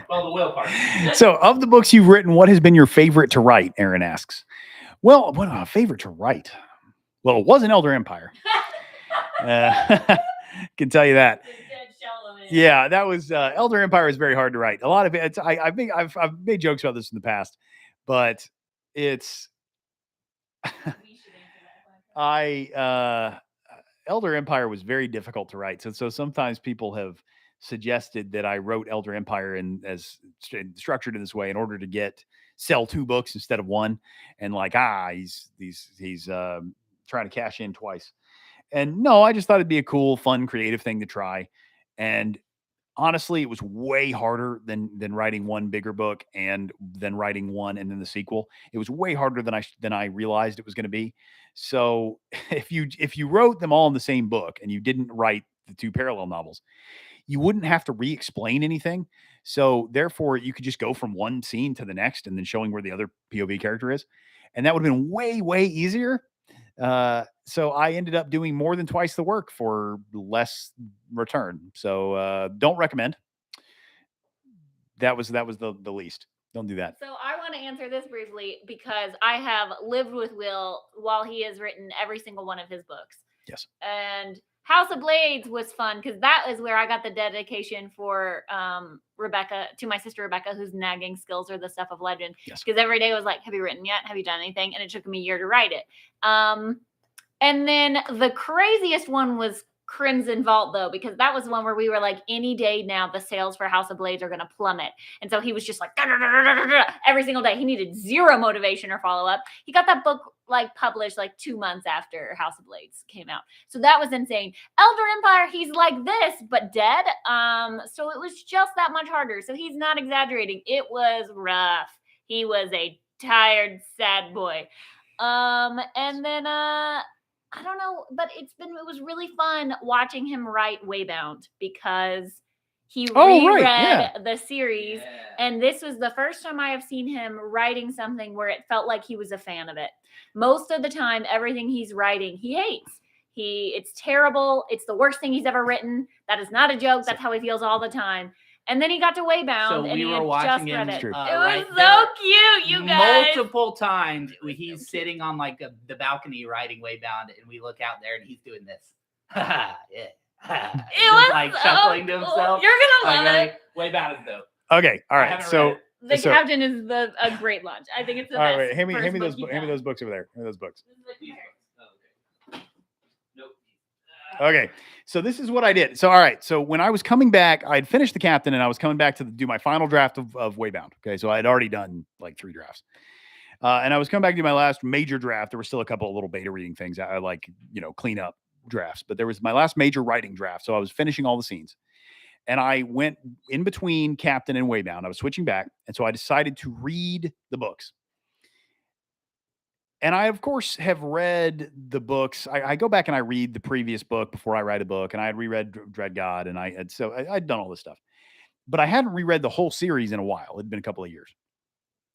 Well, the Will part. So, of the books you've written, what has been your favorite to write? Aaron asks. Well, what a favorite to write? Well, it wasn't Elder Empire. Can tell you that. Yeah, that was Elder Empire is very hard to write. A lot of it. I've made jokes about this in the past, but it's Elder Empire was very difficult to write. So sometimes people have suggested that I wrote Elder Empire as structured in this way in order to sell 2 books instead of 1, and he's trying to cash in twice. And no, I just thought it'd be a cool, fun, creative thing to try. And honestly, it was way harder than writing one bigger book and then writing one and then the sequel. It was way harder than I realized it was going to be. So if you wrote them all in the same book and you didn't write the 2 parallel novels, you wouldn't have to re-explain anything. So therefore, you could just go from one scene to the next and then showing where the other POV character is. And that would have been way, way easier. So I ended up doing more than twice the work for less return. So don't recommend. That was the least. Don't do that. So I want to answer this briefly because I have lived with Will while he has written every single one of his books. Yes. And House of Blades was fun because that is where I got the dedication for Rebecca, to my sister Rebecca, whose nagging skills are the stuff of legend. Yes. Because every day was like, have you written yet? Have you done anything? And it took me a year to write it. And then the craziest one was Crimson Vault, though, because that was one where we were like, any day now, the sales for House of Blades are going to plummet. And so he was just like, every single day. He needed zero motivation or follow up. He got that book like published like 2 months after House of Blades came out. So that was insane. Elder Empire, he's like this, but dead. So it was just that much harder. So he's not exaggerating. It was rough. He was a tired, sad boy. And then I don't know, but it was really fun watching him write Waybound because he reread the series. Yeah. And this was the first time I have seen him writing something where it felt like he was a fan of it. Most of the time, everything he's writing, he hates. It's terrible. It's the worst thing he's ever written. That is not a joke. That's how he feels all the time. And then he got to Waybound, So and we he were had watching just read him, it. It right was there. so cute, you guys. Multiple times he's sitting on like the balcony writing Waybound, and we look out there and he's doing this. Yeah. It was like so chuckling to cool. himself. You're gonna love it. Waybound is dope. Okay, all I right. haven't So read The So- Captain is a great launch. I think it's the all best. right, wait, hand me first those book hand me he's those books over there. Hand me those books. done. Oh, okay. Nope. Okay, so this is what I did. So all right, so when I was coming back, I'd finished the Captain, and I was coming back to do my final draft of Waybound. Okay, so I had already done like 3 drafts. And I was coming back to do my last major draft. There were still a couple of little beta reading things I like, clean up drafts, but there was my last major writing draft. So I was finishing all the scenes, and I went in between Captain and Waybound. I was switching back, and so I decided to read the books. And I, of course, have read the books. I go back and I read the previous book before I write a book, and I had reread Dread God, and I'd done all this stuff, but I hadn't reread the whole series in a while. It'd been a couple of years.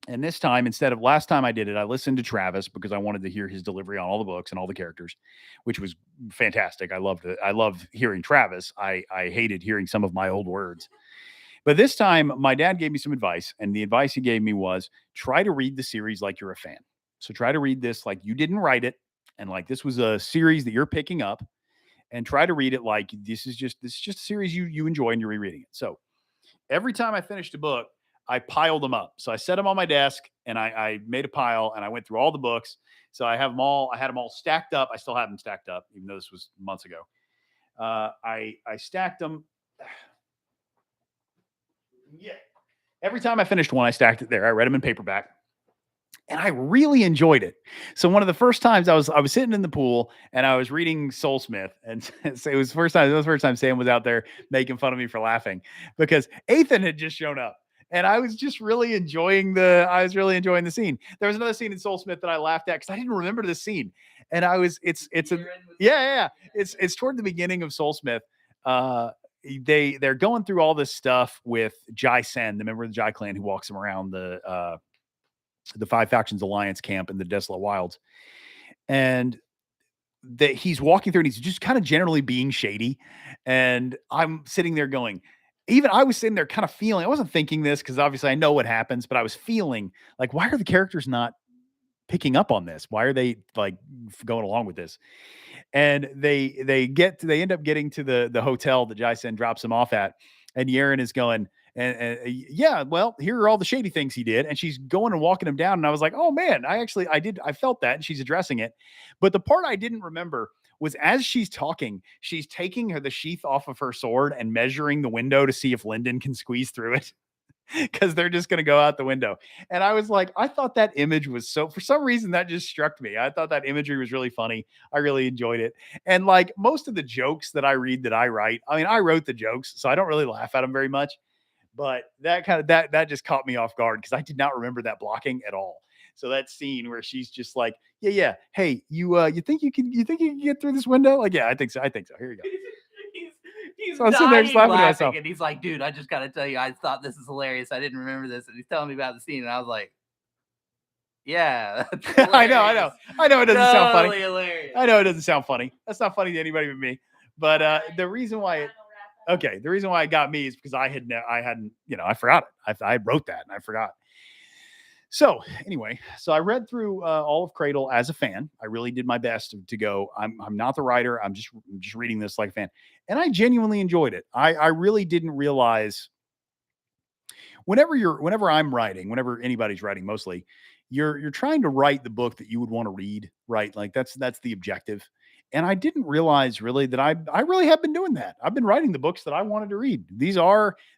And this time, instead of last time I did it, I listened to Travis because I wanted to hear his delivery on all the books and all the characters, which was fantastic. I loved it. I loved hearing Travis. I hated hearing some of my old words. But this time, my dad gave me some advice, and the advice he gave me was try to read the series like you're a fan. So try to read this like you didn't write it, and like this was a series that you're picking up, and try to read it like this is just a series you enjoy and you're rereading it. So every time I finished a book, I piled them up. So I set them on my desk, and I made a pile, and I went through all the books. So I have them all. I had them all stacked up. I still have them stacked up, even though this was months ago. I stacked them. Yeah. Every time I finished one, I stacked it there. I read them in paperback, and I really enjoyed it. So one of the first times I was sitting in the pool, and I was reading Soulsmith, and so it was the first time Sam was out there making fun of me for laughing because Ethan had just shown up. And I was just really enjoying the scene. There was another scene in Soulsmith that I laughed at because I didn't remember this scene. And it's toward the beginning of Soulsmith. They're going through all this stuff with Jai Sen, the member of the Jai clan who walks them around the 5 Factions Alliance camp in the Desolate Wilds. And that he's walking through, and he's just kind of generally being shady. And I'm sitting there going, even I was sitting there kind of feeling, I wasn't thinking this because obviously I know what happens, but I was feeling like, why are the characters not picking up on this? Why are they like going along with this? And they end up getting to the hotel that Jaisen drops them off at. And Yaren is going, yeah, well, here are all the shady things he did. And she's going and walking him down. And I was like, oh man, I felt that. And she's addressing it. But the part I didn't remember was as she's talking, she's taking the sheath off of her sword and measuring the window to see if Lyndon can squeeze through it. Because they're just going to go out the window. And I was like, I thought that image was for some reason that just struck me. I thought that imagery was really funny. I really enjoyed it. And like most of the jokes that I read that I write, I mean, I wrote the jokes, so I don't really laugh at them very much. But that just caught me off guard because I did not remember that blocking at all. So that scene where she's just like, yeah, hey, you think you can get through this window? Like, yeah, I think so. Here you go. He's So I'm sitting there just laughing to laughing, myself. and he's like, dude, I just got to tell you, I thought this is hilarious. I didn't remember this. And he's telling me about the scene, and I was like, yeah. I know. It doesn't sound funny. Hilarious. I know it doesn't sound funny. That's not funny to anybody but me. But the reason why it got me is because I hadn't, I forgot it. I wrote that and I forgot. So anyway, I read through all of Cradle as a fan. I really did my best to go. I'm not the writer. I'm just reading this like a fan, and I genuinely enjoyed it. I really didn't realize whenever I'm writing, whenever anybody's writing, mostly you're trying to write the book that you would want to read, right? Like that's the objective. And I didn't realize really that I really have been doing that. I've been writing the books that I wanted to read.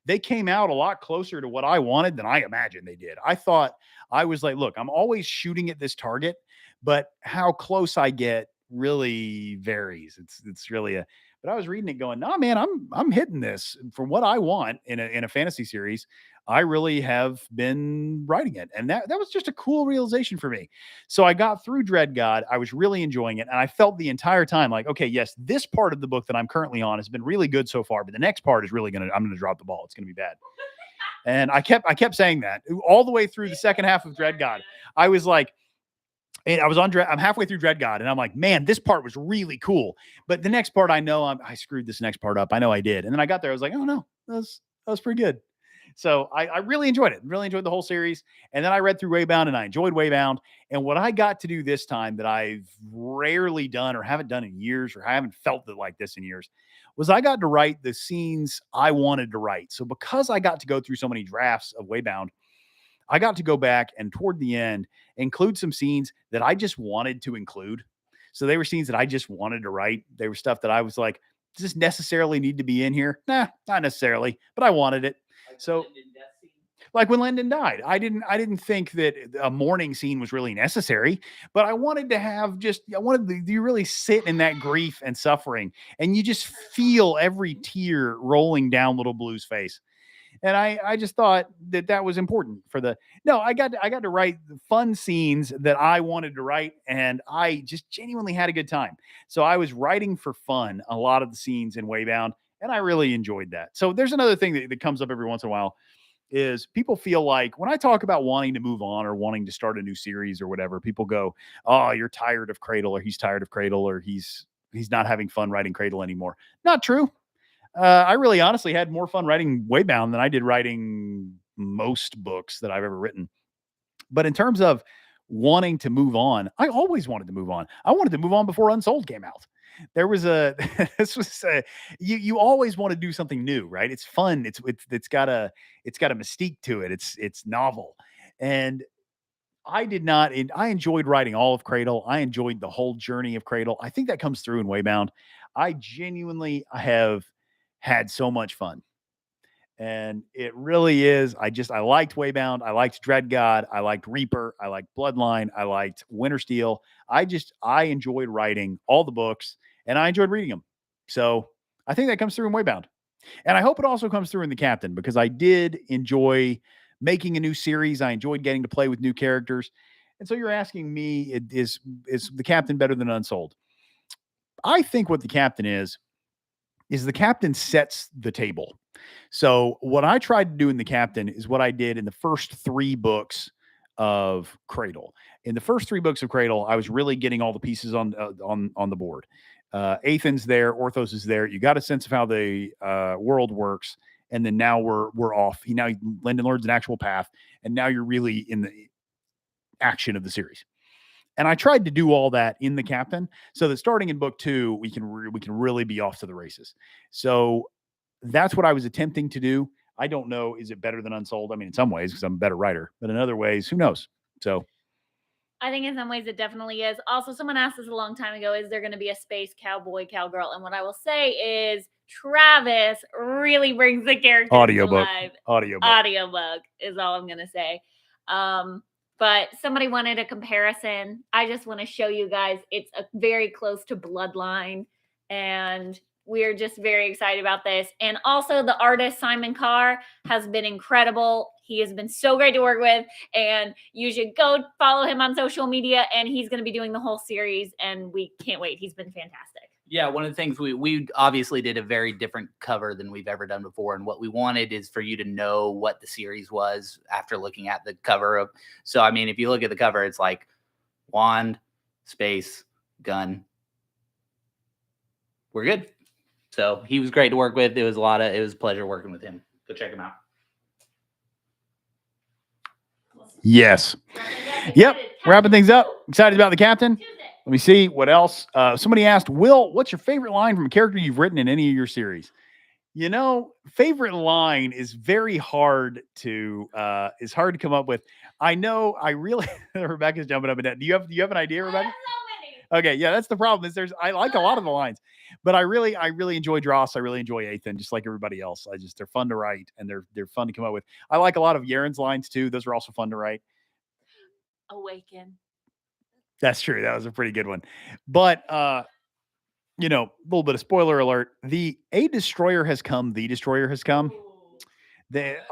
They came out a lot closer to what I wanted than I imagined they did. I thought I was like, look, I'm always shooting at this target, but how close I get really varies. It's really but I was reading it going, no, man, I'm hitting this for what I want in a fantasy series. I really have been writing it. And that was just a cool realization for me. So I got through Dread God. I was really enjoying it. And I felt the entire time like, okay, yes, this part of the book that I'm currently on has been really good so far, but the next part is really I'm going to drop the ball. It's going to be bad. And I kept saying that all the way through the second half of Dread God. I was like, and I'm halfway through Dread God, and I'm like, man, this part was really cool. But the next part, I know I screwed this next part up. I know I did. And then I got there. I was like, oh no, that was pretty good. So I really enjoyed it. Really enjoyed the whole series. And then I read through Waybound, and I enjoyed Waybound. And what I got to do this time that I've rarely done or haven't done in years, or I haven't felt it like this in years, was I got to write the scenes I wanted to write. So because I got to go through so many drafts of Waybound, I got to go back and toward the end include some scenes that I just wanted to include. So they were scenes that I just wanted to write. They were stuff that I was like, does this necessarily need to be in here? Nah, not necessarily, but I wanted it. So like when Lyndon died, I didn't think that a mourning scene was really necessary, but I wanted to have you really sit in that grief and suffering, and you just feel every tear rolling down Little Blue's face. And I just thought that was important I got to write the fun scenes that I wanted to write, and I just genuinely had a good time. So I was writing for fun a lot of the scenes in Waybound, and I really enjoyed that. So there's another thing that comes up every once in a while is people feel like when I talk about wanting to move on or wanting to start a new series or whatever, people go, oh, you're tired of Cradle, or he's tired of Cradle, or he's not having fun writing Cradle anymore. Not true. I really honestly had more fun writing Waybound than I did writing most books that I've ever written. But in terms of wanting to move on, I always wanted to move on. I wanted to move on before Unsold came out. There was you always want to do something new, right? It's fun. It's got a mystique to it. It's novel. And I enjoyed writing all of Cradle. I enjoyed the whole journey of Cradle. I think that comes through in Waybound. I genuinely have had so much fun. And it really is. I liked Waybound. I liked Dread God. I liked Reaper. I liked Bloodline. I liked Wintersteel. I enjoyed writing all the books, and I enjoyed reading them. So I think that comes through in Waybound. And I hope it also comes through in The Captain, because I did enjoy making a new series. I enjoyed getting to play with new characters. And so you're asking me, is The Captain better than Unsold? I think what The Captain is The Captain sets the table. So what I tried to do in The Captain is what I did in the first 3 books of Cradle. In the first 3 books of Cradle, I was really getting all the pieces on the board. Athen's there, Orthos is there. You got a sense of how the world works, and then now we're off. Lyndon learns an actual path, and now you're really in the action of the series. And I tried to do all that in The Captain, so that starting in book 2, we can really be off to the races. So that's what I was attempting to do. I don't know, is it better than Unsold? I mean, in some ways, because I'm a better writer, but in other ways, who knows? So I think in some ways it definitely is. Also, someone asked us a long time ago, is there going to be a space cowboy, cowgirl? And what I will say is Travis really brings the character to life. Audiobook is all I'm going to say. But somebody wanted a comparison. I just want to show you guys it's very close to Bloodline, and we're just very excited about this. And also the artist, Simon Carr, has been incredible. He has been so great to work with, and you should go follow him on social media, and he's going to be doing the whole series, and we can't wait. He's been fantastic. Yeah, one of the things we obviously did a very different cover than we've ever done before, and what we wanted is for you to know what the series was after looking at the cover. So, I mean, if you look at the cover, it's like wand, space, gun. We're good. So he was great to work with. It was a pleasure working with him. Go check him out. yes. Yep. Wrapping things up. Excited about The Captain. Let me see what else. Somebody asked, Will, what's your favorite line from a character you've written in any of your series? Favorite line is very hard to come up with. I know I really Rebecca's jumping up and down. Do you have an idea, Rebecca? Okay, yeah, that's the problem. Is I like a lot of the lines, but I really enjoy Dross. I really enjoy Ethan, just like everybody else. They're fun to write and they're fun to come up with. I like a lot of Yaren's lines too. Those are also fun to write. Awaken. That's true. That was a pretty good one. But a little bit of spoiler alert. The destroyer has come. The destroyer has come.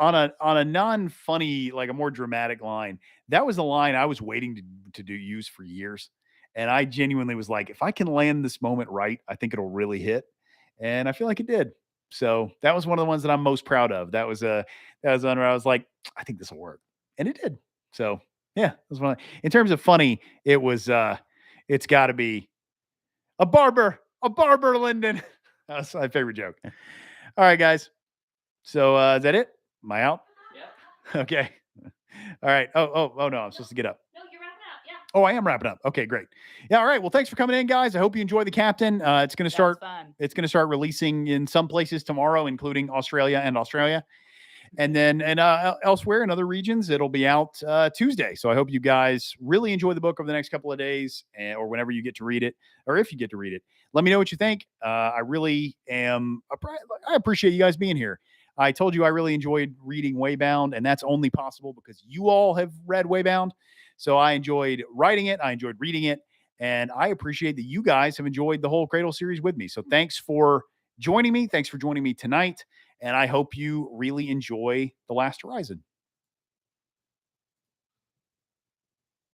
On a non-funny, like a more dramatic line. That was a line I was waiting to use for years. And I genuinely was like, if I can land this moment right, I think it'll really hit. And I feel like it did. So that was one of the ones that I'm most proud of. That was one where I was like, I think this will work. And it did. So yeah, that was one. In terms of funny, it was it's gotta be a barber, Lyndon. That's my favorite joke. All right, guys. So is that it? Am I out? Yeah. Okay. All right. Oh no, I'm supposed to get up. No, you're wrapping up. Yeah. Oh, I am wrapping up. Okay, great. Yeah. All right. Well, thanks for coming in, guys. I hope you enjoy the captain. It's going to start. Fun. It's going to start releasing in some places tomorrow, including Australia. And then elsewhere in other regions, it'll be out Tuesday. So I hope you guys really enjoy the book over the next couple of days, or whenever you get to read it, or if you get to read it. Let me know what you think. I really am. I appreciate you guys being here. I told you I really enjoyed reading Waybound, and that's only possible because you all have read Waybound. So I enjoyed writing it. I enjoyed reading it. And I appreciate that you guys have enjoyed the whole Cradle series with me. So thanks for joining me. Thanks for joining me tonight. And I hope you really enjoy The Last Horizon.